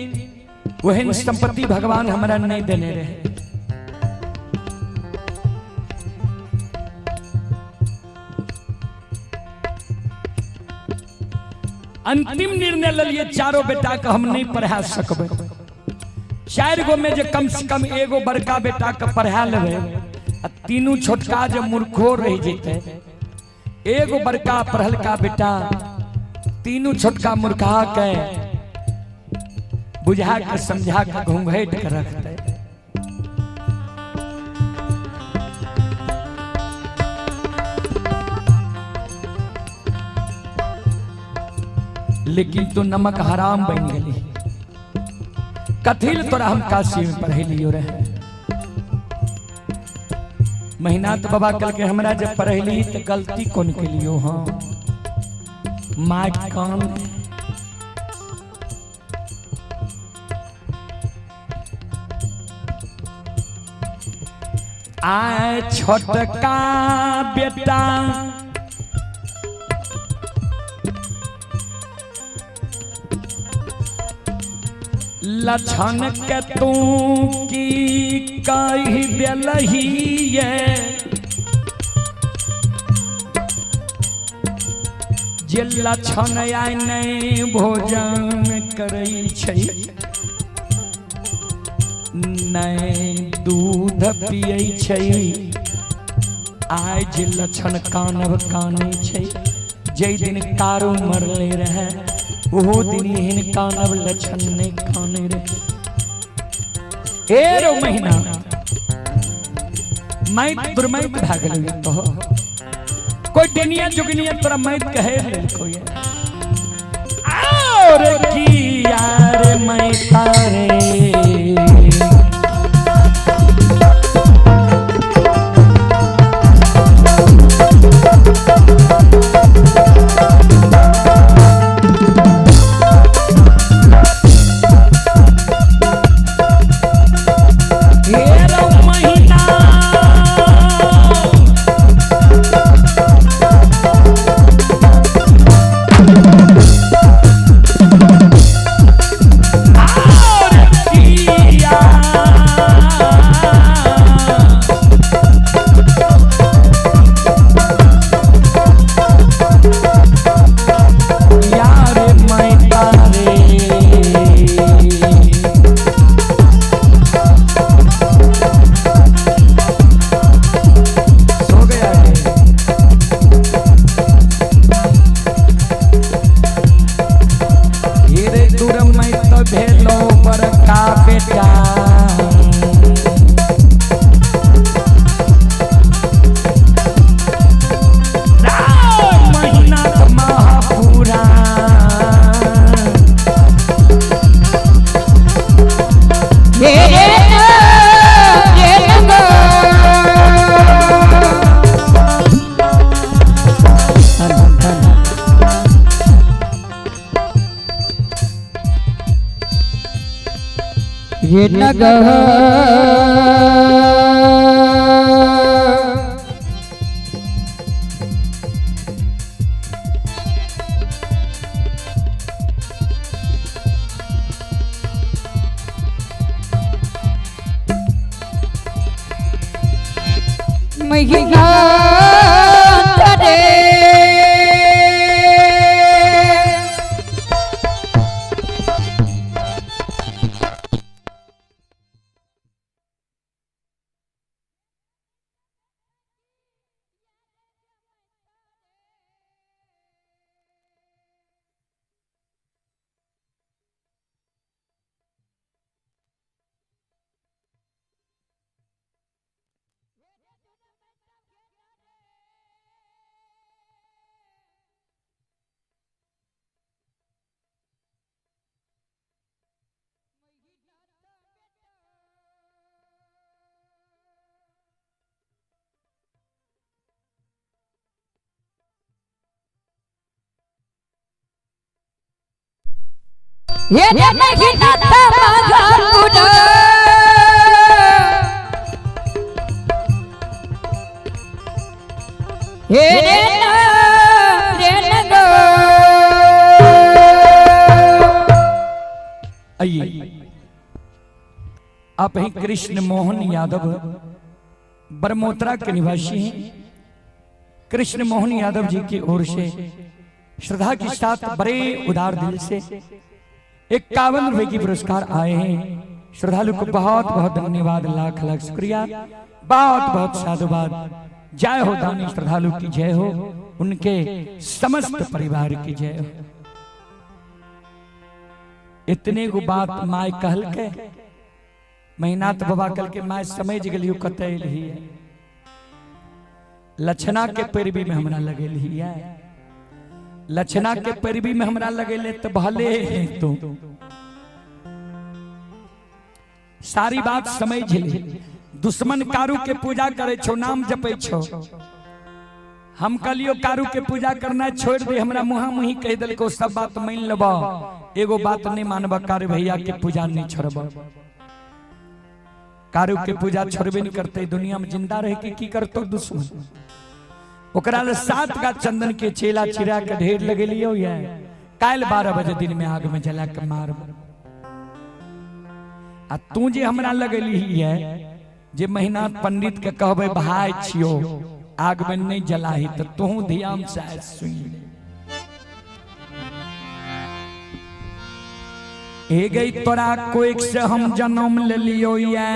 वही संपत्ति भगवान हमारा नहीं देने रहे अंतिम निर्णय ले लिए चारों बेटा का हम नहीं पढ़ा सकबे चार गो में जो कम से कम एगो बड़का बेटा का पढ़ा लेबे तीनों छोटका जो मूर्खो रह जेते एगो बड़का पढ़ल का बेटा तीनों छोटका मूर्खा के बुझा के समझा के घूंघट के रखते लेकिन तो नमक हराम बन गई कथिल तोरा हम काशी में पढ़लियो रहे महीना तो बाबा कल के हमरा जब पढ़ली तो गलती कौन के लियो हाँ माँ कान आए छोटका बेटा लछन के तू की कही दिलही जे लछन आय नहीं भोजन करै छै नहीं दूध पियै छै आय जे लछन कानब कानै छै जै दिन कारो मरले रहे वो दिन हिन कानब लछन नहीं खाने रहे एरो महीना मैं दुर्मैत भागल तो कोई डेनिया जुगनिया तोरा मैत कहे कोई और की यार मैं तारे हे नगर महिना करे ये महिना तमागा मुड़ा हे रे नगो आइए आप ही कृष्ण मोहन यादव बरमोत्रा के निवासी हैं। कृष्ण मोहन यादव जी की ओर से श्रद्धा के साथ बड़े उदार दिल से 51 रुपए की पुरस्कार आए हैं। श्रद्धालु को बहुत बहुत धन्यवाद, लाख लाख शुक्रिया, बहुत बहुत साधुवाद। जय हो दानी श्रद्धालु की जय हो, उनके समस्त परिवार की जय हो। इतने को बात माय कहल के महीनाथ बाबा कल के माय समझ गलियो कतैल ही है। लक्षणा के पैरवी में हमरा लगेल ही है, लक्षणा के पैरवी में हमरा लगेले तो भले तो सारी बात समझ ले। दुश्मन कारू के पूजा करे छो, नाम जपे छो। हम कलियो कारू के पूजा करना छोड़ दे, हमरा मुहा मुही कह दिल को सब बात मान लबा, एगो बात नहीं मानबा, कारू भैया के पूजा नहीं छोड़बा। कारू के पूजा छोड़बे नहीं करते, दुनिया में जिंदा रह के की करतो दुश्मन। ओकरा 7 का चंदन के चेला चिरा के ढेर लगे लियो ये काल 12 बजे दिन में आग में जला के मार। आ तू जे हमरा लगेली है जे महीना पंडित के कहबे भाई छियो आग में नहीं जलाही तो तू ध्यान से सुन ए गई तोरा कोई से हम जन्म ले लियो ये।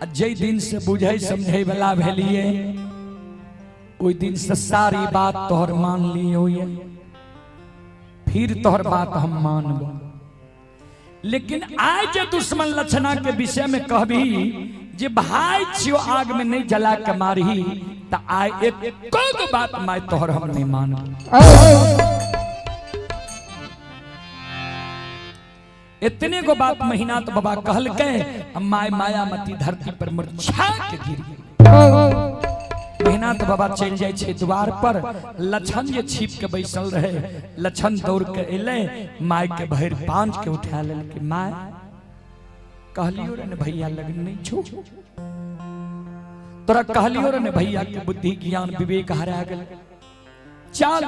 जय दिन से बुझे समझे वाला भेलिए ओई दिन से सारी बात तोहर मान लियो ये, फिर तोहर बात हम मानब। लेकिन आज दुश्मन लक्षणा के विषय में कहबी जे भाई छियो आग में नहीं जला के मारही त आय एक बात मैं तोहर हम नहीं मानब। इतने को बात महीना तो बाबा कहल के माय मायामती धरती पर मूर्छा के गिर गई। महीना तो बाबा चल जाए छे द्वार पर, लक्षण जे छिप के बैसल रहे, लक्षण दौड़ के एले, माय के भैर पांच के उठा लेल के माय कहलियो रे भैया लगन नहीं छो, तोरा कहलियो रे भैया के बुद्धि ज्ञान विवेक हरा गेल, चल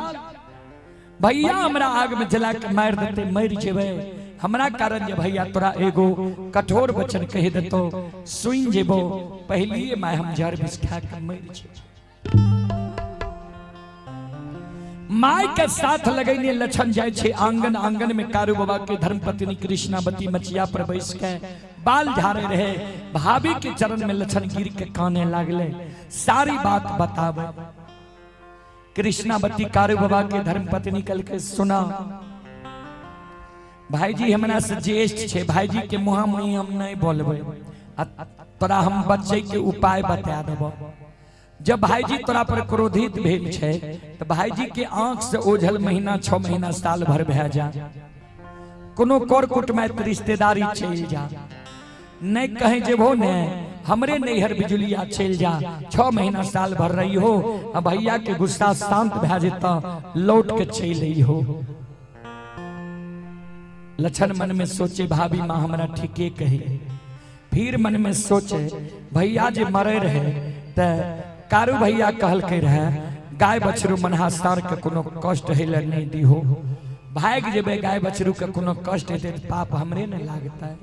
भैया हमरा आग में जला के मार देते मर जेबे, हमरा कारण जे भैया तोरा एगो कठोर वचन कह देतो सुन जेबो, पहली मैं हम जहर विष खा के मर जेबो। माय के साथ लगैने लक्षण जाय छे आंगन, आंगन में कारू बाबा के धर्मपत्नी कृष्णावती मचिया पर बैस के बाल झाड़े रहे। भाभी के चरण में लक्षण गिर के काने लागले, सारी बात बतावे। कृष्णावती कारू बाबा के धर्मपत्नी कल के सुना भाई जी हमरा से ज्येष्ठ छे, भाई जी के मुहा मुही हम नहीं बोलबे, तोरा हम बच्चे के उपाय बता देबो। जब भाई जी तोरा पर क्रोधित भेल छे तो भाई जी के आंख से ओझल महीना 6 महीना साल भर भे जा, कोनो कर कुटमैत रिश्तेदारी चल जा, नहीं कहे जेबो ने हमरे नैहर बिजुलिया चल जा, 6 महीना साल भर रही हो, अब भैया के गुस्सा शांत भे जेता लौट के चल रही हो। लक्षण मन में सोचे भाभी माँ हमारा ठीके कही। फिर मन में सोचे भैया जे मरे रहे तो कारू भैया कहल के रहे गाय बछरू मनहासार के कोनो कष्ट है नहीं दी हो, भाग जेबे गाय बछरू के कोनो कष्ट है तो पाप हमरे न लागता है।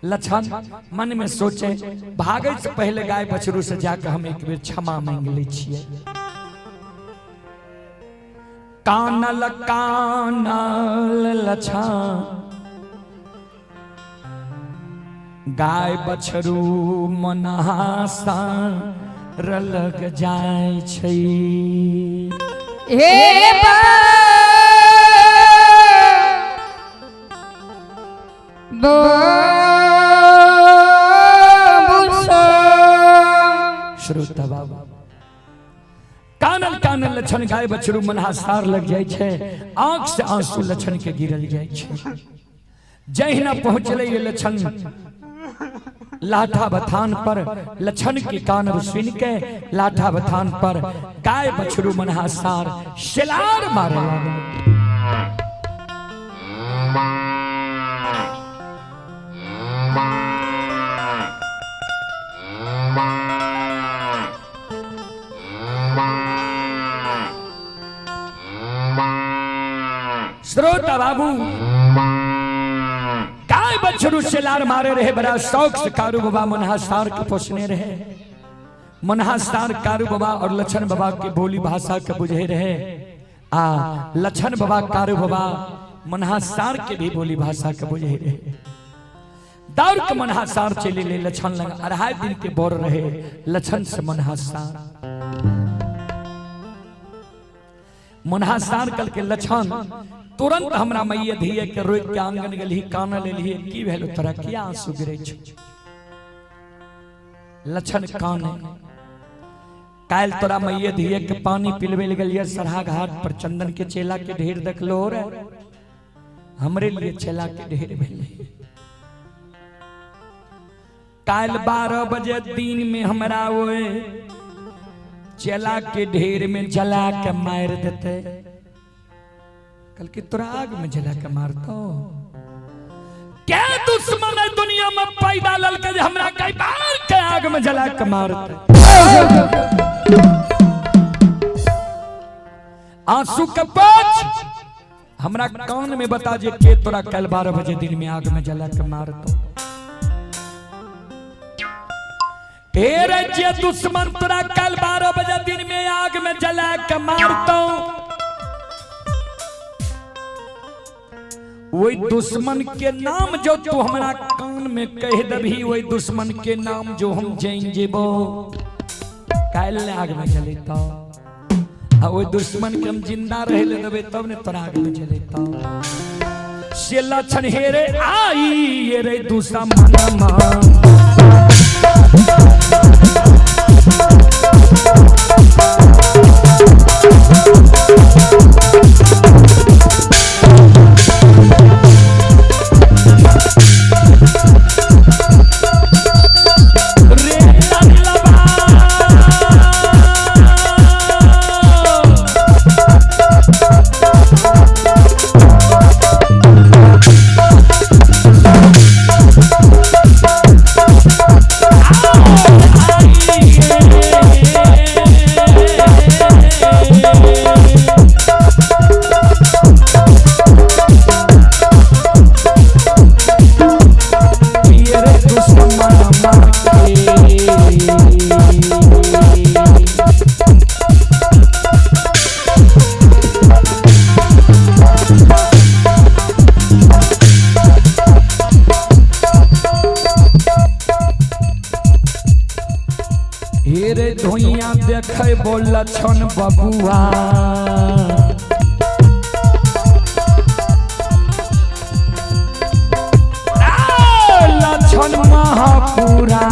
लक्षण मन में सोचे भागे से पहले गाय बछरू से जाकर हम एक बेर क्षमा मांग ले छिए। कानल कानल लक्षण गाय बछरू मनहासार लग जाय छै। हे श्रोता बाबा कानल कानल लक्षण गाय बछरू मनहासार लग जाय छै, आंख से आंसू लक्षण के गिरल जाय छै। जहिना पहुंचले ये लक्षण लाठा बथान पर, लक्षण के कान सुन के लाठा बथान पर गाय बछरू मनहासार शिलार मारे लगे। श्रोता बाबू गाय बछरू शिलार मारे रहे, बड़ा शौक से कारू बाबा मनहासार के पोसने रहे। मनहासार कारू बाबा और लक्षण बाबा की बोली भाषा के बुझे रहे। लक्षण बाबा कारू बाबा मनहासार के भी बोली भाषा के बुझे रहे। दौड़ के मनहासार चले ले लक्षण लगा, 2.5 दिन के बोर रहे लक्षण से मनहासार। मनहासार कल के लक्षण तुरंत हमरा मैया धिये के रोक के आंगन गेली, कान लेलिए की भेलो तोरा किया आंसू गिरै छ। लक्षण कान काल तोरा मैया धिये के पानी पिलवे गेलिए सरहा घाट पर, चंदन के चेला के ढेर देखलो रे, हमरे लिए चेला के ढेर भेले। काल 12 बजे दिन में हमरा ओए चेला के ढेर में जला के मार देते। कल की तोरा आग में जला के मारतो। क्या दुश्मन है दुनिया में पैदा ललके जे हमरा कई बार के आग में जला के मारते। आंसू के पोछ हमरा कान में बता जे के तोरा कल 12 बजे दिन में आग में जला के मारतो। तेरे जे दुश्मन तोरा कल 12 बजे दिन में आग में जला के मारतो, वही दुश्मन के नाम जो तू हमारा कान में कह दबी, वही दुश्मन के नाम जो हम जान जेबो काल आग में जलेता। वही दुश्मन के हम जिंदा रह ले देबे तब ने तोरा आग में जलेता। से लक्षण हेरे आई ये रे दुश्मन देखे बोल लक्षण बबुआ। लक्षण महापुरा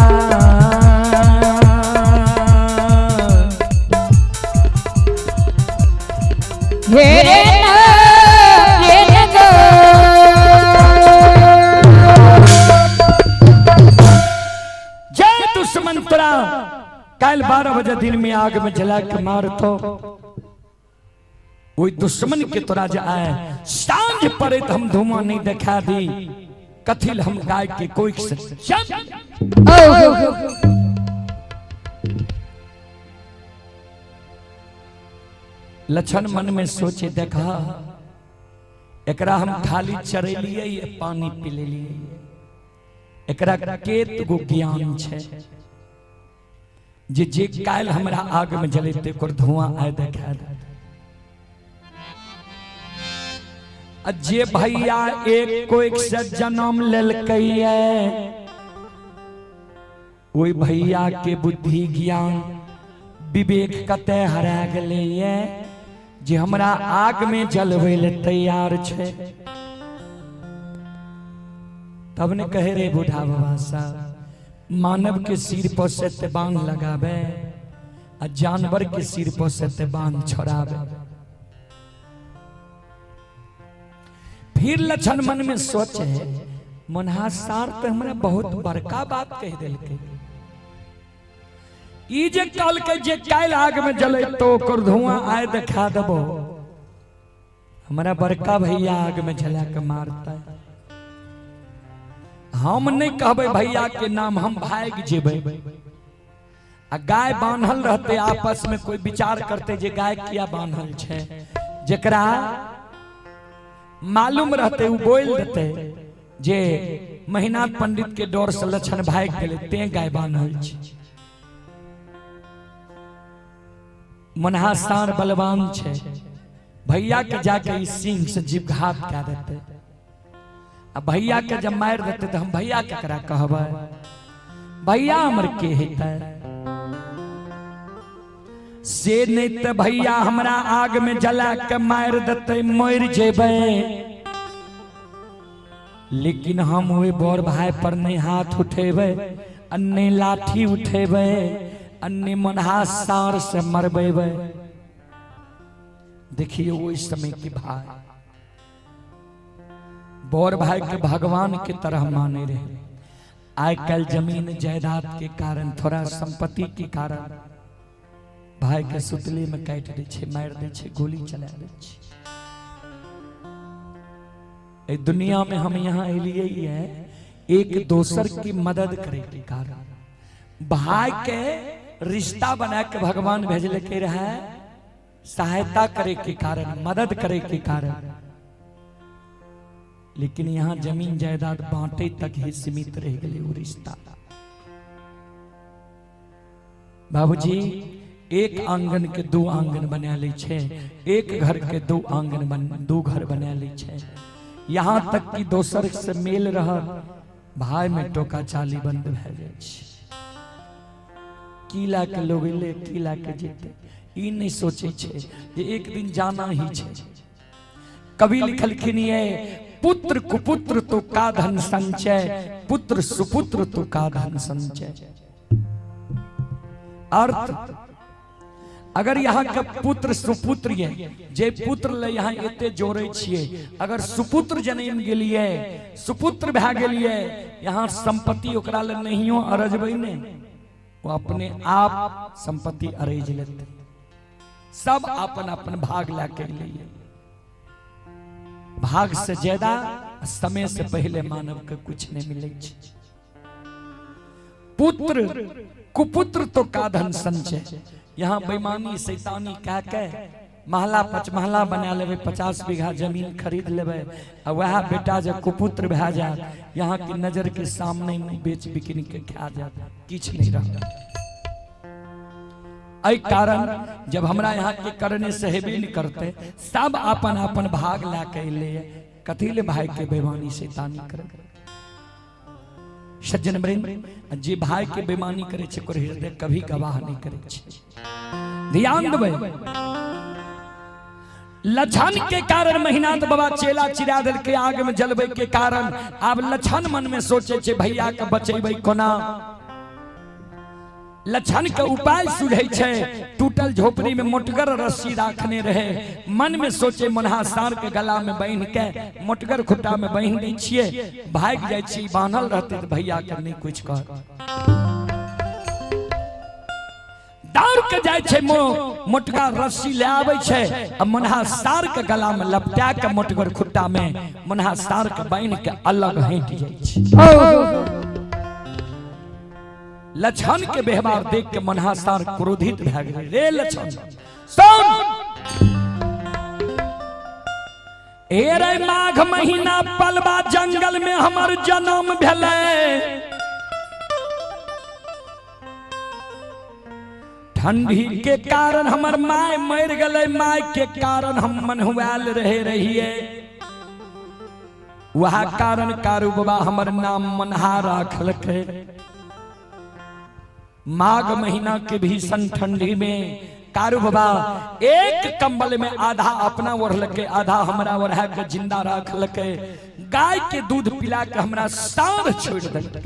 जय दुश्मन तोरा कल 12 बजे दिन में आग में जला के मारतो। वही दुश्मन के तोरा जाए सांझ पड़े तो हम धुआं नहीं दिखा दी कथिल हम गाय के कोई लक्षण मन में सोचे देखा एकरा हम खाली चरेलिए ये पानी पी लिए एकरा केत गो ज्ञान छे जे काल हमरा आग में जलते कर धुआं आए देखा जे भैया एक को एक से जन्म ललकैया ओई भैया के बुद्धि ज्ञान विवेक कते हरा गले जे हमरा आग में जलवे ले तैयार छे। तब ने कहे रे बूढ़ा बाबा साहब मानव के सिर पर से बांध लगावे आ जानवर के सिर पर से बांध छोड़ावे। फिर लक्षण मन में सोचे मनहासार तो हमरा बहुत बड़का बात कह दिलके ई जे कल के जे काल आग में जले तो कर धुआं आए दिखा देबो हमारा बड़का भैया आग में जला के मारता है। हम नहीं कहबे भैया के नाम हम भाग जेबे आ गाय बांधल रहते आपस में कोई विचार करते जे गाय किया बांधल छे जेकरा मालूम रहते वो बोल देते जे महीनाथ पंडित के डर से लक्षण भाग गेले ते गाय बांधल छे। मनहासार बलवान छे भैया के जाके इस सिंह से जीव घात कर देते आ भैया के जब मार देते तो हम भैया केकरा कहबे भैया हमर के हेतै से नहीं तो भैया हमरा आग में जला के मार देते मर जेबे लेकिन हम वे बड़ भाई पर नहीं हाथ उठेबे अन्ने लाठी उठेबे अन्य मनहासार से मरबेबे। देखिए वो इस समय की भाई बड़ भाई के भगवान के तरह माने रहे। आज कल जमीन जायदाद के कारण थोड़ा संपत्ति के कारण भाई के सुतले में काट दे छे मार दे छे गोली चला दे छे। ए दुनिया में हम यहाँ एलिए ही है एक दोसर की मदद करे के कारण भाई के रिश्ता बना के भगवान भेजले के रहे सहायता करे के कारण मदद करे के कारण। लेकिन यहाँ जमीन जायदाद बांटे तक ही सीमित रह गए वो रिश्ता। बाबूजी एक आंगन के दो आंगन बना ले छे एक घर के दो आंगन दो घर बना ले छे यहाँ तक कि दोसर से मेल रह भाई में टोका चाली बंद भे जाए छे। किला के लोग ले किला के जीते ई नहीं सोचे छे जे एक दिन जाना ही छे। कवि लिखलखिन ये पुत्र कुपुत्र तो का धन संचय पुत्र सुपुत्र तो का धन संचय। अर्थ अगर यहाँ के पुत्र सुपुत्र ये जे पुत्र ले यहाँ एते जोड़े छिए अगर सुपुत्र जन्म गेलिए सुपुत्र भए गेलिए यहाँ संपत्ति ओकरा ले नहियो अरजबै ने वो अपने आप संपत्ति अरेज लेते सब अपन अपन भाग लाके लिए। भाग से ज्यादा समय से पहले मानव के कुछ नहीं मिले। पुत्र कुपुत्र तो का धन संचय। यहाँ बेईमानी शैतानी कह के महला पचमहला बना लेवे 50 बीघा जमीन खरीद लेवे और वह बेटा जब कुपुत्र भे जाए यहाँ की नजर के सामने में बेच बिकिन के खा जाता किछ नहीं रहता। ऐ कारण जब हमरा यहाँ के करने से हेबे नहीं करते सब अपन अपन भाग ला के ले कथी ले भाई के बेईमानी शैतानी करे। सज्जन वृंद जे भाई के बेईमानी करे छे ओकर हृदय कभी गवाह नहीं करे छे। ध्यान देबै लक्षण के कारण महीनाथ बाबा चेला चिरा दिल के आग में जलबे के कारण अब लक्षण मन में सोचे छे भैया के बचेबै कोना। लक्षण के उपाय सुझै छे टूटल झोपड़ी में मोटगर रस्सी राखने रहे मन में सोचे मनहासार के गला में बांध के मोटगर खुट्टा में बांध दै छिए भाग जाय छी बांधल रहते तो भैया के नहीं कुछ कर। दौड़ के जाय छे मोटका रस्सी ले आवे छे आ मनहा सार के गला में लपटा के मोटगर खुट्टा में मनहा सार के बांध के अलग हट जाय छे। लछन के व्यवहार देख के मनहा सार क्रोधित भ गेल। रे लछन सुन, ए रे माघ महीना पलवा जंगल में हमर जन्म भेलै, ठंडी के कारण हमर माय मर गए, माय के कारण हम मनहुआल रहे रहिए, वह कारण कारू बाबा हमर नाम मनहा राखलकै। माघ महीना के भीषण ठंडी में कारू बाबा एक कंबल में आधा अपना ओढ़लकै, आधा हमरा ओढ़ा के जिंदा राखलकै। गाय के दूध पिला के हमरा साँढ़ छोड़ देलकै।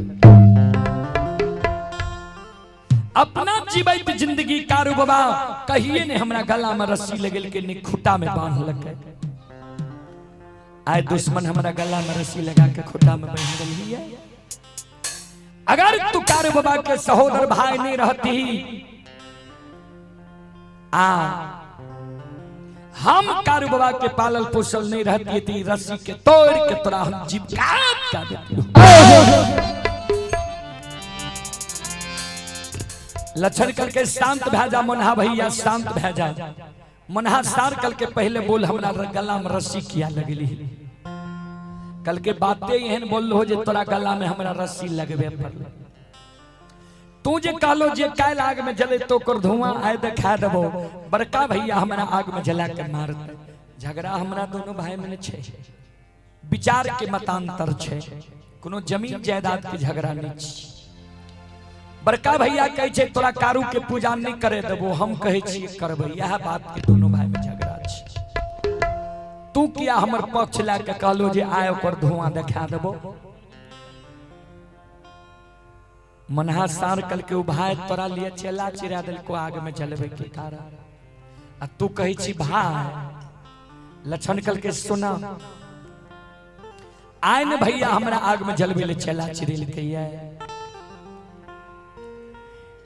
अपना जीवित जिंदगी कारू बाबा कहिए ने हमरा गला में रस्सी लगल के ने खुट्टा में बांध लगे। आए दुश्मन हमरा गला में रस्सी लगा के खुट्टा में बांध दिली है। अगर तू कारू बाबा के सहोदर भाई नहीं रहती, हम कारू बाबा के पालल पोसल नहीं रहती थी, रस्सी के तोड़ के तोरा हम जीवकात कर देती। लक्षण करके शांत भेजा मनहा भैया, शांत भेजा। मनहा सार कल के पहले बोल हमरा गला में रस्सी किया लगली। कल के बातें एहन बोल हो जे तोरा गला में हमरा रस्सी लगबे पड़ल। तू जे कहलो जे काल आग में जले तो कर धुआं आए देखा देबो। बड़का भैया हमरा आग में जला के मार दे। झगड़ा हमरा दोनों भाई में छे, विचार के मतांतर छे, कोनो जमीन जायदाद के झगड़ा नहीं छे। बड़का भैया कहे छे तोरा कारू के पूजा नहीं करे देबो, हम कहे छी करबे। यह बात के दोनों भाई में झगड़ा छे। तू किया हमर पक्ष ला के कहलो जे आय ओकर धुआं देखा देबो। मनहा सार कल के भाई तोरा लिए चेला चिरा दिल को आग में जलबे के कारण, आ तू कहे छी भाई। लक्षण कल के सुना, आय न भैया हमरा आग में जलबे ले चेला चिरिल कहिए।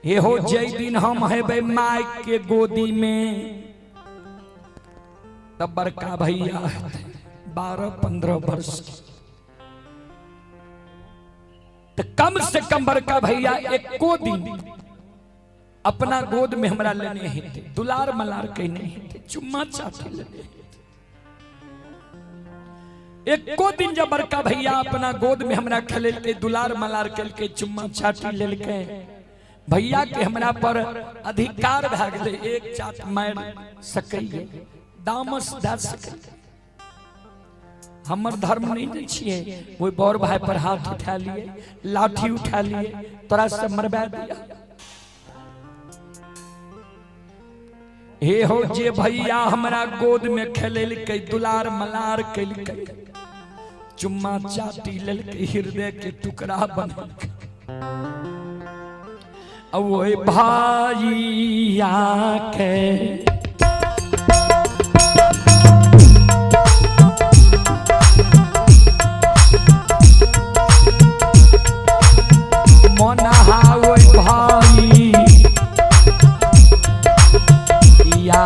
ये हो जय दिन हम है माय के गोदी में, तब बड़का भैया 12-15 वर्ष तो कम से कम बड़का भैया एको दिन अपना गोद में हमरा लेने हेते, दुलार मलार कहने हेते, चुम्मा चाटी लेने। एको दिन जब बड़का भैया अपना गोद में हमरा खेलते, दुलार मलार के चुम्मा चाटी लेलके। भैया के हमरा पर अधिकार भ गेले, एक चाट मार सकैए, दामस द सकैए। हमर धर्म नहीं दै छिए। वो बड़ भाई पर हाथ उठा लिए, लाठी उठा लिए, तोरा से मरबा दिया। हे हो जे भैया हमरा गोद में खेलल के, दुलार मलार कैलकै, चुम्मा चाटी लेलकै, हृदय के टुकड़ा बनल। ओए भाइया के मनहा, ओए भाई या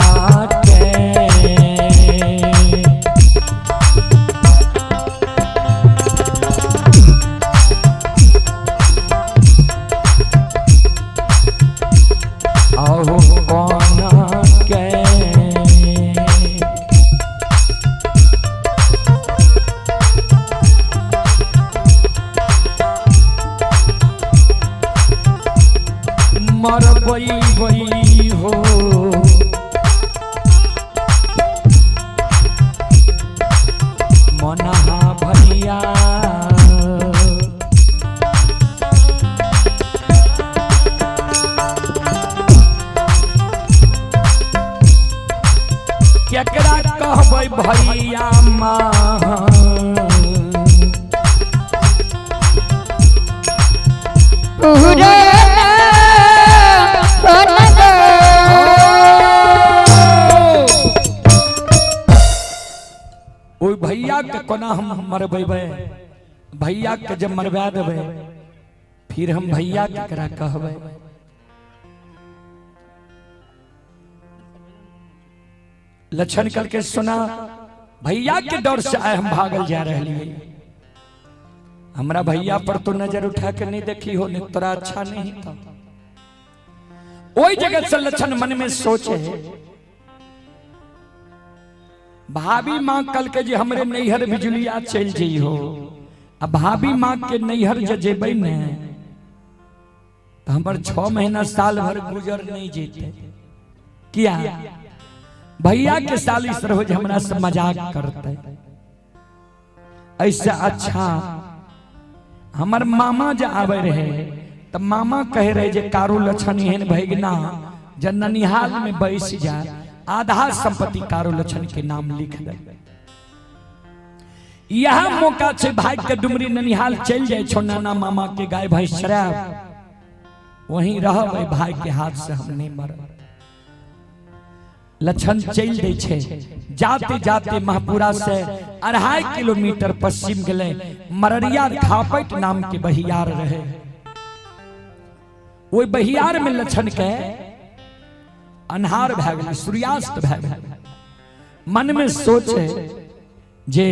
मरबई हो मनहा भैया। केकरा कहबै भैया माँ, भैया के कोना हम मरबेबे। भैया के जब मरवा देबे फिर हम भैया केकरा कहबै। लक्षण करके सुना भैया के डर से आए हम भागल जा रहे हैं। हमरा भैया पर तो नजर उठा के नहीं देखी हो, नहीं तोरा अच्छा नहीं था। वही जगह से लक्षण मन में सोचे भाभी माँ कल के जे हमरे नैहर बिजुलिया चल जाइ हो, अब भाभी माँ के नैहर जेबे ने तो हमर 6 महीना साल भर गुजर नहीं जेते। किया भैया के साली सरोज हमरा से मजाक करते, ऐसा अच्छा हमर मामा जे आवे रहे तो मामा कहे रहे जे कारू लक्षण एहन भैगना जे ननिहाल में बैस जाए, आधा संपत्ति कारू लक्षण के नाम लिख दे। यह मौका से भाग के डुमरी ननिहाल चल जाए छो नाना मामा के गाय भैंस चराब, वहीं रह भाई के हाथ से हम नहीं मर। लक्षण चल दे छे, जाते जाते महपुरा से 2.5 किलोमीटर पश्चिम गले मररिया खापट नाम के बहियार रहे। वो बहियार में लक्षण के अन्हार भै गेल, सूर्यास्त भै गेल। मन में सोचे जे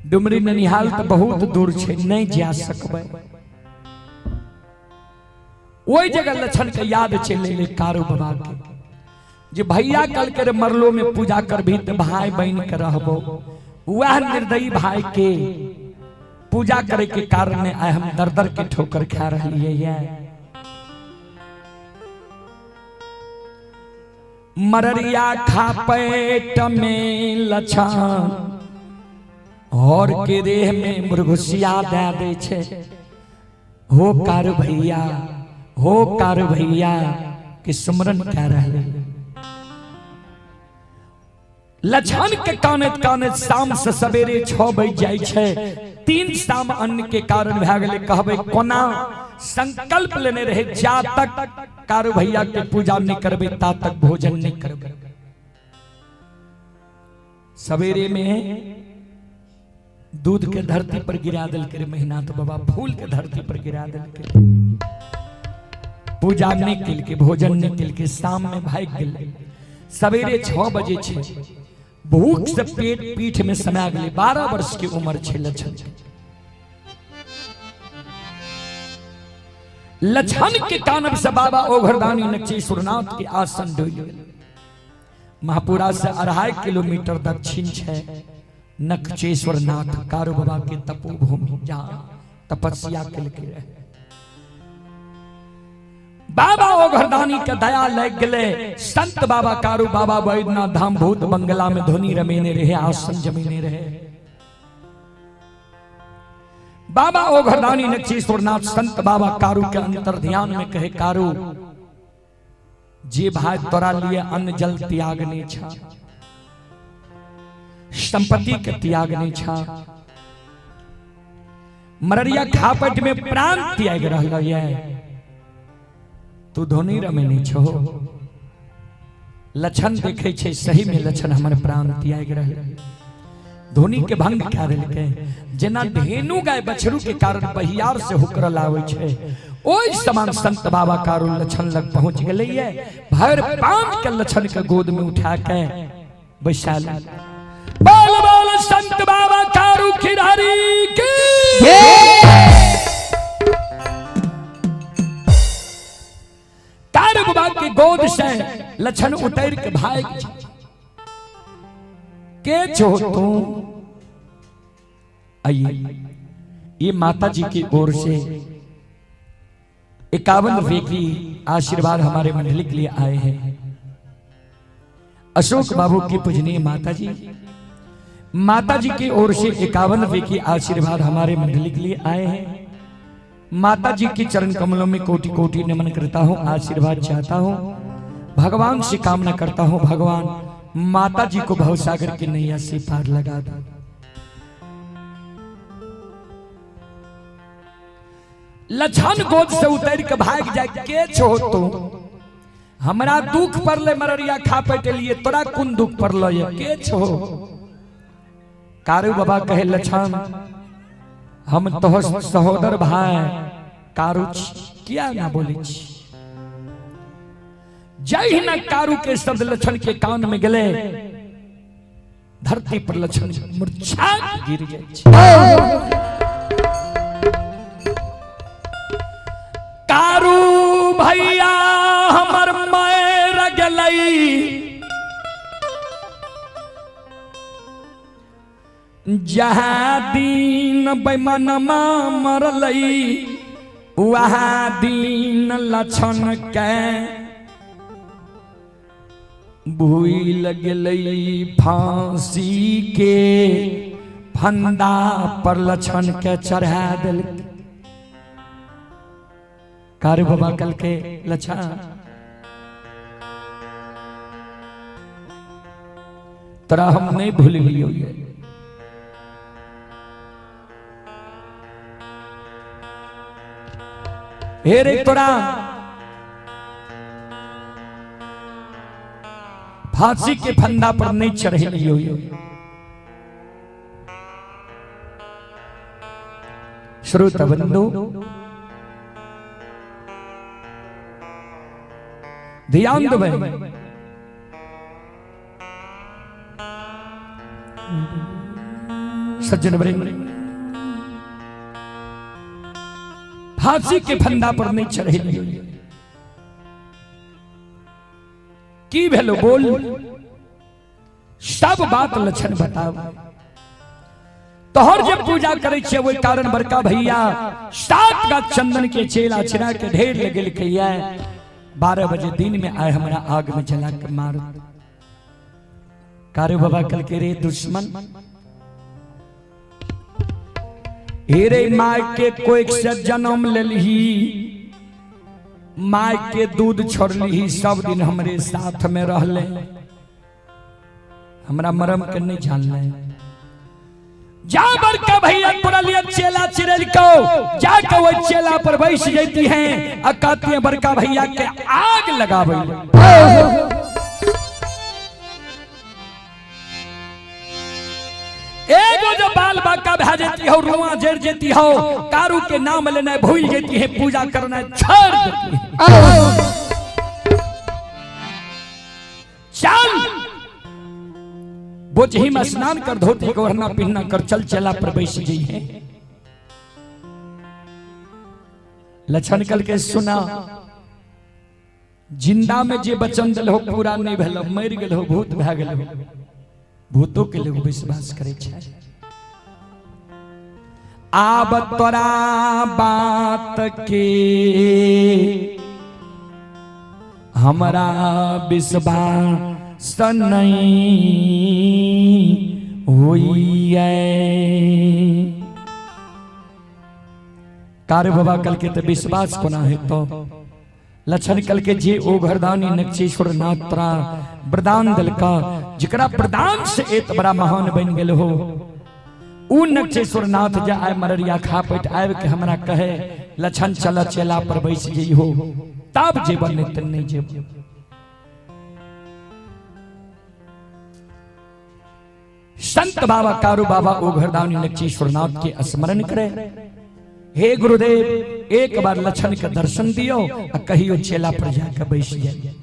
डुमरी ननिहाल तो बहुत दूर छे, नहीं जा सकबे। वही जगह लक्षण के याद चले ले कारू बाबा के जे भैया कल के मरलो में पूजा कर भी तो भाई बहन के रहबो। वह निर्दयी भाई के पूजा करे के कारण आए हम दर दर के ठोकर खा रही है। मररिया खापेट में लक्षण और के देह में मुर्घुसिया दे दे छे। हो कारू भैया, हो कारू भैया के सुमरन कह रहे। लक्षण के कानत कानत शाम से सवेरे 6 बज जाय छे। 3 शाम अन्न के कारण भै गेले। कहबे कोना संकल्प लेने रहे जा तक कारू भैया के पूजा नहीं करबे ता तक भोजन नहीं करबे। सवेरे में दूध के धरती पर गिरा दिल के मेहनात बाबा, फूल के धरती पर गिरा दिल के पूजा नहीं किल के भोजन नहीं किल के शाम में भाग गेल। सवेरे 6 बजे छे, भूख से पेट पीठ में समा गेले। 12 वर्ष की उम्र छे लक्षण। लक्षण के कानब से बाबा ओघरदानी नक्षेश्वरनाथ के आसन डोल। महापुरा से 2.5 किलोमीटर दक्षिण छे नक्षेश्वरनाथ कारू बाबा के तपोभूमि, जहां तपस्या के रहे। बाबा ओघरदानी के दया लग गले। संत बाबा कारू बाबा वैद्यनाथ धाम भूत बंगला में धोनी रमेने रहे, आसन जमीने रहे। बाबा ओघरदानी नक्षेश्वरनाथ संत बाबा कारू के अंतर ध्यान में कहे कारू जे भाई तोरा लिए अन्न जल त्याग नहीं छा, संपत्ति के त्याग नहीं छा, मररिया खापट में प्राण त्याग रहा है, तू धोनी रमेने छो। लक्षण देखे छे सही में लक्षण हमारे प्राण त्याग रहे। धोनी के भंग क्या के जना धेनु गाय बछरू के कारण बहियार से होकर लावे छे, ओई समान संत बाबा कारू लक्षण लग पहुंच गए। भर पांच के लक्षण के गोद में उठा के बैसाल। बोल बोल संत बाबा कारू खिरारी की कारू बाबा के गोद से लक्षण उतर के भाग के छो तुम। आइए ये माता जी की ओर से 51 रुपए की आशीर्वाद हमारे मंडली के लिए आए हैं। अशोक बाबू की पूजनीय माता जी की ओर से 51 रुपए की आशीर्वाद हमारे मंडली के लिए आए हैं। माता जी की चरण कमलों में कोटि कोटि नमन करता हूँ, आशीर्वाद चाहता हूँ। भगवान से कामना करता हूँ भगवान माता जी को भवसागर की नैया से पार लगा दो। लक्षण गोद से उतर के भाग जाए के छो तू। हमरा दुख पड़ले मररिया खापट लिए, तोरा कौन दुख पड़ल के छो। कारू बाबा कहे लक्षण हम तो सहोदर भाई कारू किया ना बोले जय ही न कारू के शब्द लक्षण के कान में गले, धरती पर लक्षण मूर्छा गिर गए। कारू भैया हमर मायर गलई, जहाँ दीन बेमनमा मरलई, वहाँ दीन लक्षण के भूल गेलई फांसी के फंदा पर लक्षण के चढ़ा दिल। कारू बाबा कल के लक्षण तोरा हम नहीं भूल लियो। हे रे तोरा फांसी के फंदा पर नहीं चढ़े लियो। श्रोता बंधु ध्यान दो। सज्जन वृंद फांसी के फंदा पर नहीं चढ़े लियो। की भेलो बोल, सब बात लक्षण बताओ। तोहर जब पूजा करे छे वही कारण बड़का भैया 7 का चंदन के चेला चिरा के ढेर लगे लिखैया 12 बजे दिन में आए हमरा आग में जला के मार। कारू बाबा कल के रे दुश्मन, हेरे माय के कोई से जन्म लेलही, माय के दूध छोड़ली, सब दिन हमरे साथ में रहले, हमरा मरम के नहीं जानले। जा बड़का भैया तोरा लिए चेला चिरल को जाके वो चेला पर बैठ जाती हैं, अकाती हैं बड़का भैया के आग लगावे। एगो जो बाल बाका भा जाती हो, रुआ जड़ जाती हो, कारू के नाम लेना भूल जाती है, पूजा करना छोड़ देती है। चल बोझही में स्नान कर, धोती को ओढ़ना पहनना कर, चल चला पर बैठ गई है। लक्षण कल के सुना, जिंदा में जे बचन दिल हो पूरा नहीं भेल, मर गेल हो, भूत भा गेल हो, भूतों के लोग विश्वास करे छे। आब तोरा बात के हमरा विश्वास नहीं हुई है। कारू बाबा कल के तो विश्वास कोना है। तो लक्षण कल के जे ओ घरदानी नक्षेश्वर नाथ तोरा वरदान दिल का, जरा वरदान से एक बड़ा महान बन गेल हो, उ नक्षेश्वर नाथ जा आए मररिया खा पैट आब के हमरा कहे लक्षण चल चेला पर बैठ गई हो, तब जेबन नहीं तन नहीं जेब। संत बाबा कारू बाबा ओ घरदानी नक्षेश्वर नाथ के स्मरण करे। हे गुरुदेव एक बार लक्षण के दर्शन दियो आ कहियो चेला पर जाकर बैठ जाए।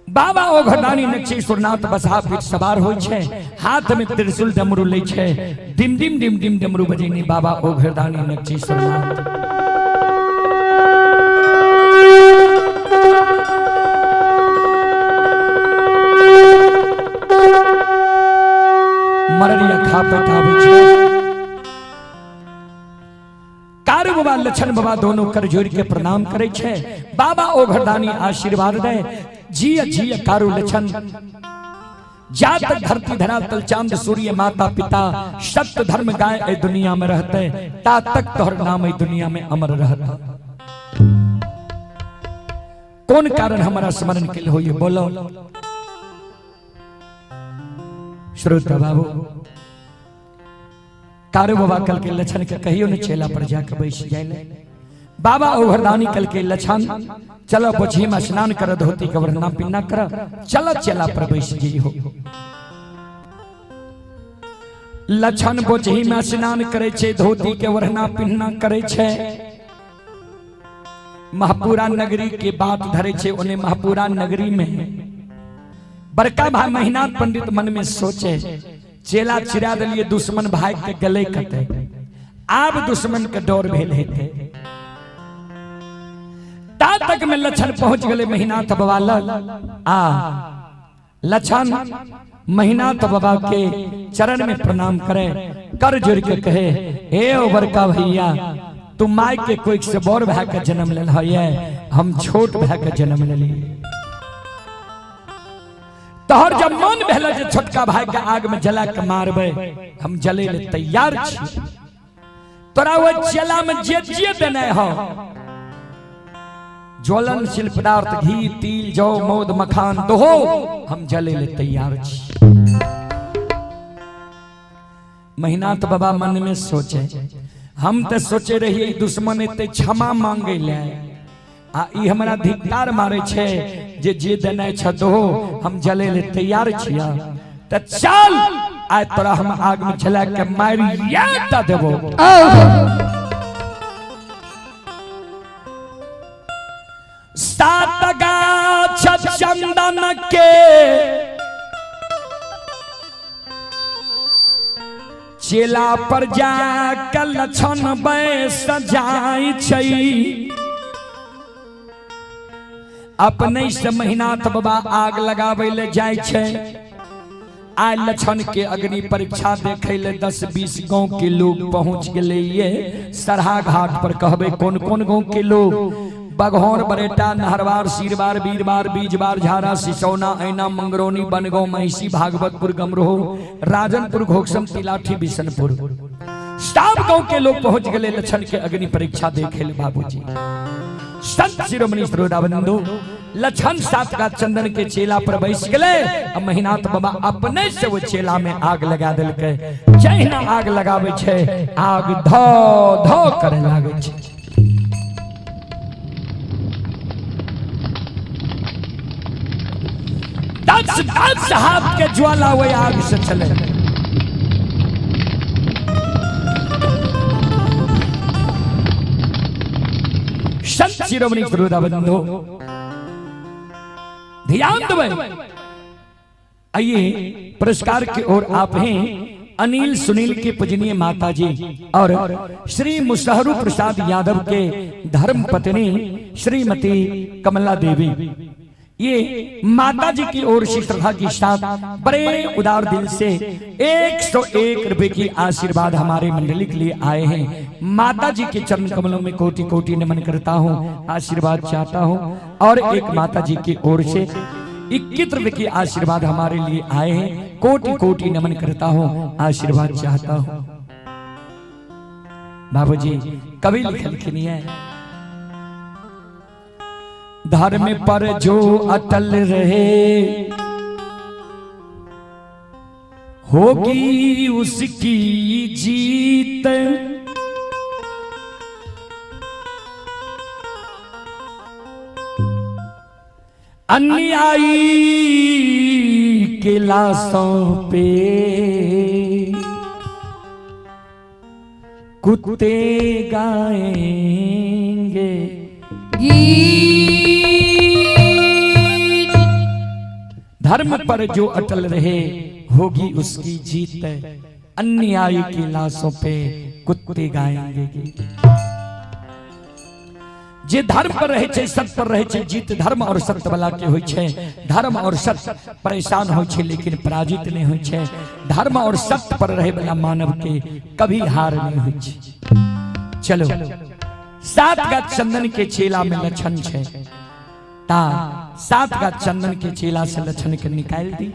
बाबा ओ घरदानी नक्षेश्वर नाथ बसा पीठ सवार होय छे, हाथ में त्रिशूल डमरू ले छे, डिम डिम डिम डिम डमरू बजेनी बाबा ओ घरदानी नक्षेश्वर नाथ। मररिया खा पैठावे छे। कारू बाबा लक्षण बाबा दोनों कर जोड़ के प्रणाम करे छे। बाबा ओ घरदानी आशीर्वाद दे, जिय जिय कारू लक्षण, जात धरती धरा तल चांद सूर्य माता पिता सत्य धर्म गाय ए दुनिया में रहते, ता तक तोहर नाम ए दुनिया में अमर रहता। कौन कारण हमारा स्मरण के लिए हो ये बोलो। श्रोता बाबू कारू बाबा कल के लक्षण के कहियो न चेला पर जाकर बैठ जाए। बाबा ओ घरदानी कल के लक्षण चलो बोझी में स्नान कर, धोती के वरना पिन्ना कर, चलो चेला पर बैठ गई हो। लक्षण बोझी में स्नान करे छे, धोती के वरना पिन्ना करे छे। महापुरा नगरी के बात धरे छे। उन्हें महापुरा नगरी में बड़का भाई महीनाथ पंडित मन में सोचे चेला चिरा दिलिए दुश्मन भाई के गले कटे, आब दुश्मन के डर भेल हेते। ता तक में लक्षण पहुंच गए महीनाथ बाबा आ लक्षण महीनाथ बाबा के चरण में प्रणाम करे, कर जोड़ के कहे हे ओ बड़का भैया तू माई के कोई से बड़ भाई के जन्म ले है, हम छोट भाई के जन्म ले ली। तोहर जब मन भेल जे छोटका भाई के आग में जला के मारबे, हम जले ले तैयार छी। तोरा वो चेला में जे देने हो ज्वलनशील पदार्थ घी तिल जौ मौद मखान दो, हम जले ले तैयार छी। महीनाथ बाबा मन में सोचे हम तो सोचे रहिए दुश्मन एते क्षमा मांगे ले आ ई हमरा धिक्कार मारे छे जे देने छ दो, हम जले ले तैयार छिया। त चल आय तोरा हम आग में जला के मारी या देबो। सात गाछ चंदन के चेला पर जा के लक्षण बैस जाय छै। अपने से महीनाथ बाबा आग लगावे ले जाय छै। आय लक्षण के अग्नि परीक्षा देखे ले 10-20 गांव के लोग पहुंच गए। ये सरहा घाट पर कहबे कौन कौन गांव के लोग? बघौर बरेटा नहरवार सीरवार बीरवार बीजवार झारा सिसौना ऐना मंगरौनी बनगांव महिषी भागवतपुर गमरोह राजनपुर घोकसम तिलाठी बिशनपुर सब गांव के लोग पहुंच गए लक्षण के अग्नि परीक्षा देखे ले। बाबूजी संत शिरोमणि श्रोताबंधु लक्षण सात का चंदन के चेला पर बैस गए। महीनाथ बाबा अपने से वो चेला में आग लगा दिल के। जहिना आग लगावे छे आग धो धो करे लागे छे। दस हाथ के ज्वाला वो आग से चले। संत शिरोमणि श्रोताबंधु ध्यान देवे। आइए पुरस्कार की ओर आप हैं अनिल सुनील के पूजनीय माता जी और श्री मुसहरू प्रसाद यादव के धर्म पत्नी श्रीमती कमला देवी। ये माता जी की ओर से श्रद्धा के साथ बड़े उदार दिल से 101 रुपए की आशीर्वाद हमारे मंडली के लिए आए हैं। माता जी के चरण कमलों में कोटि कोटि नमन करता हूँ, आशीर्वाद चाहता हूँ। और एक माता जी की ओर से 21 रुपए की आशीर्वाद हमारे लिए आए हैं। कोटि कोटि नमन करता हूँ, आशीर्वाद चाहता हूँ। बाबूजी कभी लिखल है धर्म पर जो अटल रहे होगी उसकी जीत। अन्यायी के लाशों पे कुत्ते गाएंगे धर्म पर जो अटल रहे होगी उसकी जीत। अन्यायी की लाशों पे कुत्ते गाएंगे। जे धर्म पर रहे छे सत्य पर रहे छे जीत धर्म और सत्य वाला के होय छे। धर्म और सत्य परेशान होय छे लेकिन पराजित नहीं होय छे। धर्म और सत्य पर रहे वाला मानव के कभी हार नहीं होय छे। चलो सात का चंदन के चेला में लक्षण छे। ता सात का चंदन के चेला से लक्षण के निकाल दी।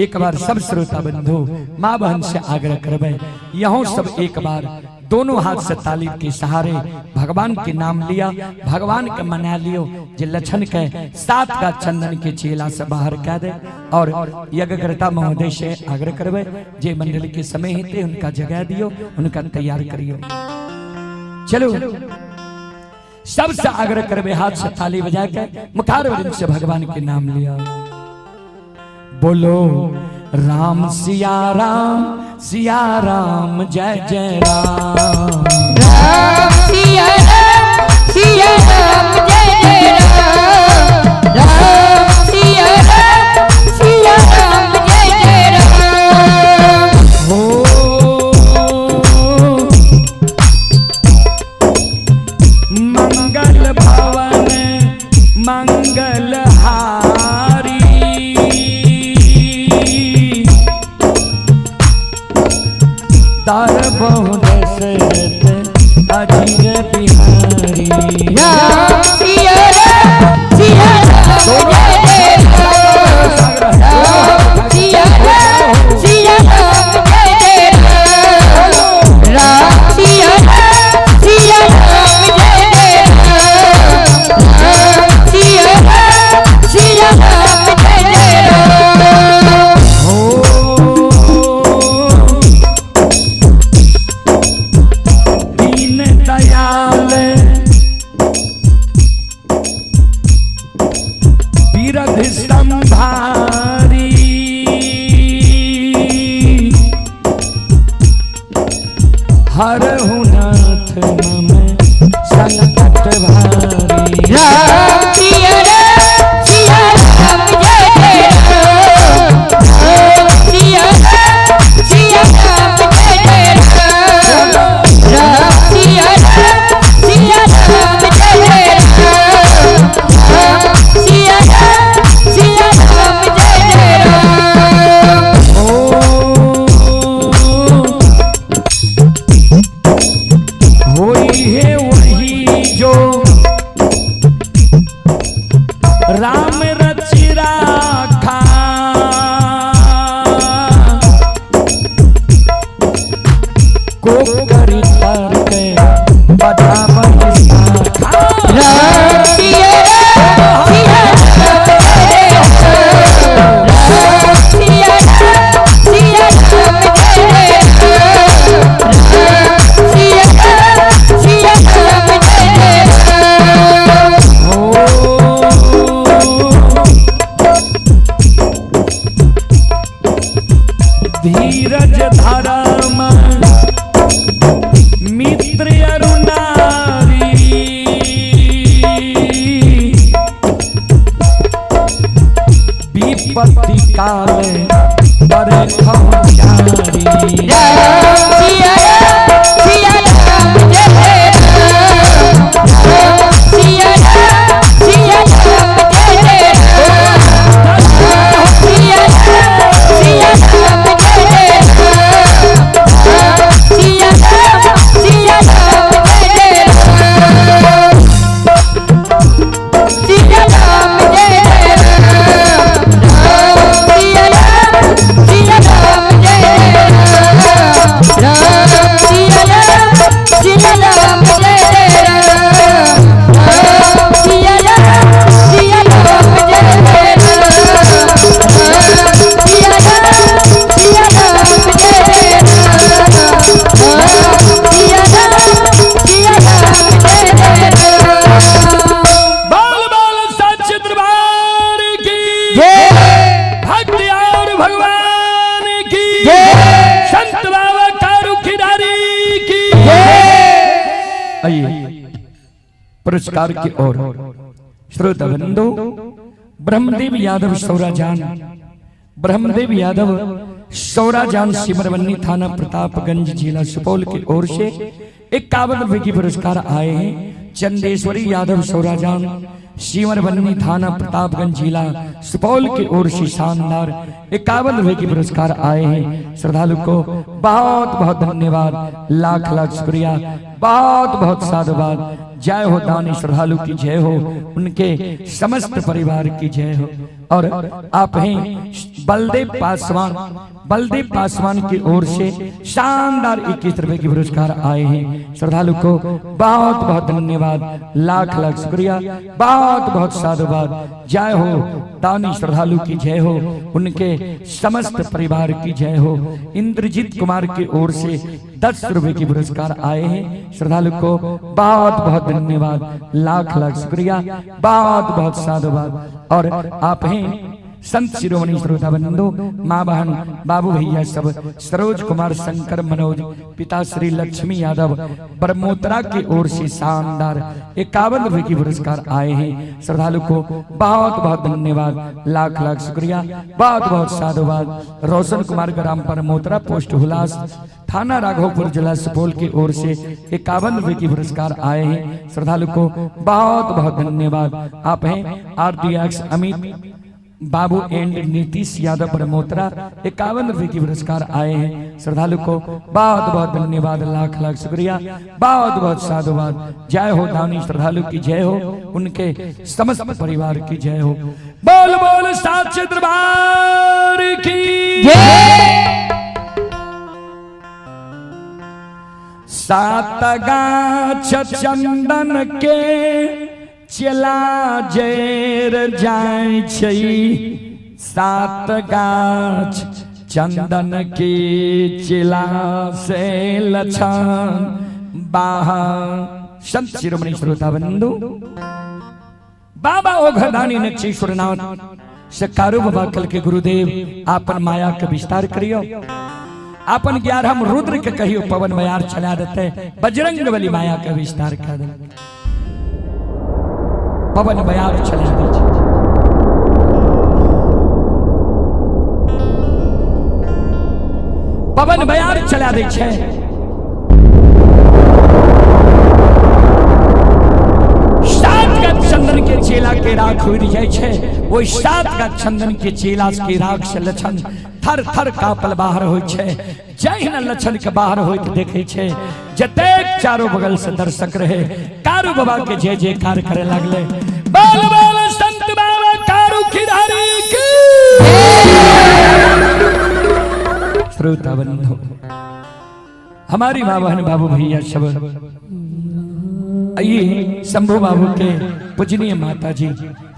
एक बार सब श्रोता बंधु माँ बहन से आग्रह करबे यहाँ सब एक बार दोनों हाथ से ताली के सहारे भगवान के नाम लिया, भगवान के मना लियो। जे लक्षण के सात का चंदन के चेला से बाहर कह दे और यज्ञकर्ता महोदय से आग्रह करबे जे मंडल के समय हेते उनका जगह दियो, उनका तैयार करियो। चलो सबसे आग्रह करबे हाथ से ताली बजा के मुखार वजन से भगवान के नाम लिया। बोलो राम सिया राम जय जय राम। राम सिया राम तार बहु दशरथ अजीर बिहारी राम सिया राम सिया राम जय जय राम सिया राम सिया राम जय जय राम सिया राम सिया राम जय जय राम सिया राम सिया राम जय जय दीन दयाल बिरध संभारी हरहु नाथ मम संकट भारी राम सिया राम सिया राम जय जय राम सिया राम सिया राम जय जय राम सिया राम सिया राम जय जय राम सिया राम सिया राम जय जय होई है वही जो राम रचि राखा को करी तर्क बता बहिष्कार राम सिया राम सिया राम जय जय राम सिया राम सिया राम जय जय राम सिया राम सिया राम जय जय धीरज धर्म मित्र अरुणारी विपत्ति काल पर खौचारी राम सिया राम सिया राम जय जय राम सिया राम सिया राम जय जय राम सिया राम सिया राम जय जय राम सिया राम सिया राम जय जय राम सिया राम जय जय राम सिया राम सिया राम जय जय राम सिया राम सिया राम जय जय राम सिया राम सिया राम जय जय राम सिया राम सिया राम जय जय राम सिया राम सिया राम जय जय राम बाल बाल सच्चे दरबार की जय भक्त और भगवान की जय संत बाबा कारुखिदारी की आइए पुरस्कार की ओर श्रोता बंधु ब्रह्मदेव यादव सौराजान ब्रह्मदेव यादव सौराजान सिमरवन्नी थाना प्रतापगंज जिला सुपौल की ओर से 51 रुपए की पुरस्कार आए हैं। चंदेश्वरी यादव सौराजान सिमरवन्नी थाना प्रतापगंज जिला सुपौल की ओर से शानदार 51 रुपए की पुरस्कार आए हैं। श्रद्धालु को बहुत बहुत धन्यवाद, लाख लाख शुक्रिया, बहुत बहुत साधुवाद। जय हो दानी श्रद्धालु की जय हो, उनके समस्त परिवार की जय हो। और आप हैं बलदेव पासवान की ओर से शानदार 21 रुपए की पुरस्कार आए हैं। श्रद्धालु को बहुत बहुत धन्यवाद, लाख लाख शुक्रिया, बहुत बहुत साधुवाद। जय हो दानी श्रद्धालु की जय हो, उनके समस्त परिवार की जय हो। इंद्रजीत कुमार की ओर से 10 रुपए की पुरस्कार आए हैं। श्रद्धालु को बहुत बहुत धन्यवाद, लाख लाख शुक्रिया, बहुत बहुत साधुवाद। और आप हैं संत शिरोमणि श्रोता बंधु, माँ बहन, बाबू भैया सब, सरोज कुमार, शंकर, मनोज, पिता श्री लक्ष्मी यादव ब्रह्मोत्तरा की ओर से शानदार 51 रुपए की पुरस्कार आए हैं। श्रद्धालु को बहुत बहुत धन्यवाद, लाख लाख शुक्रिया, बहुत बहुत साधुवाद। रोशन कुमार ग्राम ब्रह्मोत्तरा, पोस्ट हुलास, थाना राघोपुर, जिला सुपौल की ओर से 51 रुपए की पुरस्कार आए हैं। श्रद्धालु को बहुत बहुत धन्यवाद। आप हैं RDX अमित, बाबू एंड नीतीश यादव ब्रह्मोत्रा 51 रुपए की पुरस्कार आए हैं। श्रद्धालु को बहुत बहुत धन्यवाद, लाख लाख शुक्रिया, बहुत बहुत साधुवाद। जय हो दानी श्रद्धालु की जय हो, उनके समस्त परिवार की जय हो। बोल बोल साचे दरबार की जय। सात गाछ चंदन के चला जेर जाय छै, सात गाछ चंदन के चला से लछन बाहा। संत शिरोमणि श्रोता बंधु बाबा ओघरदानी नक्षेश्वरनाथ सकारो बाबा कल के गुरुदेव आपन माया के विस्तार करियो, आपन 11 रुद्र के कहियो पवन बयार चला देते, बजरंग बली माया का विस्तार कर दे, पवन बयार चला दे। पवन बयार चला दे छे। चंदन के चेला के राख उड़ जाय छे, ओई 7 का चंदन के चेला के राख से लछन थर थर कापल बाहर होय छे। जहिना लछन के बाहर होइत देखे छे, जतेक चारों बगल से दर्शक रहे कारू बाबा के जय जयकार करे लागले। बोल बोल संत बाबा कारू खिधारी की। श्रोता बंधु हमारी मां बहन बाबू भैया सब आइए शंभू बाबू के पूजनीय माता जी,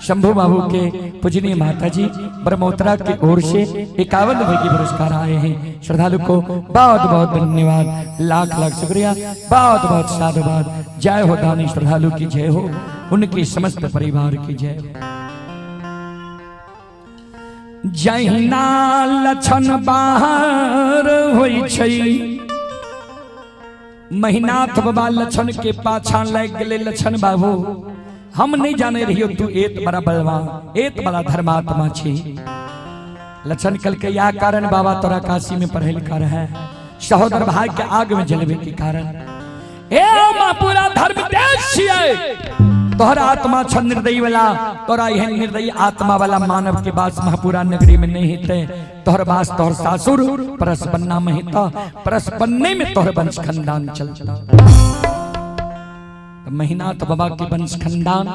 शंभू बाबू के पूजनीय माता जी ब्रह्मोत्रा की ओर से 51 रुपए की पुरस्कार आए हैं। श्रद्धालु को बहुत बहुत धन्यवाद, लाख लाख शुक्रिया, बहुत बहुत साधुवाद। जय हो दानी श्रद्धालु की जय हो, उनके समस्त परिवार की जय हो। जहिना लछन बाहर होई छै, महीनाथ बाबा लछन के पाछा लग गए। लछन बाबू हम नहीं जाने रहियो तू एत बड़ा बलवान, एत बड़ा धर्मात्मा छी। लछन कल के या कारण बाबा तोरा काशी में पढ़े लिखा रहे, सहोदर भाई के आग में जलवे के कारण। ए मां पूरा धर्म देश छिए, तोहर आत्मा छ निर्दयी वाला, तोरा यह निर्दयी आत्मा वाला मानव के बास महापुरा नगरी में नहीं हिते। तोहर बास तोहर सासुर परस बन्ना में हिता, परस बन्ने में तोहर वंश खंडान चलता। महीनाथ बाबा के वंश खंडान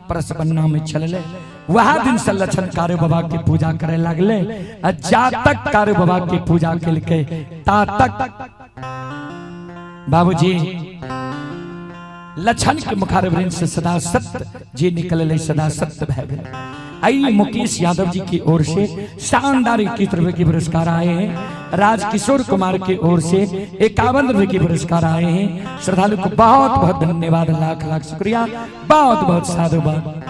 परस बन्ना में चलले। वह दिन से लछन कारू बाबा की पूजा करे लगले। जा तक कारू बाबा की पूजा के ता तक बाबूजी लछन के मुखारवृंद से सदा सत्य जी निकले, सदा सत्य भय। आई मुकेश यादव जी की ओर से शानदार 21 रुपए की पुरस्कार आए हैं। राजकिशोर कुमार की ओर से 51 रुपए की पुरस्कार आए हैं। श्रद्धालु को बहुत बहुत धन्यवाद, लाख लाख शुक्रिया, बहुत बहुत साधुवाद।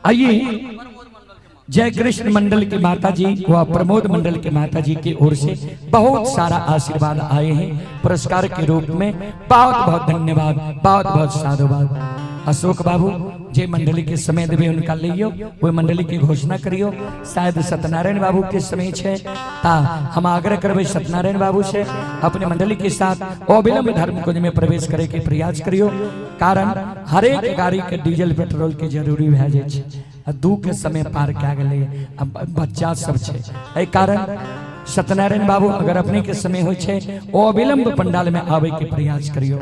आइए जय कृष्ण मंडल की माता जी व प्रमोद मंडल के माता जी की ओर से बहुत सारा आशीर्वाद आए हैं पुरस्कार के रूप में। बहुत बहुत धन्यवाद, बहुत बहुत साधुवाद। अशोक बाबू जे मंडली के समय देवे उनका लियो, वो मंडली की घोषणा करियो। शायद सत्यनारायण बाबू के समय छे, ता हम आग्रह करबे सत्यनारायण बाबू से अपने मंडली के साथ अविलंब धर्म कुंज में प्रवेश करे के प्रयास करियो। कारण हर एक गाड़ी के डीजल पेट्रोल के जरूरी भए जाय छे, दू के समय पार क्या गले, अब बच्चा सब छे। एहि कारण सत्यनारायण बाबू अगर अपने के समय हो छे अविलंब पंडाल में आवे के प्रयास करियो।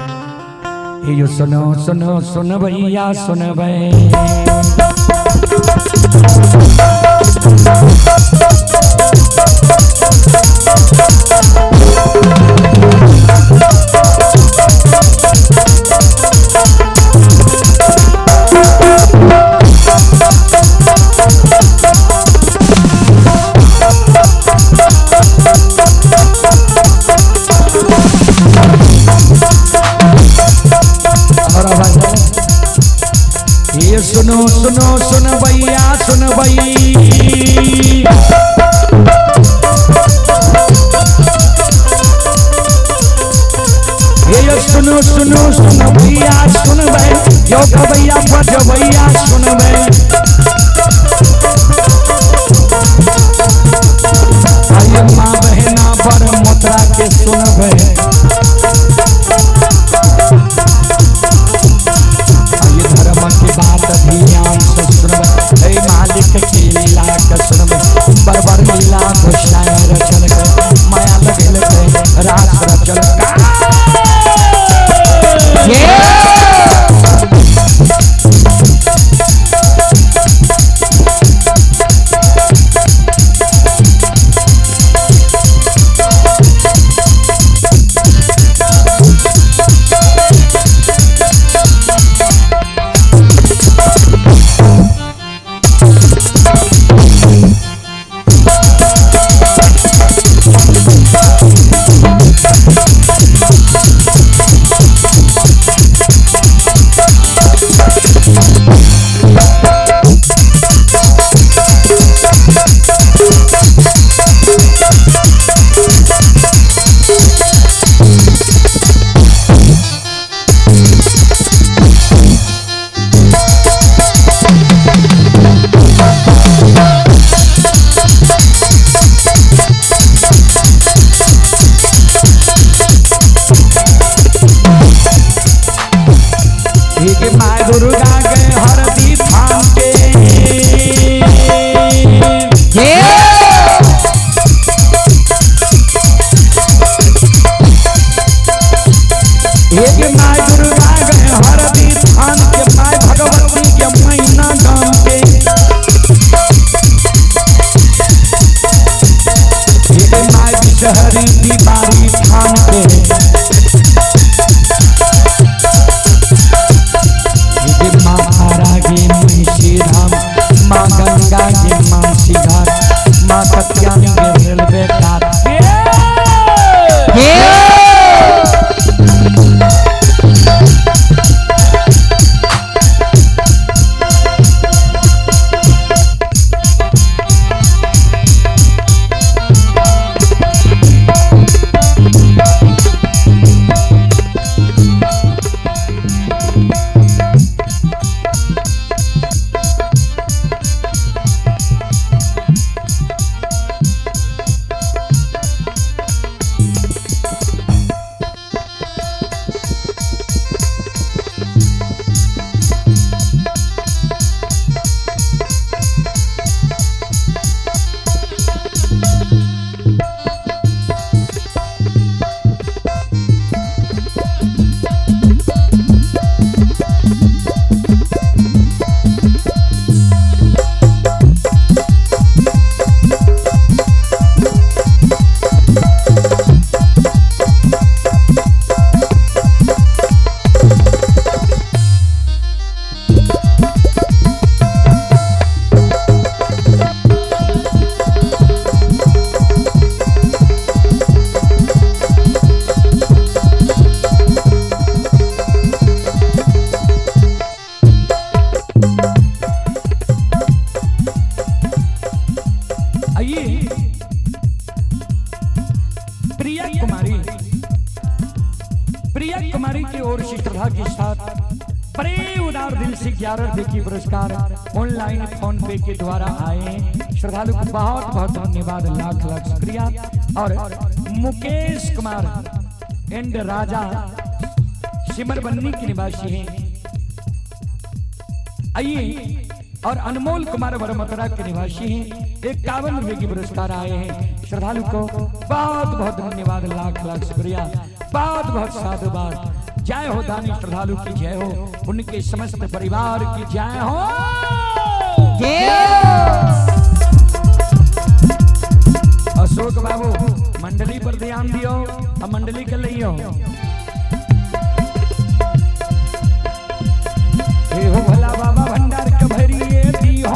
यो सुनो सुनो सुन भैया सुन भै, सुनो सुनो सुन भैया सुन से 11 रुपए की पुरस्कार ऑनलाइन फोन पे के द्वारा आए हैं। श्रद्धालु को बहुत बहुत धन्यवाद, लाख लाख शुक्रिया। और मुकेश कुमार एंड राजा सिमरबन्नी के निवासी हैं। आइए, और अनमोल कुमार बरमतरा के निवासी हैं। 51 रुपए की पुरस्कार आए हैं। श्रद्धालु को बहुत बहुत धन्यवाद, लाख लाख शुक्रिया, बहुत बहुत साधुवाद। जय हो दानी श्रद्धालु की जय हो, उनके समस्त परिवार की जय हो। अशोक बाबू मंडली पर ध्यान दियो, अब मंडली के लियो। हे हो भला बाबा भंडार के भरिए दी हो।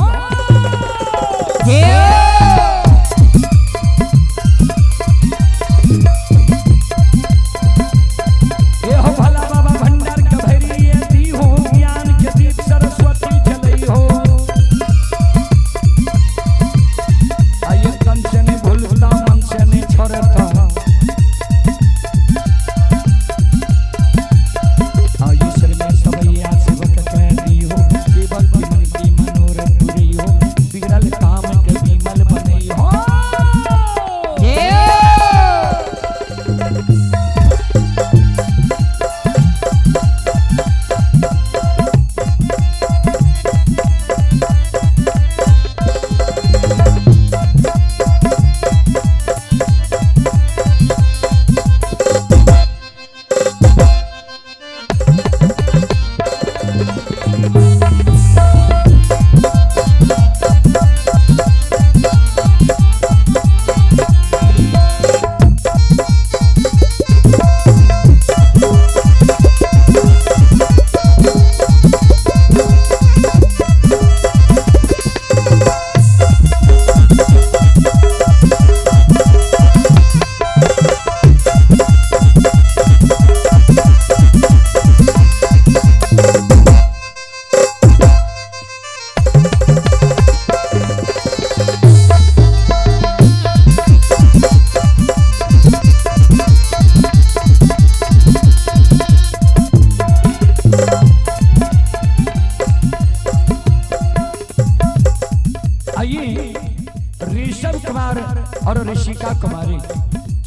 और ऋषिका कुमारी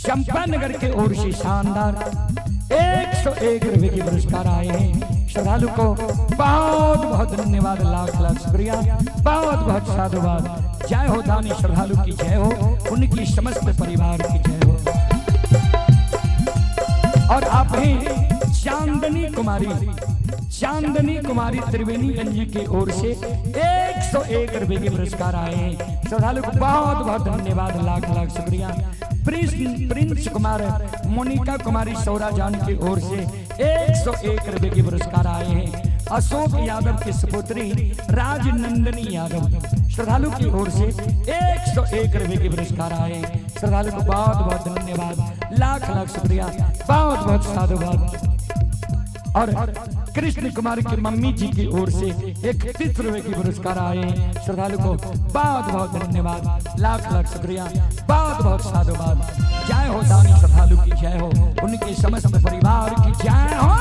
चंपानगर के ओर से शानदार 101 रुपए की पुरस्कार आए हैं। श्रद्धालु को बहुत बहुत धन्यवाद, लाख लाख शुक्रिया, बहुत बहुत साधुवाद। जय हो दानी श्रद्धालु की जय हो, उनकी समस्त परिवार की जय हो। और आप हैं चांदनी कुमारी त्रिवेणीगंज की ओर से 101 रुपए के पुरस्कार आए हैं। श्रद्धालु को बहुत बहुत धन्यवाद, लाख लाख शुक्रिया। प्रिंस कुमार मोनिका कुमारी सौराजान की ओर से 101 रुपए के पुरस्कार आए हैं। अशोक यादव की सुपुत्री राजनंदनी यादव श्रद्धालु की ओर से 101 रुपए के पुरस्कार आए हैं। श्रद्धालु को बहुत बहुत धन्यवाद, लाख लाख शुक्रिया, बहुत बहुत साधुवाद। और कृष्ण कुमार की मम्मी जी की ओर से 31 रुपए की पुरस्कार आए हैं। श्रद्धालु को बहुत बहुत धन्यवाद, लाख लाख शुक्रिया, बहुत बहुत साधुवाद। जय हो दानी श्रद्धालु की जय हो, उनके समस्त परिवार की जय हो।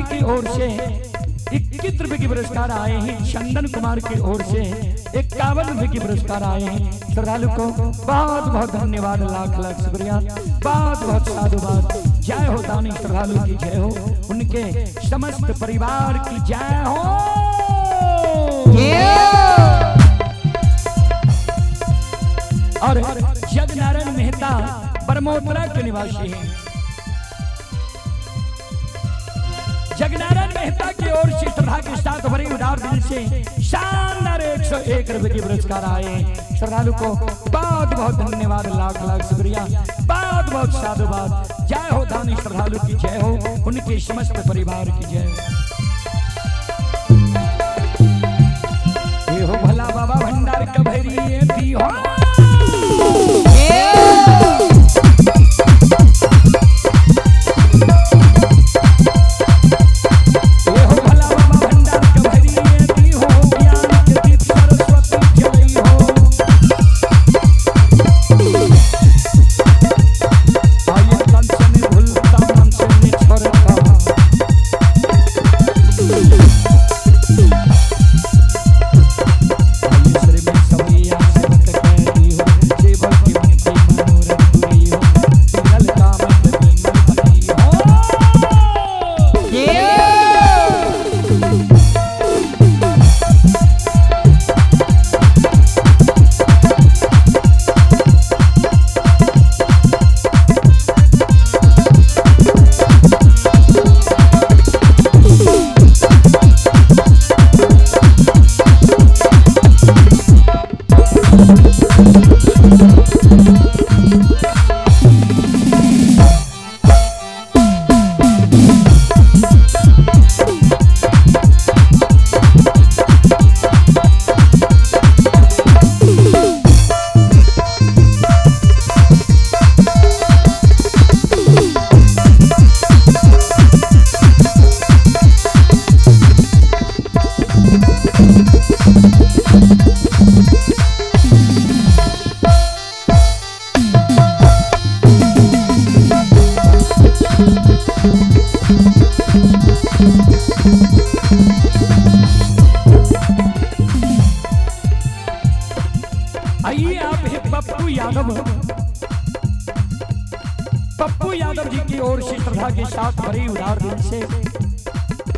की ओर से 21 रुपए की पुरस्कार आए हैं। चंदन कुमार की ओर से 51 रुपए की पुरस्कार आए हैं। श्रद्धालु को बहुत बहुत धन्यवाद, लाख लाख शुक्रिया, बहुत बहुत साधुवाद। जय हो दानी श्रद्धालु की जय हो, उनके समस्त परिवार की जय हो। और जगनारायण मेहता परमोत्तरा के निवासी हैं। जगनारायण मेहता की ओर से श्रद्धा के साथ बड़े उदार दिल से शानदार 101 रुपए की पुरस्कार आए। श्रद्धालु को बहुत बहुत धन्यवाद, लाख लाख शुक्रिया, बहुत बहुत साधुवाद। जय हो दानी श्रद्धालु की जय हो, उनके समस्त परिवार की जय हो। भला बाबा भंडार कभरी भी हो। आइए आप हैं पप्पू यादव। पप्पू यादव जी की ओर से श्रद्धा के साथ बड़ी उदार दिल से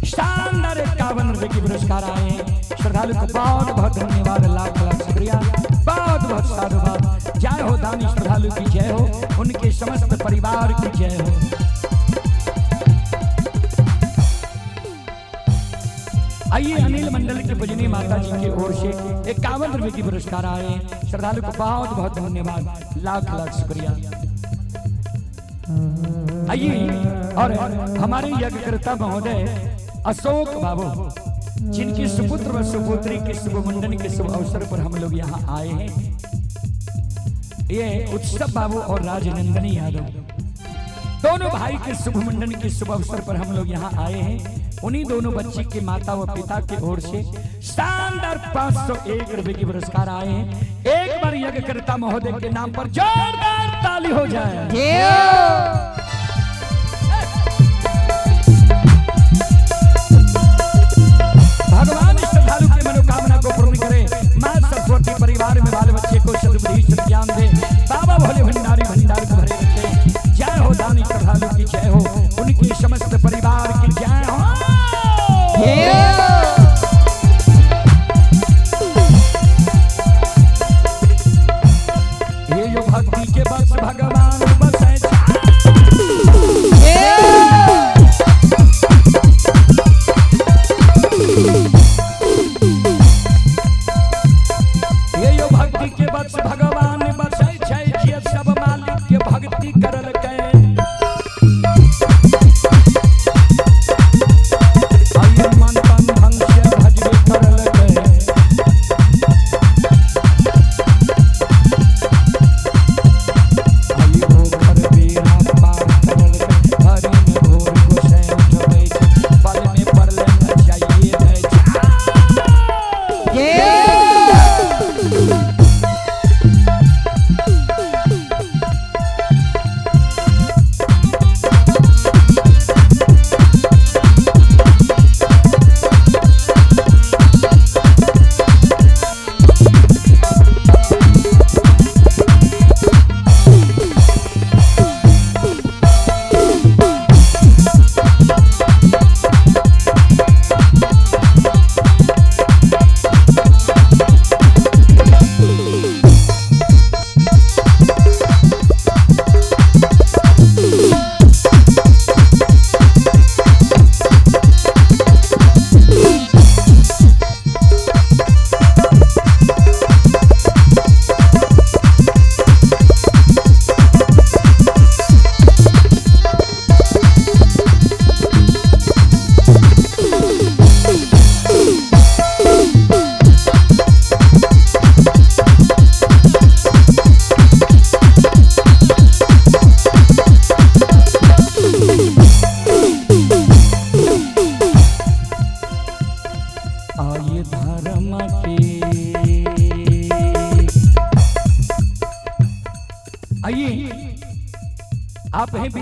शानदार 51 रुपए की पुरस्कार आए हैं। श्रद्धालु को बहुत बहुत धन्यवाद, लाख लाख शुक्रिया, बहुत बहुत साधुवाद। जय हो दानी श्रद्धालु की जय हो, उनके समस्त परिवार की जय हो। आइए अनिल मंडल की भजनी माता जी की ओर से 51 रुपए की पुरस्कार आए। श्रद्धालु को बहुत बहुत धन्यवाद, लाख लाख शुक्रिया। आइए और हमारे यज्ञकर्ता महोदय अशोक बाबू, जिनकी सुपुत्र व सुपुत्री के शुभ मुंडन के शुभ अवसर पर हम लोग यहाँ आए हैं। ये उत्सव बाबू और राजनंदनी यादव दोनों भाई के शुभ मुंडन के शुभ अवसर पर हम लोग यहाँ आए हैं। उन्हीं दोनों बच्ची के माता व पिता की ओर से शानदार 501 रुपए की पुरस्कार आए हैं। एक बार यज्ञकर्ता महोदय के नाम पर जोरदार ताली हो जाए। भगवान श्रद्धालु की मनोकामना को पूर्ण करे। मां सरस्वती परिवार में बाल बच्चे को सद्बुद्धि ज्ञान दे। बाबा भोले भंडारी भंडार को भरे रखे। जय हो दानी श्रद्धालु की जय हो, उनके समस्त परिवार की जय हो। ये जो भक्ति के बस भगवान बस है।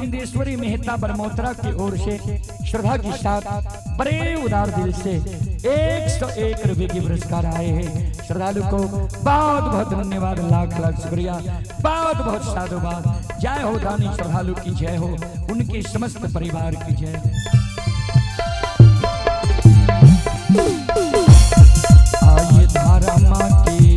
गोविंदेश्वरी मेहता बरमोत्रा की ओर से श्रद्धा के साथ बड़े उदार दिल से 101 रुपए की पुरस्कार आए हैं। श्रद्धालु को बहुत बहुत धन्यवाद, लाख लाख शुक्रिया, बहुत बहुत साधुवाद। जय हो दानी श्रद्धालु की जय हो, उनके समस्त परिवार की जय। आइए धारा माँ की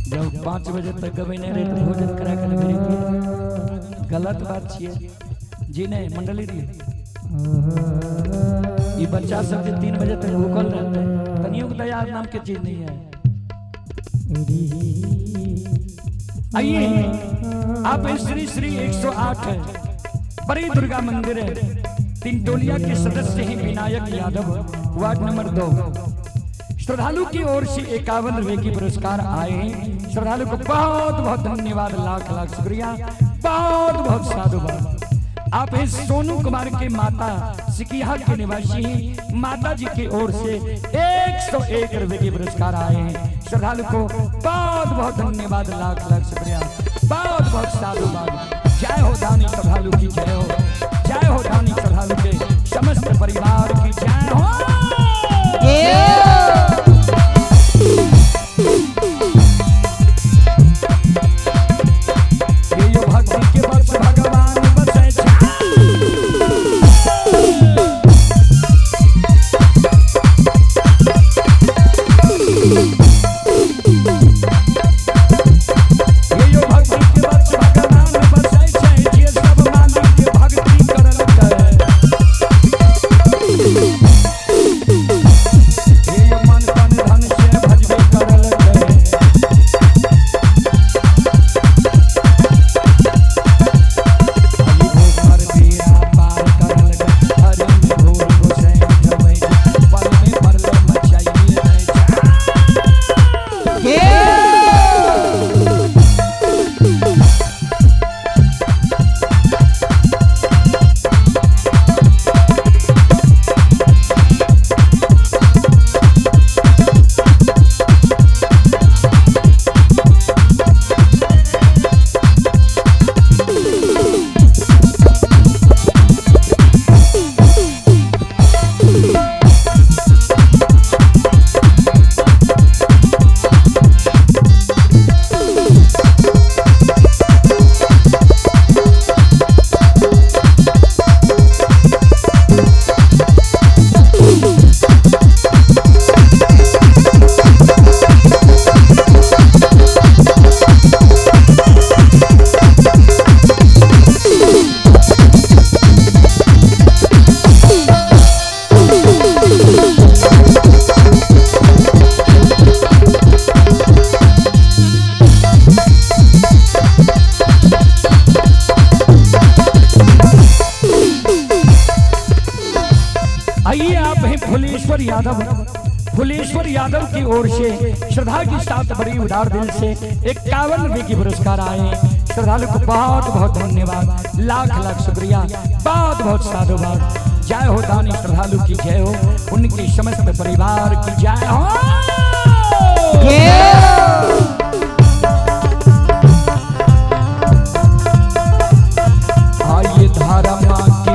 जब 5 बजे तक गवे नहीं रहे तो भोजन करा कर मेरी गलत बात छे जी नहीं मंडली दी। ये बच्चा सब के 3 बजे तक भूखल रहते हैं, तनियों को तैयार नाम की चीज नहीं है। आइए आप श्री श्री 108 है बड़ी दुर्गा मंदिर है, तिनटोलिया के सदस्य हैं विनायक यादव, वार्ड नंबर 2। श्रद्धालु की ओर से 51 रुपए की पुरस्कार आए हैं। श्रद्धालु को बहुत बहुत धन्यवाद, लाख लाख शुक्रिया, बहुत बहुत साधुवाद। आप इस सोनू कुमार के माता सिकिया के निवासी हैं, माता जी की ओर से 101 रुपए की पुरस्कार आए हैं। श्रद्धालु को बहुत बहुत धन्यवाद, लाख लाख शुक्रिया, बहुत बहुत साधुवाद। जय हो दानी श्रद्धालु की जय हो, जय हो दानी श्रद्धालु के समस्त परिवार की जय हो। फुलेश्वर यादव की ओर से श्रद्धा के साथ बड़ी उदार दिल से 51 रुपए की पुरस्कार आए। श्रद्धालु को बहुत बहुत धन्यवाद, लाख लाख शुक्रिया, बहुत बहुत साधुवाद। जय हो दानी श्रद्धालु की जय हो, उनकी समस्त परिवार की जय हो। आइए धारा माँ के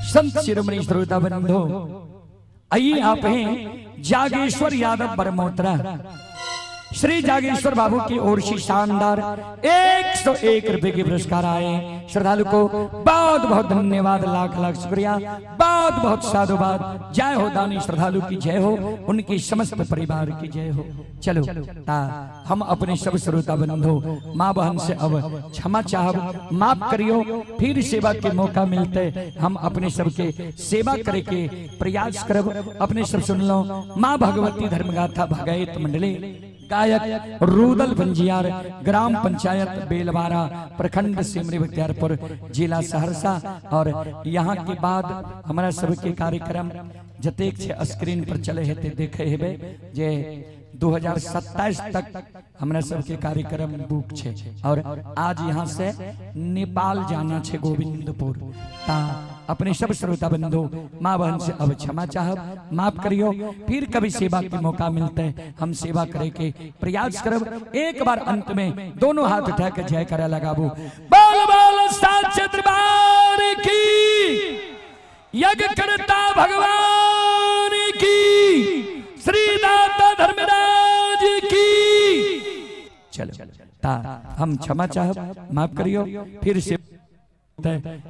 संत शिरोमणि श्रोता बंधु, आइए आप हैं जागेश्वर यादव बरमोत्रा। श्री जागेश्वर बाबू की ओर से शानदार 101 रुपए के पुरस्कार आए। श्रद्धालु को बहुत बहुत धन्यवाद, लाख लाख शुक्रिया, बहुत बहुत साधुवाद। जय हो दानी श्रद्धालु की जय हो, उनकी समस्त परिवार की जय हो। चलो हम अपने सब श्रोता बंधु माँ बहन से अब क्षमा चाहब, माफ करियो। फिर सेवा के मौका मिलते हम अपने सबके सेवा करे के प्रयास करब। अपने सब सुन लो। माँ भगवती धर्मगाथा भगायत मंडली, गायक रूदल पंजियार, ग्राम पंचायत बेलवारा, प्रखंड सिमरी बख्तियारपुर, जिला सहरसा। और यहाँ के बाद हमारा सबके कार्यक्रम जतेक से स्क्रीन पर चले हेते देखे हेबे जे 2027 तक हमारा सबके कार्यक्रम बुक छे। और आज यहाँ से नेपाल जाना छे गोविंदपुर। ता अपने सब श्रोता बंधु माँ बहन से अब क्षमा चाहब, माफ करियो। फिर कभी सेवा के मौका मिलते हैं हम सेवा करे के प्रयास करब। एक बार अंत में दोनों हाथ उठा के जय करे लगाबू। बोल बोल साचे दरबार की, यज्ञ करता भगवान की, श्री दाता धर्मराज की। चलो हम क्षमा चाहब, माफ करियो। फिर से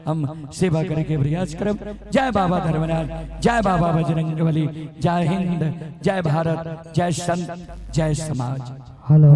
हम सेवा करे के प्रयास करब। जय बाबा धर्मराज, जय बाबा बजरंगबली, जय हिंद, जय भारत, जय संत, जय समाज। हेलो।